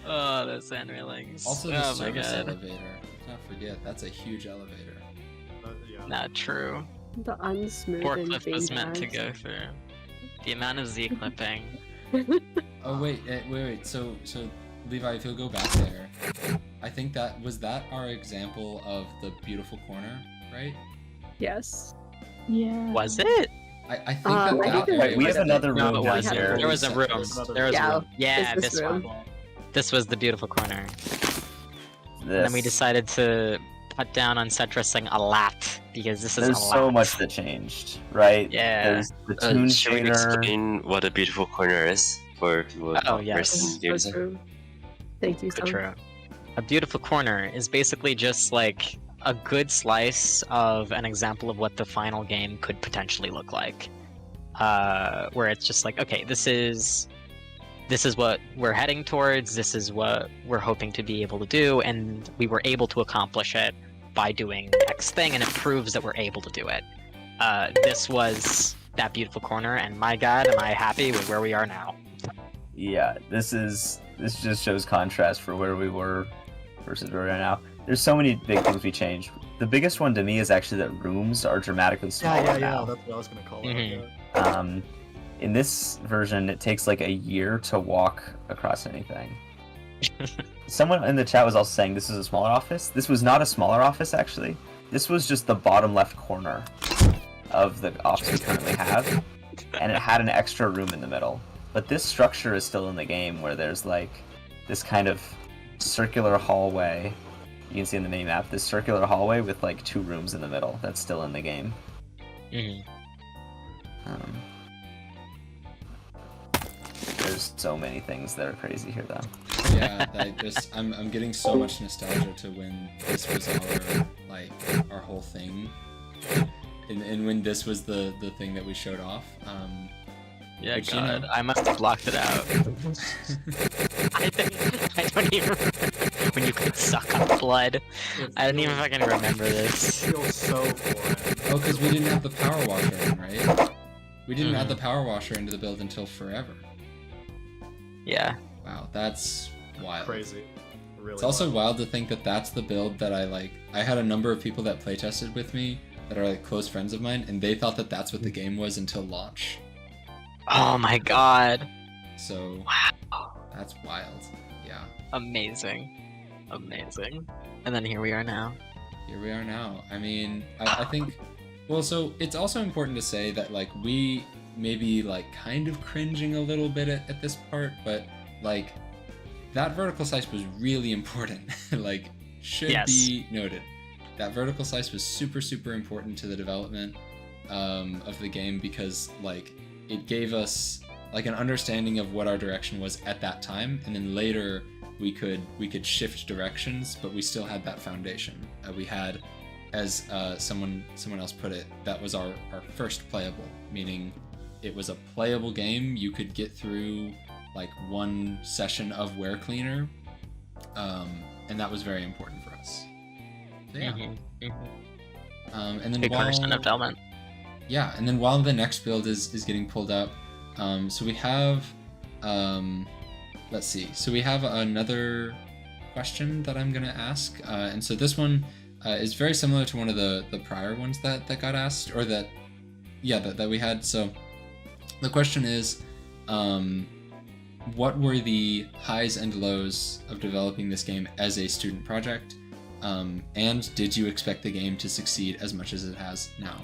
Oh, those sand railings. Also, the oh my service god. elevator. Let's not forget, that's a huge elevator. Yeah. Not true. The unsmooth Forklift was bean meant to bags. go through. The amount of Z clipping. Oh wait. So Levi, if you'll go back there, I think that was our example of the beautiful corner, right? Yes. Yeah. Was it? I think I that think area Wait, we have another No, room it down wasn't. here. There was a room. There was Yeah, a room. Yeah, it's this this room. one. This was the beautiful corner. And This. then we decided to cut down on set dressing a lot because this is There's a lot. so much that changed, right? Yeah. There's the tune Should we trainer. explain what a beautiful corner is for people Oh, who yes. are games? So true. Thank you, Sam. True. A beautiful corner is basically just like a good slice of an example of what the final game could potentially look like. Where it's just like, okay, this is what we're heading towards, this is what we're hoping to be able to do, and we were able to accomplish it by doing X thing, and it proves that we're able to do it. This was that beautiful corner, and my god, am I happy with where we are now. Yeah, this just shows contrast for where we were versus where we are now. There's so many big things we changed. The biggest one to me is actually that rooms are dramatically smaller Yeah, now. that's what I was gonna call Mhm. it. Yeah. In this version, it takes like a year to walk across anything. Someone in the chat was also saying this is a smaller office. This was not a smaller office, actually. This was just the bottom left corner of the office we currently have, and it had an extra room in the middle. But this structure is still in the game, where there's like this kind of circular hallway. You can see in the mini map this circular hallway with like 2 rooms in the middle. That's still in the game. Mhm. There's so many things that are crazy here, though. Yeah, I'm getting so much nostalgia to when this was our whole thing, and when this was the thing that we showed off. Yeah, Which, God, you know- I must have blocked it out. I don't even remember when you could suck up blood. I don't even fucking remember It this. feels so foreign. Oh, because we didn't have the power washer in, right? We didn't add the power washer into the build until forever. Yeah. Wow, that's wild. Crazy. Really. It's also wild. wild to think that that's the build that I like. I had a number of people that playtested with me that are like close friends of mine, and they thought that that's what the game was until launch. Oh my God. So Wow. that's wild. Yeah. Amazing. Amazing. And then here we are now. Here we are now. I mean, I think, well, so it's also important to say that like we maybe like kind of cringing a little bit at this part, but like that vertical slice was really important. Like should Yes. be noted. That vertical slice was super, super important to the development of the game because like it gave us like an understanding of what our direction was at that time, and then later we could shift directions, but we still had that foundation. We had, as someone else put it, that was our first playable, meaning it was a playable game. You could get through like one session of WereCleaner, and that was very important for us. So, yeah. And then Big cornerstone while- of development. yeah, and then while the next build is getting pulled up, so we have let's see. So we have another question that I'm gonna ask, and so this one is very similar to one of the prior ones that got asked, or that we had. So the question is, what were the highs and lows of developing this game as a student project, and did you expect the game to succeed as much as it has now?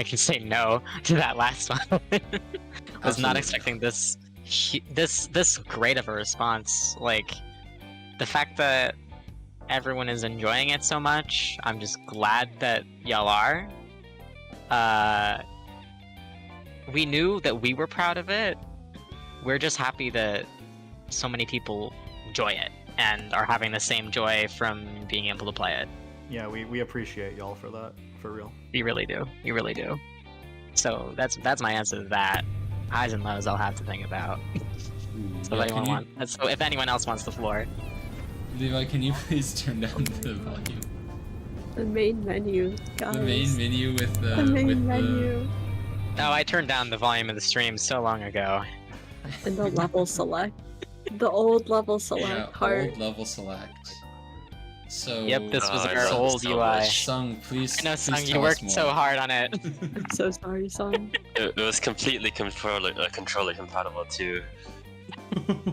I can say no to that last one. Was Absolutely not expecting this great of a response. Like, the fact that everyone is enjoying it so much, I'm just glad that y'all are. We knew that we were proud of it. We're just happy that so many people enjoy it and are having the same joy from being able to play it. Yeah, we appreciate y'all for that, for real. We really do. We really do. So that's my answer to that. Highs and lows I'll have to think about. So if anyone else wants the floor. Levi, can you please turn down the volume? The main menu, guys. The main menu with the... The main menu. No, I turned down the volume of the stream so long ago. And the level select. The old level select part. Old level select. So... Yep, this was I our love old so UI. much. Sung, please. I know, Sung, please you tell us worked so more. hard on it. I'm so sorry, son. It was completely controller compatible too.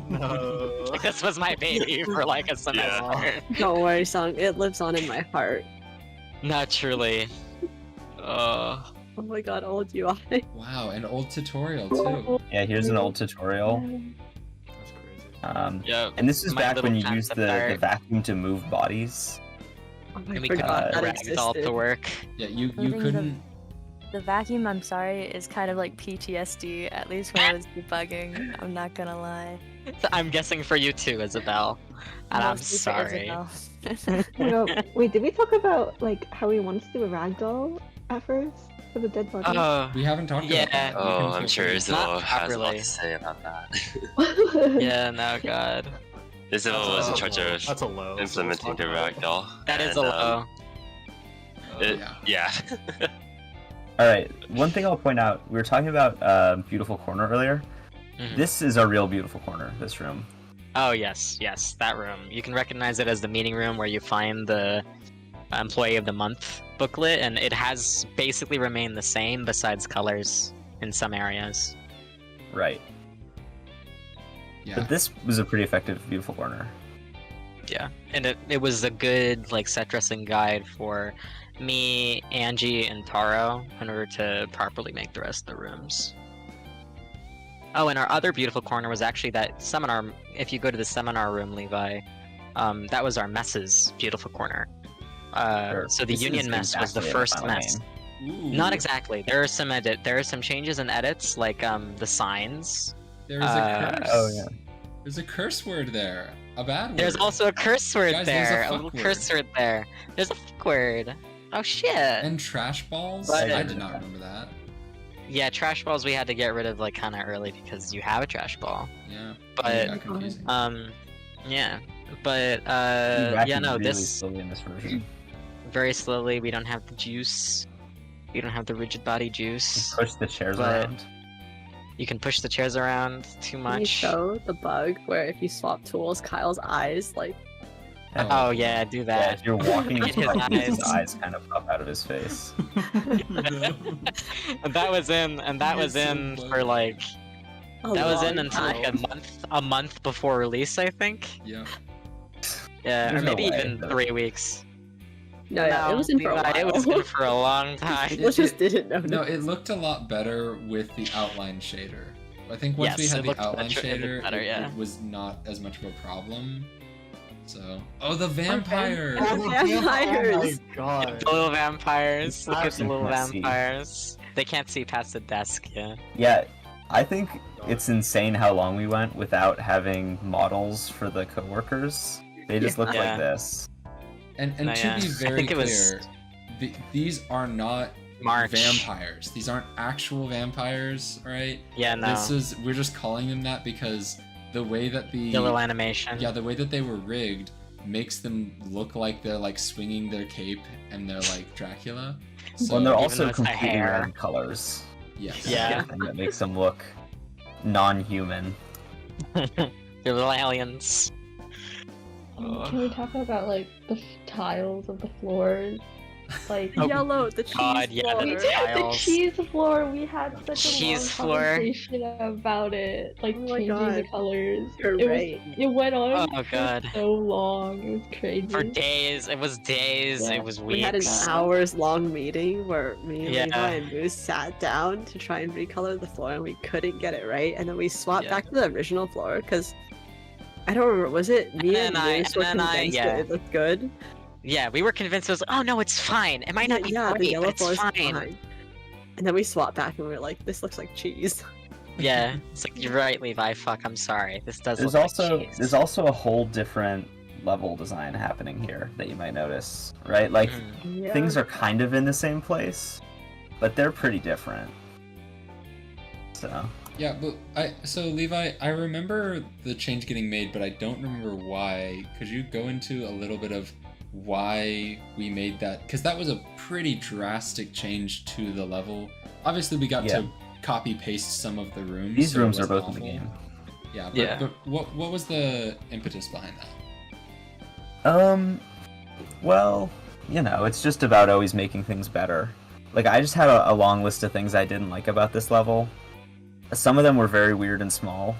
No. This was my baby for like a semester. Don't worry, son. It lives on in my heart. Not truly. Oh my god, old UI. Wow, an old tutorial too. Yeah, here's an old tutorial. That's crazy. Yeah. And this is My back little when you concept used the art. vacuum to move bodies. Oh, I And we forgot got that ragdoll to existed. work. Yeah, you Moving the- couldn't... The vacuum, I'm sorry, is kind of like PTSD, at least when I was debugging, I'm not gonna lie. I'm guessing for you too, Isabel. And I'm Mostly for sorry. Isabel. No, wait, did we talk about like how we wanted to do a ragdoll at first for the dead body? Oh, We haven't talked Yeah. about that. You Oh, can I'm feel sure free. Isabel has a lot properly. to say about that. yeah, no, God. Isabel was in That's a charge low. of That's a low. so let's implementing talk the about it. ragdoll. That is and, a low. Yeah. Yeah. Alright, one thing I'll point out, we were talking about Beautiful Corner earlier. Mhm. This is our real Beautiful Corner, this room. Oh, yes, that room. You can recognize it as the meeting room where you find the Employee of the Month booklet, and it has basically remained the same besides colors in some areas. Right. Yeah. But this was a pretty effective Beautiful Corner. Yeah, and it was a good like set dressing guide for me, Angie, and Taro in order to properly make the rest of the rooms. Oh, and our other beautiful corner was actually that seminar. If you go to the seminar room, Levi, that was our messes beautiful corner. Sure. So the This union is mess was the exactly first final mess. game. Ooh. Not exactly. There are some changes and edits, like the signs. There's a curse. Oh, yeah. There's a curse word there. A bad word. There's also a curse word Guys, there's there. a A fuck little word. curse word there. There's a fuck word. Oh shit. And trash balls? But- I did not remember that. Yeah, trash balls we had to get rid of like kind of early because you have a trash ball. Yeah. But It got confusing. yeah, but You yeah, vacuum no, really this slowly in this version. very slowly. We don't have the juice. We don't have the rigid body You juice. push the chairs But- around. You can push the chairs around too Can you much. show the bug where if you swap tools, Kyle's eyes like Oh yeah, do Yeah, that. if you're walking, His his eyes. eyes kind of pop out of his face. And that was in You're so for funny. like a that was in long until like time. a month before release, I think. Yeah. Yeah, or There's no maybe way. even 3 weeks. No, yeah, it was in for a Levi, while. It was in for a long time. People just didn't know. No, it looked a lot better with the outline shader. I think once we Yes, had it the looked outline better- it looked shader, better, it, yeah. it was not as much of a problem. So, the vampires! Oh, the vampires! Oh my god. The little vampires. Look at the little Can't see. vampires. They can't see past the desk, yeah. Yeah, I think it's insane how long we went without having models for the coworkers. They just look Yeah. like this. And No, to yeah. be I very think it was clear, these are not March. vampires. These aren't actual vampires, right? Yeah, no. We're just calling them that because the way that The little animation. the way that they were rigged makes them look like they're like swinging their cape and they're like Dracula. So, Well, they're even also though it's the completely hair. red colors. yes. Yeah. And that makes them look non-human. The little aliens. Can we talk about like the tiles of the floors? Like Yellow, the cheese God, yeah, floor. the the tiles. cheese floor. We had such a long Cheese floor. conversation about it, like Oh my changing the God. colors. You're it right. It went on Oh, for God. so long. It was crazy. For days, it was days, Yeah. it was We had an weeks. hours-long meeting where me and Yeah. Levi and Moose sat down to try and recolor the floor, and we couldn't get it right. And then we swapped Yeah. back to the original floor because I don't remember. Was it me and Moose were convinced that it looked good? Yeah, we were convinced it was, oh no, it's fine. It might not be Yeah, the great, yellow but floor it's is fine. fine. And then we swapped back, and we were like, "This looks like cheese." Yeah, it's like, you're right, Levi, fuck, I'm sorry. This does There's look also like cheese. there's also a whole different level design happening here that you might notice, right? Like Mhm. things are kind of in the same place, but they're pretty different. So Yeah, but so Levi, I remember the change getting made, but I don't remember why. Could you go into a little bit of why we made that? Because that was a pretty drastic change to the level. Obviously, we got to copy paste some of the rooms. these so it rooms are wasn't both in the awful. game. Yeah, but, Yeah. but what was the impetus behind that? Well, you know, it's just about always making things better. Like, I just had a long list of things I didn't like about this level. Some of them were very weird and small.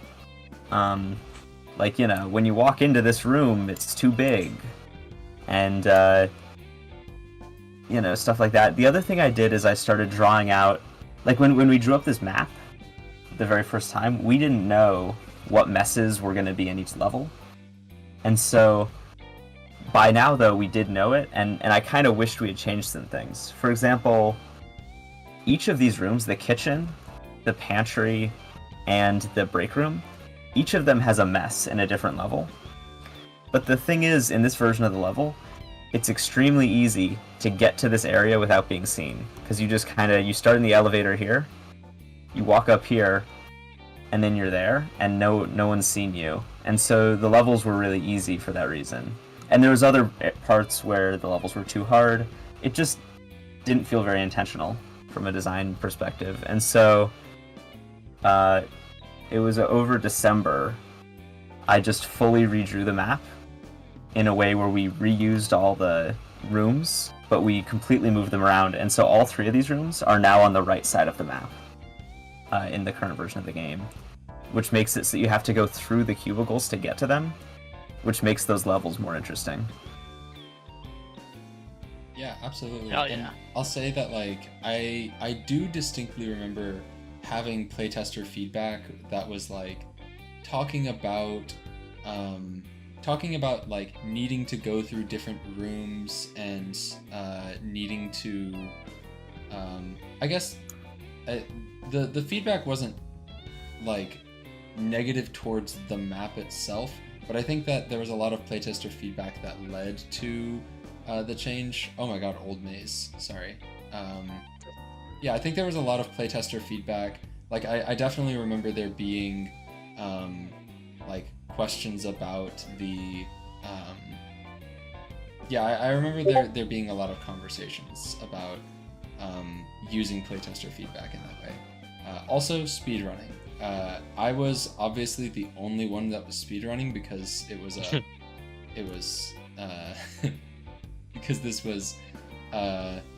Like, you know, when you walk into this room, it's too big. And, you know, stuff like that. The other thing I did is I started drawing out... Like, when we drew up this map, the very first time, we didn't know what messes were going to be in each level. And so... By now, though, we did know it, and I kind of wished we had changed some things. For example, each of these rooms, the kitchen, the pantry, and the break room, each of them has a mess in a different level. But the thing is, in this version of the level, it's extremely easy to get to this area without being seen. Because you just you start in the elevator here, you walk up here, and then you're there, and no one's seen you. And so the levels were really easy for that reason. And there was other parts where the levels were too hard. It just didn't feel very intentional from a design perspective. And so it was over December, I just fully redrew the map in a way where we reused all the rooms, but we completely moved them around. And so all three of these rooms are now on the right side of the map in the current version of the game, which makes it so you have to go through the cubicles to get to them, which makes those levels more interesting. Yeah, absolutely. Hell And yeah. I'll say that like I do distinctly remember having playtester feedback that was like talking about like needing to go through different rooms and needing to I guess the feedback wasn't like negative towards the map itself, but I think that there was a lot of playtester feedback that led to the change. Oh my god, Old Maze. Sorry. Yeah, I think there was a lot of playtester feedback. Like, I definitely remember there being like questions about the. Yeah, I remember there being a lot of conversations about using playtester feedback in that way. Also, speedrunning. I was obviously the only one that was speedrunning because it was because this was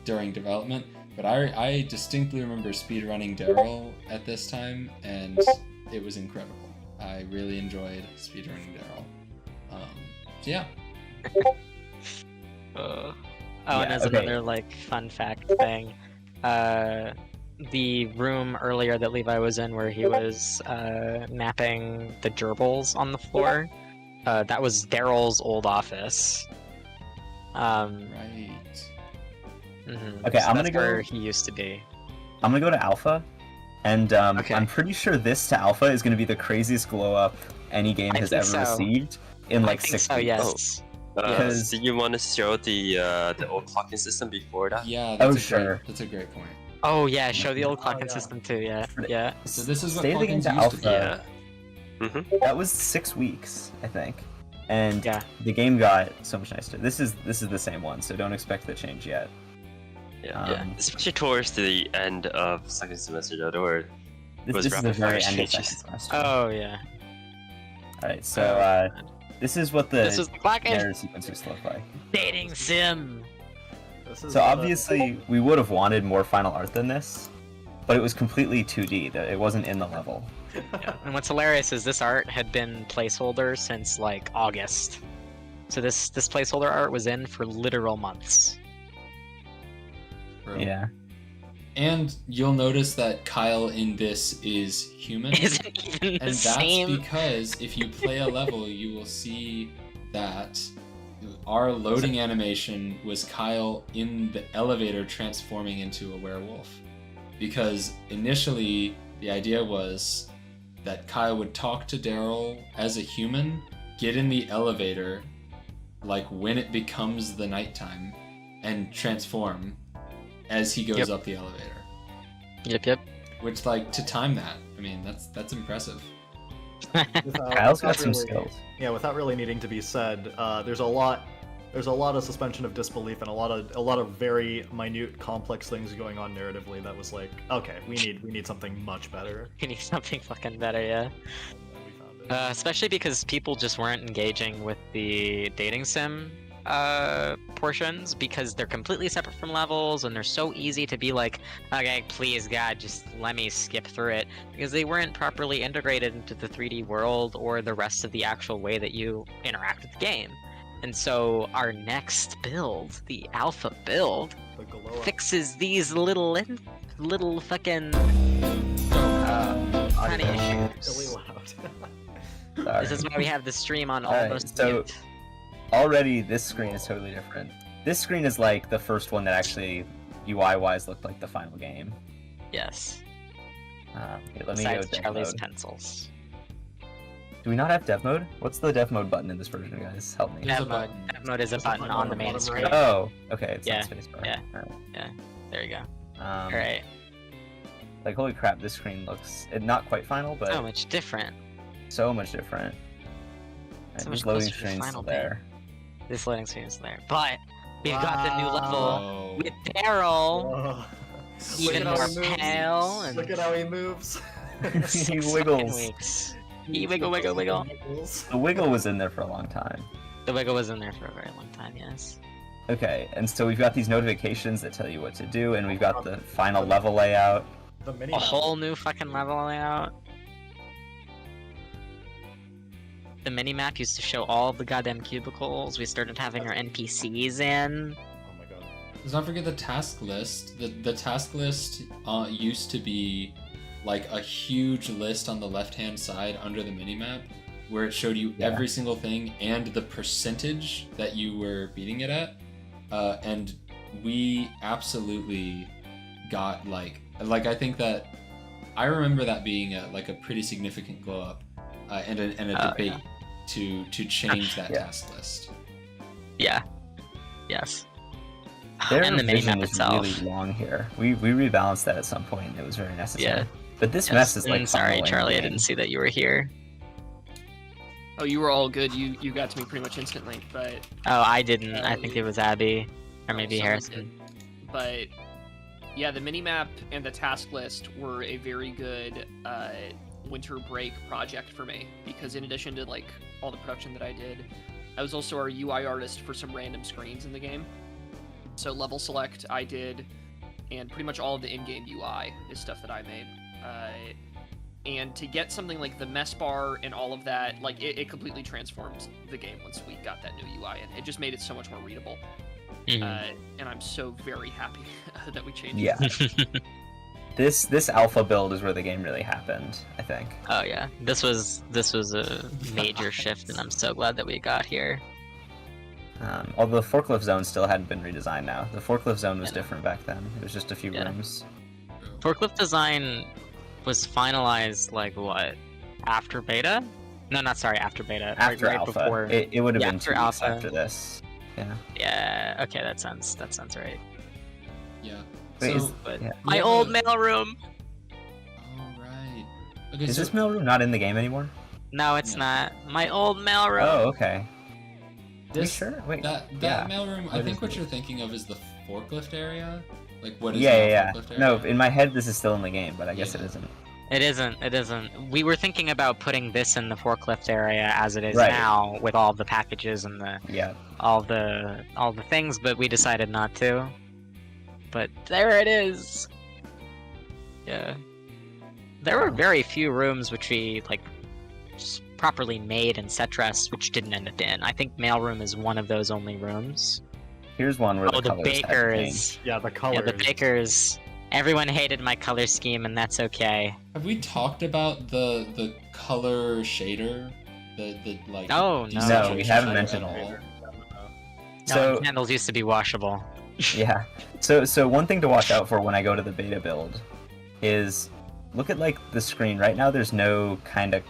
during development. But I distinctly remember speedrunning Daryl at this time, and it was incredible. I really enjoyed speedrunning Daryl. So yeah. And as another like fun fact thing, the room earlier that Levi was in where he was mapping the gerbils on the floor, that was Daryl's old office. Right. Okay, so I'm that's gonna go. where he used to be. I'm gonna go to Alpha, and I'm pretty sure this to Alpha is gonna be the craziest glow up any game I has think ever so. received in like I think 6 so, weeks. yes. Because- Do you want to show the old clocking system before that? Yeah. That's a great point. Oh yeah, show the old clocking system too. Yeah, yeah. So this is what Stay the game clockings to used to be. Alpha. That was 6 weeks, I think, and the game got so much nicer. This is the same one, so don't expect the change yet. Yeah, especially towards the end of second semester, though, where it was This is the rapid very fire end of changes. second semester. Oh yeah. Alright, so this is what This is the the clock in. narrative sequence used to look like. Dating sim. So obviously, we would have wanted more final art than this, but it was completely 2D. It wasn't in the level. Yeah. And what's hilarious is this art had been placeholder since like August. So this placeholder art was in for literal months. Bro. Yeah. And you'll notice that Kyle in this is human. Isn't even the And that's same. because if you play a level, you will see that our loading animation was Kyle in the elevator transforming into a werewolf. Because initially, the idea was that Kyle would talk to Daryl as a human, get in the elevator, like when it becomes the nighttime, and transform as he goes up the elevator. Yep. Which, like, to time that, I mean, that's impressive. Kyle's got some skills. Yeah, without really needing to be said, there's a lot of suspension of disbelief and a lot of very minute, complex things going on narratively. That was like, okay, we need something much better. We need something fucking better, yeah. Especially because people just weren't engaging with the dating sim portions because they're completely separate from levels and they're so easy to be like, okay, please God, just let me skip through it, because they weren't properly integrated into the 3D world or the rest of the actual way that you interact with the game. And so our next build, the alpha build, fixes these little fucking tiny issues. This is why we have the stream on almost mute. Already this screen is totally different. This screen is like the first one that actually UI-wise looked like the final game. Yes. Okay, let me Besides go dev Charlie's mode. pencils. Do we not have dev mode? What's the dev mode button in this version, guys? Help me. Dev mode is a button on the main screen. Oh, okay. It's Yeah, not spacebar. yeah, Alright. yeah. There you go. All right. Like, holy crap, this screen looks not quite final, but So much different. so much different. So Right, much this loading closer to the screen's final still there. This loading screen is there, but we've got the new level Whoa. with Daryl, Whoa. even Look at how more he moves. pale, and Look at how he moves. He 6 fucking wiggles. weeks. He wiggle. The wiggle was in there for a long time. The wiggle was in there for a very long time, yes. Okay, and so we've got these notifications that tell you what to do, and we've got the final level layout. The mini A whole new fucking level layout. The minimap used to show all of the goddamn cubicles. We started having our NPCs in. Oh my god. Let's not forget the task list. The task list used to be like a huge list on the left-hand side under the minimap, where it showed you every single thing and the percentage that you were beating it at. And we absolutely got like I think that I remember that being a pretty significant glow up and a debate to change that task list. Yeah. Yes. Their And the revision minimap is itself. really long here. We rebalanced that at some point. And it was very necessary. Yeah. But this Yes, mess is like and sorry, final Charlie, I ending. didn't see that you were here. Oh, you were all good. You got to me pretty much instantly, but Oh, I didn't. I think it was Abby. Or maybe someone Harrison. did. But yeah, the minimap and the task list were a very good winter break project for me, because in addition to like all the production that I did, I was also our UI artist for some random screens in the game. So level select I did, and pretty much all of the in-game UI is stuff that I made. And to get something like the mess bar and all of that, like it completely transformed the game once we got that new UI, and it just made it so much more readable. Mhm. And I'm so very happy that we changed Yeah. that. This alpha build is where the game really happened, I think. Oh yeah, this was a major shift, and I'm so glad that we got here. Although the forklift zone still hadn't been redesigned now. The forklift zone was different back then. It was just a few rooms. Forklift design was finalized like what? After beta? No, not sorry, after beta. After right alpha. before. It would have been after 2 weeks alpha. after this. Yeah. Yeah. Okay, that sounds right. Yeah. Wait, So, But yeah. my old mailroom. all right. Okay, Is so this mailroom not in the game anymore? No, it's not. My old mailroom. Oh, okay. this sure? Wait, that yeah. mailroom, I What think is what it? you're thinking of is the forklift area. Like what is Yeah, now yeah, yeah. forklift area? No, in my head this is still in the game, but I guess it Yeah. isn't. It isn't. It isn't. We were thinking about putting this in the forklift area as it is Right. now, with all the packages and all the things, but we decided not to. But there it is. Yeah. There were very few rooms which we like just properly made and set dressed, which didn't end up in. I think mailroom is one of those only rooms. Here's one where the colors have bakers. changed. Yeah, the colors. Yeah, the bakers. Everyone hated my color scheme, and that's okay. Have we talked about the color shader? The like. Oh, no. No, we haven't shader mentioned at all? it. No, So candles used to be washable. yeah, so one thing to watch out for when I go to the beta build is look at like the screen. Right now, there's no kind of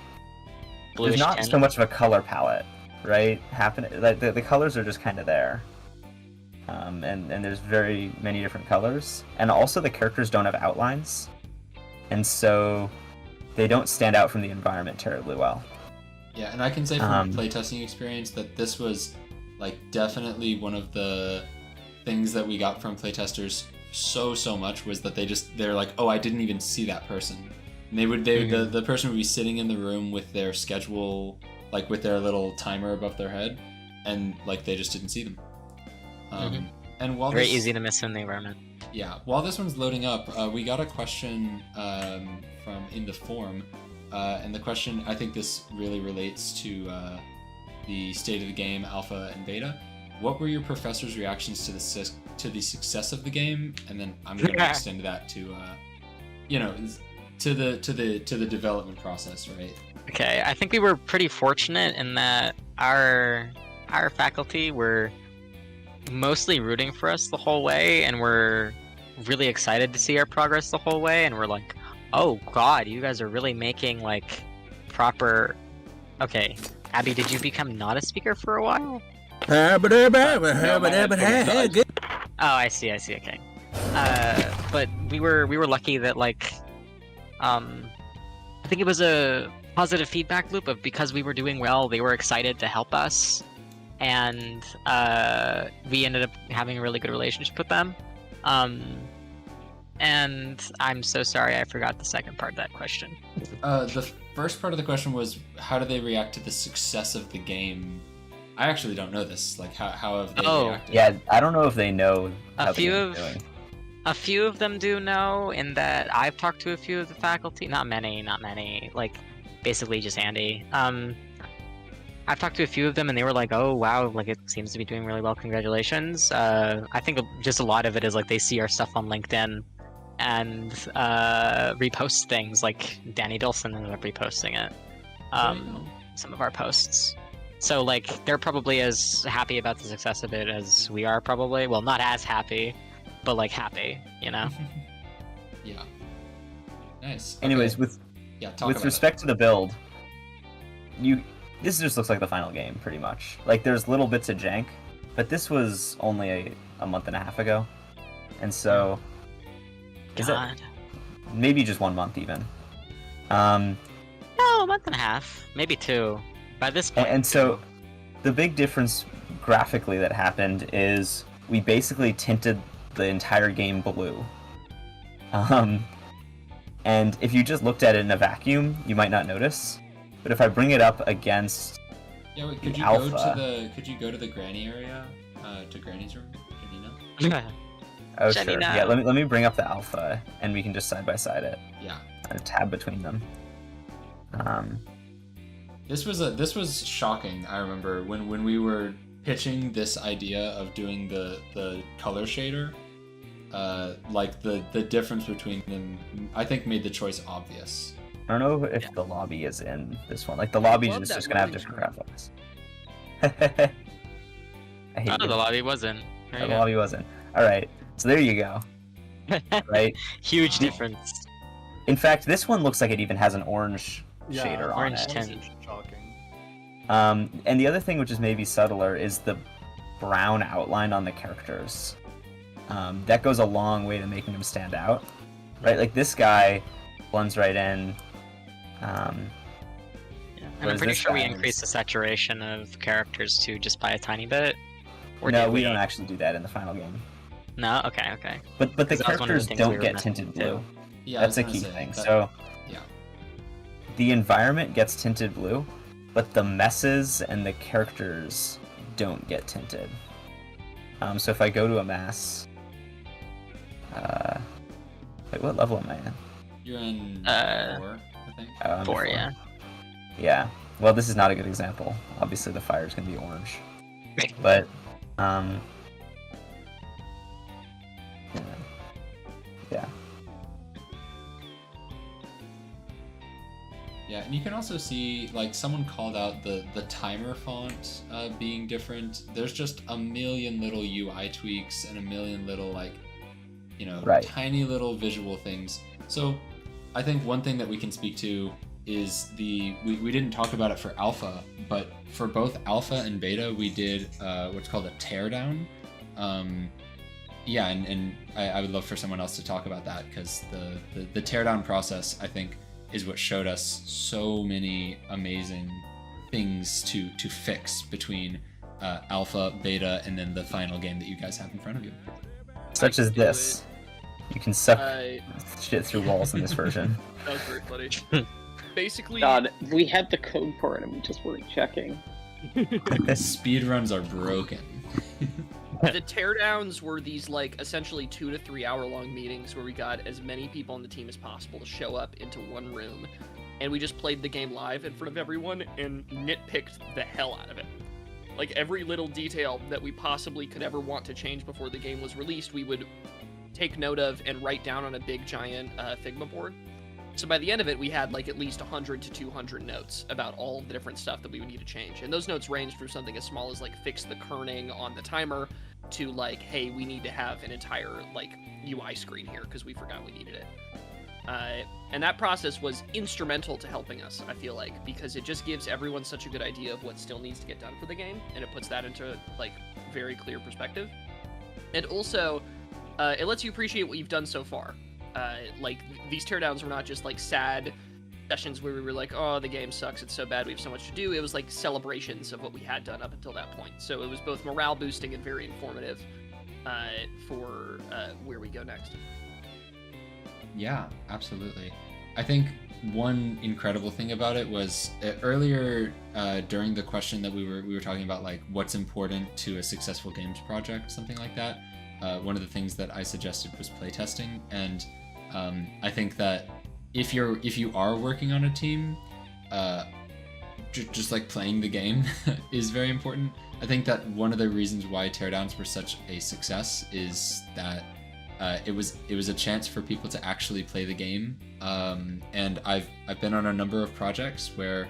Bluish there's not tint. so much of a color palette, right? Happening like the colors are just kind of there. And there's very many different colors, and also the characters don't have outlines, and so they don't stand out from the environment terribly well. Yeah, and I can say from playtesting experience that this was like definitely one of the things that we got from playtesters so much was that they're like, oh, I didn't even see that person. And the person would be sitting in the room with their schedule, like with their little timer above their head, and like they just didn't see them. And while Very easy to miss in the environment. Yeah, while this one's loading up, we got a question from in the forum, and the question, I think this really relates to the state of the game, alpha and beta. What were your professors' reactions to the success of the game? And then I'm going to extend that to, to the development process, right? Okay, I think we were pretty fortunate in that our faculty were mostly rooting for us the whole way, and we're really excited to see our progress the whole way, and we're like, oh god, you guys are really making like proper. Okay, Abby, did you become not a speaker for a while? Oh, I see, okay. But we were lucky that like I think it was a positive feedback loop of because we were doing well, they were excited to help us. And we ended up having a really good relationship with them. And I'm so sorry I forgot the second part of that question. The first part of the question was, how do they react to the success of the game? I actually don't know this. Like, how have they reacted? Yeah, I don't know if they know how A few they're of doing. a few of them do know, in that I've talked to a few of the faculty. Not many. Like, basically just Andy. I've talked to a few of them, and they were like, "Oh wow, like it seems to be doing really well. Congratulations." I think just a lot of it is like they see our stuff on LinkedIn and repost things. Like Danny Dilson ended up reposting it, some of our posts. So like they're probably as happy about the success of it as we are. Probably, well, not as happy, but like happy, you know. Yeah. Nice. Anyways, Okay. with respect to the build, this just looks like the final game, pretty much. Like, there's little bits of jank, but this was only a month and a half ago. And so... God. Maybe just 1 month, even. No, a month and a half. Maybe 2. By this point. And so, the big difference graphically that happened is we basically tinted the entire game blue. And if you just looked at it in a vacuum, you might not notice. But if I bring it up against could you alpha, go to the granny area, to Granny's room? Can you know? oh Jenny, sure, no. yeah. Let me bring up the alpha, and we can just side by side it. Yeah. A tab between them. This was shocking. I remember when we were pitching this idea of doing the color shader, like the difference between them, I think made the choice obvious. I don't know if the lobby is in this one. Like, the lobby is just gonna have different graphics. I hate The lobby wasn't. There you the go. lobby wasn't. Alright, so there you go. Right? Huge difference. In fact, this one looks like it even has an orange Yeah, shader on orange it. tint. Shocking. And the other thing, which is maybe subtler, is the brown outline on the characters. That goes a long way to making them stand out. Right? Like, this guy blends right in. And I'm whereas pretty this sure we guy is- increased the saturation of characters too, just by a tiny bit. Or No, did we don't actually do that in the final game. No, okay. But the 'Cause that was one of the characters things we don't were get meant tinted to do. blue. Yeah, That's I a was key gonna say, thing. that- So yeah. the environment gets tinted blue, but the messes and the characters don't get tinted. So if I go to a mass, wait, what level am I in? You're in 4, I think. I'm 4, 4. yeah. Yeah. Well, this is not a good example. Obviously, the fire is going to be orange. But, yeah. Yeah, and you can also see, like, someone called out the timer font being different. There's just a million little UI tweaks and a million little, like, you know, tiny little visual things. So I think one thing that we can speak to is we didn't talk about it for alpha, but for both alpha and beta, we did what's called a teardown. Yeah, and I would love for someone else to talk about that, because the teardown process, I think, is what showed us so many amazing things to fix between alpha, beta, and then the final game that you guys have in front of you. Such as this. You can suck shit through walls in this version. That was very funny. Basically, God, we had the code for it and we just weren't checking. Speedruns are broken. the teardowns were these, like, essentially 2 to 3 hour long meetings where we got as many people on the team as possible to show up into one room, and we just played the game live in front of everyone and nitpicked the hell out of it. Like, every little detail that we possibly could ever want to change before the game was released, we would take note of and write down on a big giant Figma board. So by the end of it, we had, like, at least 100 to 200 notes about all of the different stuff that we would need to change. And those notes ranged from something as small as, like, fix the kerning on the timer to, like, hey, we need to have an entire, like, UI screen here because we forgot we needed it. And that process was instrumental to helping us, I feel like, because it just gives everyone such a good idea of what still needs to get done for the game, and it puts that into, like, very clear perspective. And also, it lets you appreciate what you've done so far. Like, these teardowns were not just, like, sad sessions where we were like, oh, the game sucks, it's so bad, we have so much to do. It was, like, celebrations of what we had done up until that point. So it was both morale boosting and very informative for where we go next. Yeah, absolutely. I think one incredible thing about it was earlier during the question that we were talking about, like, what's important to a successful games project, something like that. One of the things that I suggested was playtesting, and I think that if you are working on a team, just like playing the game is very important. I think that one of the reasons why teardowns were such a success is that it was a chance for people to actually play the game, and I've been on a number of projects where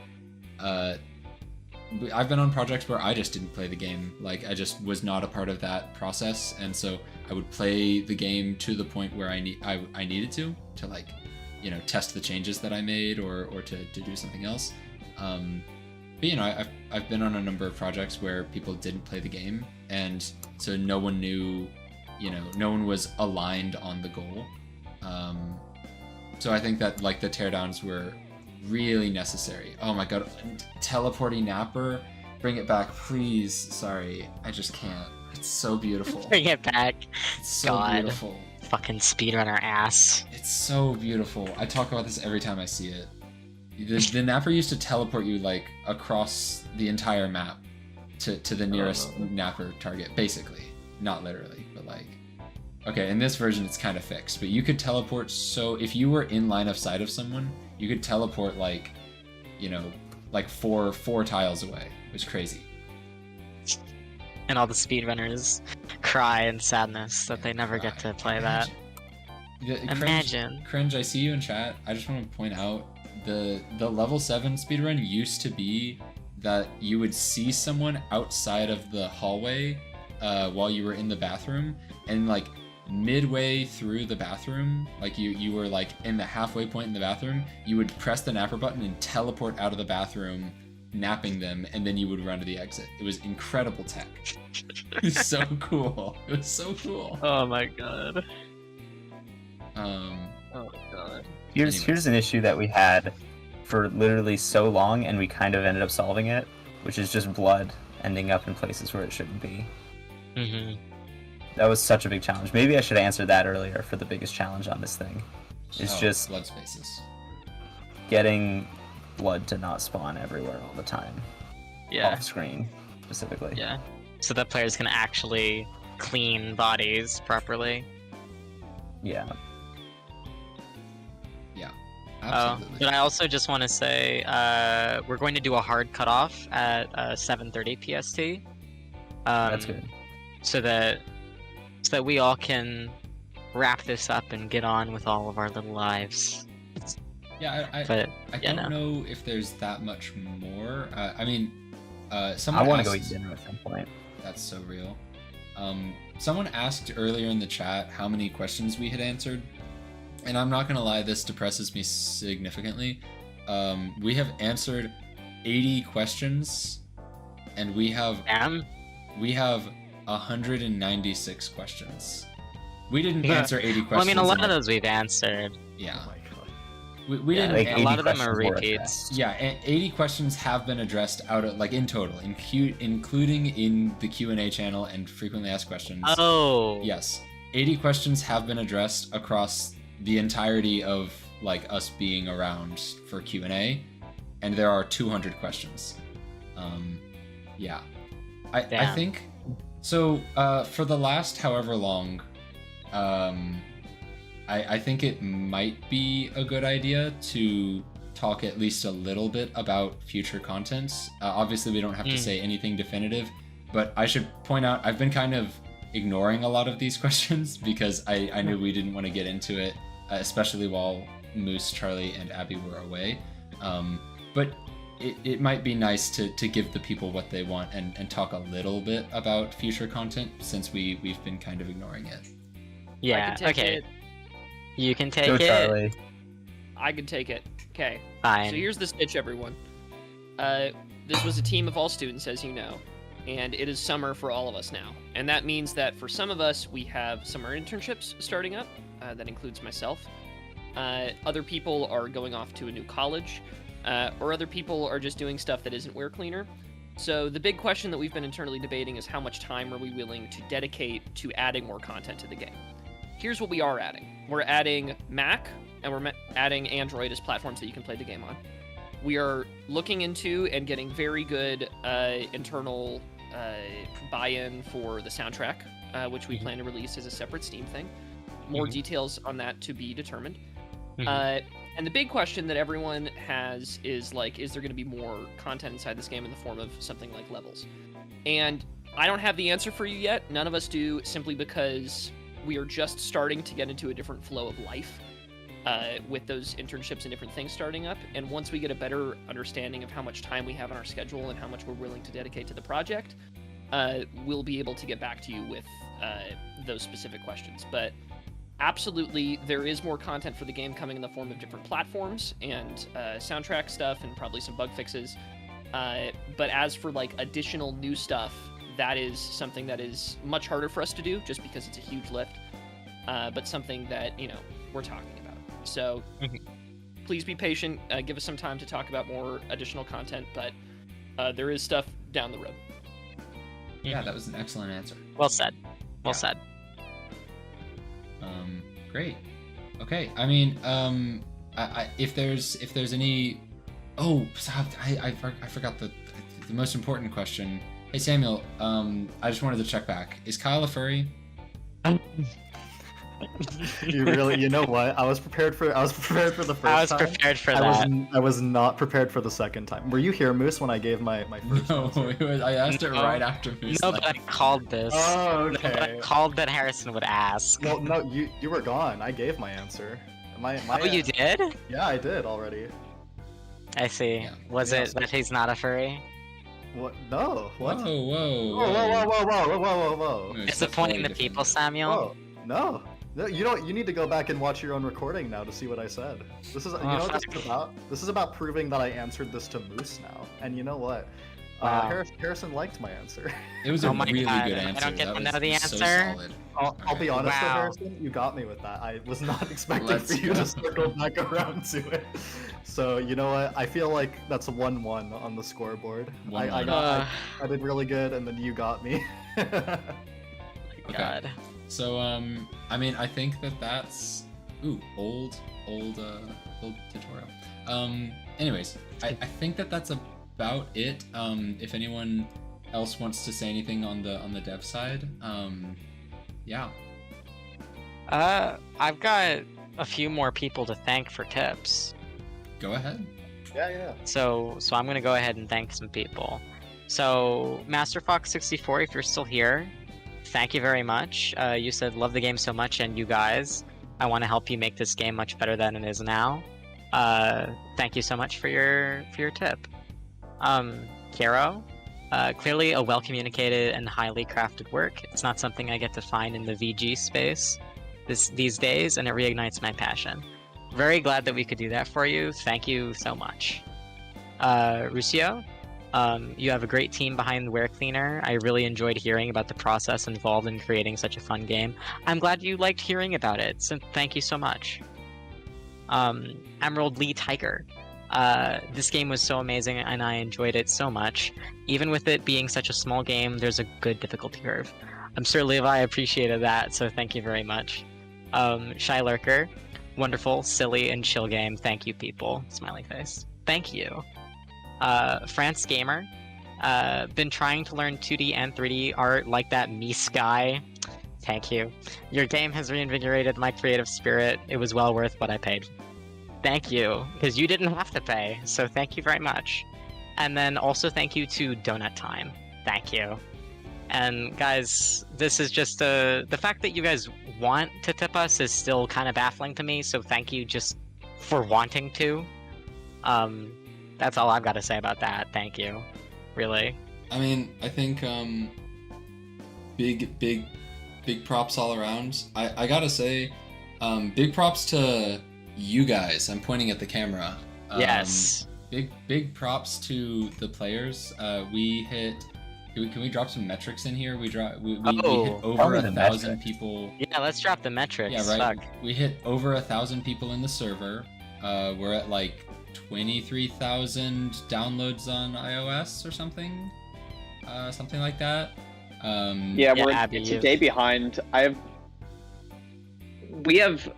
I've been on projects where I just didn't play the game. Like, I just was not a part of that process, and so I would play the game to the point where I needed to like, you know, test the changes that I made or to do something else. But you know, I've been on a number of projects where people didn't play the game, and so no one knew, you know, no one was aligned on the goal. So I think that, like, the teardowns were really necessary. Oh my god, teleporting Napper, bring it back, please. Sorry, I just can't. It's so beautiful. Bring it back. It's so God. beautiful. Fucking speedrunner ass. It's so beautiful. I talk about this every time I see it. The Napper used to teleport you, like, across the entire map to the nearest Napper target, basically. Not literally, but, like... Okay, in this version it's kind of fixed, but you could teleport, so if you were in line of sight of someone, you could teleport, like, you know, like four tiles away. It was crazy. And all the speedrunners cry in sadness that they never get to play that. Imagine. Cringe, I see you in chat. I just want to point out the level 7 speedrun used to be that you would see someone outside of the hallway while you were in the bathroom, and, like, midway through the bathroom, like, you were, like, in the halfway point in the bathroom, you would press the napper button and teleport out of the bathroom, napping them, and then you would run to the exit. It was incredible tech. It was so cool. It was so cool. Oh my god. Oh my god. Here's an issue that we had for literally so long, and we kind of ended up solving it, which is just blood ending up in places where it shouldn't be. Mm-hmm. That was such a big challenge. Maybe I should have answered that earlier for the biggest challenge on this thing. It's just blood spaces. Getting blood to not spawn everywhere all the time. Yeah. Off screen, specifically. Yeah. So that players can actually clean bodies properly. Yeah. Yeah. Absolutely. But I also just want to say we're going to do a hard cutoff at 7:30 PST. That's good. So that we all can wrap this up and get on with all of our little lives. Yeah, I don't know if there's that much more. I mean, someone I want to asked, go eat dinner at some point. That's so real. Someone asked earlier in the chat how many questions we had answered, and I'm not gonna lie, this depresses me significantly. We have answered 80 questions, and we have 196 questions. We didn't answer 80 questions. Well, I mean, a lot of those we've answered. Yeah. Oh my god. We didn't. Like a lot of them are questions were repeats. Yeah, 80 questions have been addressed out of in total, including in the Q&A channel and frequently asked questions. Oh. Yes, 80 questions have been addressed across the entirety of us being around for Q&A, and there are 200 questions. Yeah, I think so. For the last however long, I think it might be a good idea to talk at least a little bit about future content. Obviously, we don't have to say anything definitive, but I should point out I've been kind of ignoring a lot of these questions because I knew we didn't want to get into it, especially while Moose, Charlie, and Abby were away. But it might be nice to give the people what they want and talk a little bit about future content since we've been kind of ignoring it. Yeah, okay. You can take Go, it. Charlie. I can take it. Okay. Fine. So here's the stitch, everyone. This was a team of all students, as you know, and it is summer for all of us now. And that means that for some of us, we have summer internships starting up. That includes myself. Other people are going off to a new college, or other people are just doing stuff that isn't WereCleaner. So the big question that we've been internally debating is how much time are we willing to dedicate to adding more content to the game. Here's what we are adding. We're adding Mac, and we're adding Android as platforms that you can play the game on. We are looking into and getting very good internal buy-in for the soundtrack, which we plan to release as a separate Steam thing. More details on that to be determined. And the big question that everyone has is, is there going to be more content inside this game in the form of something like levels? And I don't have the answer for you yet. None of us do, simply because we are just starting to get into a different flow of life with those internships and different things starting up. And once we get a better understanding of how much time we have on our schedule and how much we're willing to dedicate to the project, we'll be able to get back to you with those specific questions. But absolutely, there is more content for the game coming in the form of different platforms and soundtrack stuff and probably some bug fixes. But as for additional new stuff, that is something that is much harder for us to do just because it's a huge lift, but something that, we're talking about. So please be patient, give us some time to talk about more additional content, but there is stuff down the road. Yeah, that was an excellent answer. Well said. Well said. Great. Okay, I mean, if there's any... Oh, I forgot the most important question. Hey Samuel, I just wanted to check back. Is Kyle a furry? You know what? I was prepared for the first time. I was prepared for that. I was not prepared for the second time. Were you here, Moose, when I gave my first answer? I asked it right after Moose. No, but I called this. Oh, okay. No, but I called that Harrison would ask. Well, no, you were gone. I gave my answer. Oh, you did? Yeah, I did already. I see. Yeah. Was it that he's not a furry? What? No. What? Whoa. Whoa. Disappointing the people, Samuel? Whoa. No. You need to go back and watch your own recording now to see what I said. This is what this is about? This is about proving that I answered this to Moose now. And you know what? Wow. Harrison liked my answer. It was a really God. good answer. I don't get to know the So answer. solid. I'll be honest though, Wow. Harrison, you got me with that. I was not expecting Let's for you go. to circle back around to it. So you know what? I feel like that's a 1-1 on the scoreboard. I did really good, and then you got me. Okay. God. So I mean, I think that's old little tutorial. Anyways, I think that's about it. If anyone else wants to say anything on the dev side, yeah. I've got a few more people to thank for tips. Go ahead. Yeah. So I'm gonna go ahead and thank some people. So MasterFox64, if you're still here, thank you very much. You said love the game so much, and you guys, I want to help you make this game much better than it is now. Thank you so much for your tip. Kero, clearly a well-communicated and highly crafted work. It's not something I get to find in the VG space these days, and it reignites my passion. Very glad that we could do that for you. Thank you so much. Rusio, you have a great team behind WereCleaner. I really enjoyed hearing about the process involved in creating such a fun game. I'm glad you liked hearing about it, so thank you so much. Emerald Lee Tiger. This game was so amazing and I enjoyed it so much. Even with it being such a small game, there's a good difficulty curve. I'm sure Levi appreciated that, so thank you very much. Shy Lurker, wonderful, silly, and chill game. Thank you, people. Smiley face. Thank you. France Gamer, been trying to learn 2D and 3D art like that Mies guy. Thank you. Your game has reinvigorated my creative spirit. It was well worth what I paid. Thank you, because you didn't have to pay, so thank you very much. And then also thank you to Donut Time. Thank you. And guys, this is just the fact that you guys want to tip us is still kind of baffling to me, so thank you just for wanting to. That's all I've got to say about that. Thank you. Really. I mean, I think big props all around. I gotta say, big props to you guys. I'm pointing at the camera. Yes. Big props to the players. We hit. Can we drop some metrics in here? We hit over 1,000 people. Yeah, let's drop the metrics. Yeah, right. Fuck. We hit over 1,000 people in the server. We're at like 23,000 downloads on iOS or something. Something like that. It's a day behind. We have,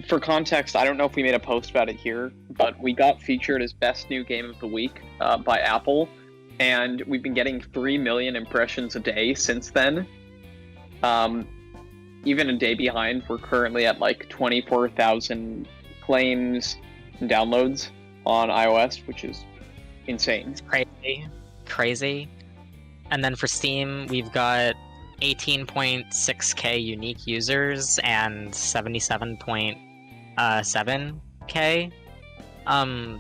for context, I don't know if we made a post about it here, but we got featured as Best New Game of the Week by Apple, and we've been getting 3 million impressions a day since then. Even a day behind, we're currently at like 24,000 claims and downloads on iOS, which is insane. It's crazy. And then for Steam, we've got 18.6k unique users and 77.7k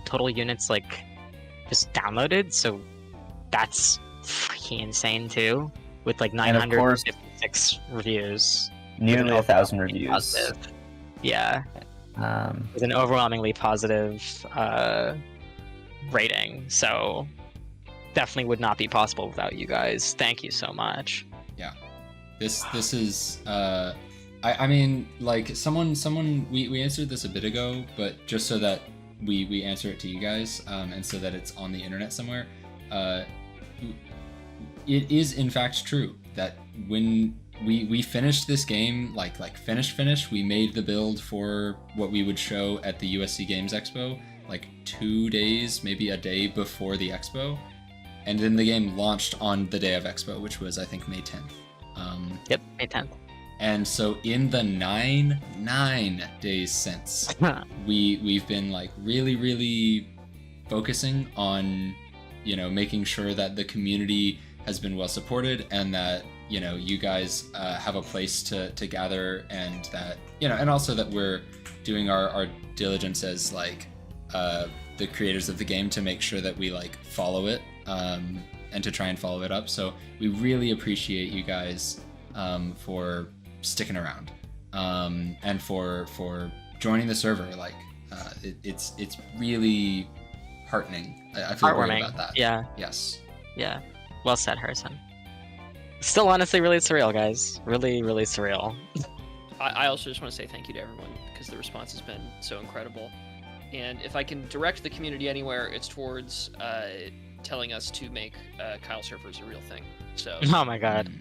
total units like just downloaded, so that's freaking insane too, with like 956 reviews, nearly 1,000 reviews. Positive. Yeah, with an overwhelmingly positive rating, so definitely would not be possible without you guys. Thank you so much. Yeah. This is I mean, like someone we answered this a bit ago, but just so that we answer it to you guys, and so that it's on the internet somewhere, it is in fact true that when we finished this game, like finish, we made the build for what we would show at the USC Games Expo, like 2 days, maybe a day before the expo, and then the game launched on the day of expo, which was I think May 10th. Yep, May 10th. And so in the 9 days since, we've been like really focusing on, you know, making sure that the community has been well supported, and that, you know, you guys have a place to gather, and that, you know, and also that we're doing our diligence as like the creators of the game to make sure that we like follow it, and to try and follow it up. So we really appreciate you guys for sticking around, and for joining the server. Like it's really heartening. I feel great about that. Yeah. Yes. Yeah. Well said, Harrison. Still honestly really surreal, guys. Really surreal. I also just want to say thank you to everyone, because the response has been so incredible. And if I can direct the community anywhere, it's towards telling us to make Kyle Surfers a real thing. So. Oh my god.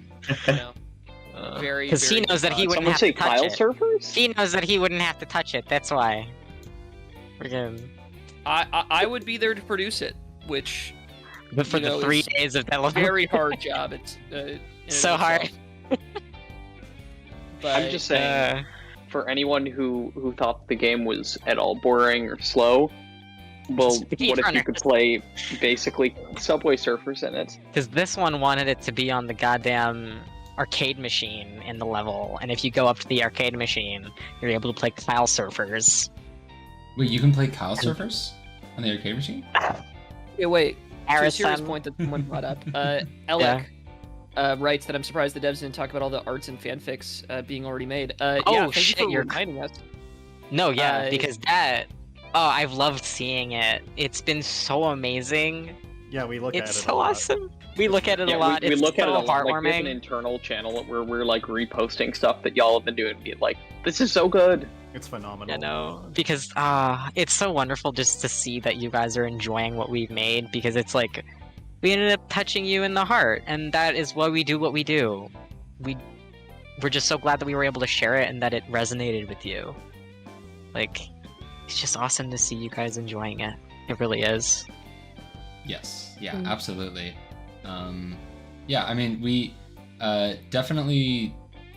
You know, because he knows that he wouldn't have to touch it. He knows that he wouldn't have to touch it. That's why. Friggin'. I would be there to produce it, which But for you know, the 3 it's days of a development. very hard job. It's in So and of hard. itself. But I'm just saying, for anyone who thought the game was at all boring or slow, well, what if you could play basically Subway Surfers in it? Because this one wanted it to be on the goddamn arcade machine in the level, and if you go up to the arcade machine, you're able to play Kyle Surfers. Wait, you can play Kyle Surfers on the arcade machine? yeah, wait. To a serious Harrison. point that someone brought up, Alec writes that I'm surprised the devs didn't talk about all the arts and fanfics being already made. Yeah, Oh, thank shit, you for you're- reminding us. No, yeah, Uh, because that. Oh, I've loved seeing it. It's been so amazing. Yeah, we look at it It's a so lot. awesome. We look at it a Yeah, lot. we It's look so at it a lot. Like, we have an heartwarming. internal channel where we're like reposting stuff that y'all have been doing. Be like, this is so good. It's phenomenal. I know, because it's so wonderful just to see that you guys are enjoying what we've made, because it's like we ended up touching you in the heart, and that is why we do what we do. We're just so glad that we were able to share it and that it resonated with you. Like, it's just awesome to see you guys enjoying it. It really is. Yes, yeah, absolutely. Yeah, I mean, we definitely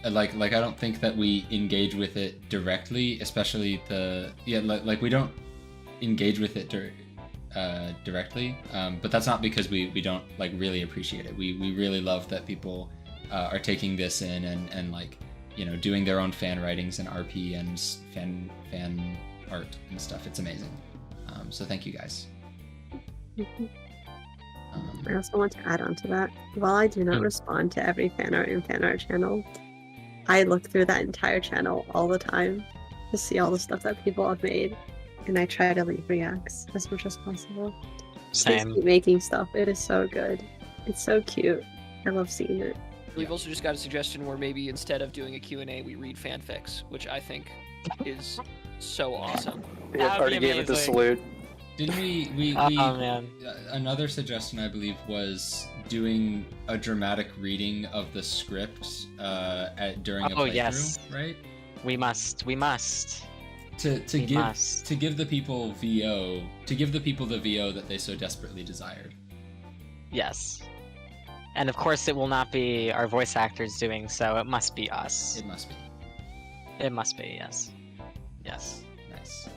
like I don't think that we engage with it directly, especially like we don't engage with it directly, but that's not because we don't like really appreciate it. We really love that people are taking this in and like, you know, doing their own fan writings and RP and fan art and stuff. It's amazing. So thank you guys. I also want to add on to that. While I do not respond to every fan art and fan art channel, I look through that entire channel all the time to see all the stuff that people have made, and I try to leave reacts as much as possible. Please Same. keep making stuff. It is so good. It's so cute. I love seeing it. We've also just got a suggestion where maybe instead of doing a Q&A, we read fanfics, which I think is so awesome. Yeah, already gave it the salute. Didn't we Oh man. another suggestion I believe was doing a dramatic reading of the script during a playthrough, yes. right? We must. To We give must. to give the people the VO that they so desperately desired. Yes. And of course it will not be our voice actors doing so, it must be us. It must be. It must be, yes. Yes. Nice.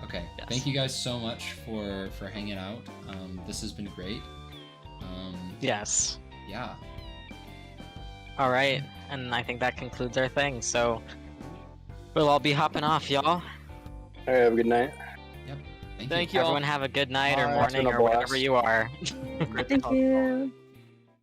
Okay. Yes. Thank you guys so much for hanging out. This has been great. Yes. Yeah. Alright, and I think that concludes our thing, so we'll all be hopping off, y'all. Alright, have a good night. Yep. Thank you all. Everyone have a good night or Bye. morning It's been a or whatever blast. you are. Thank you.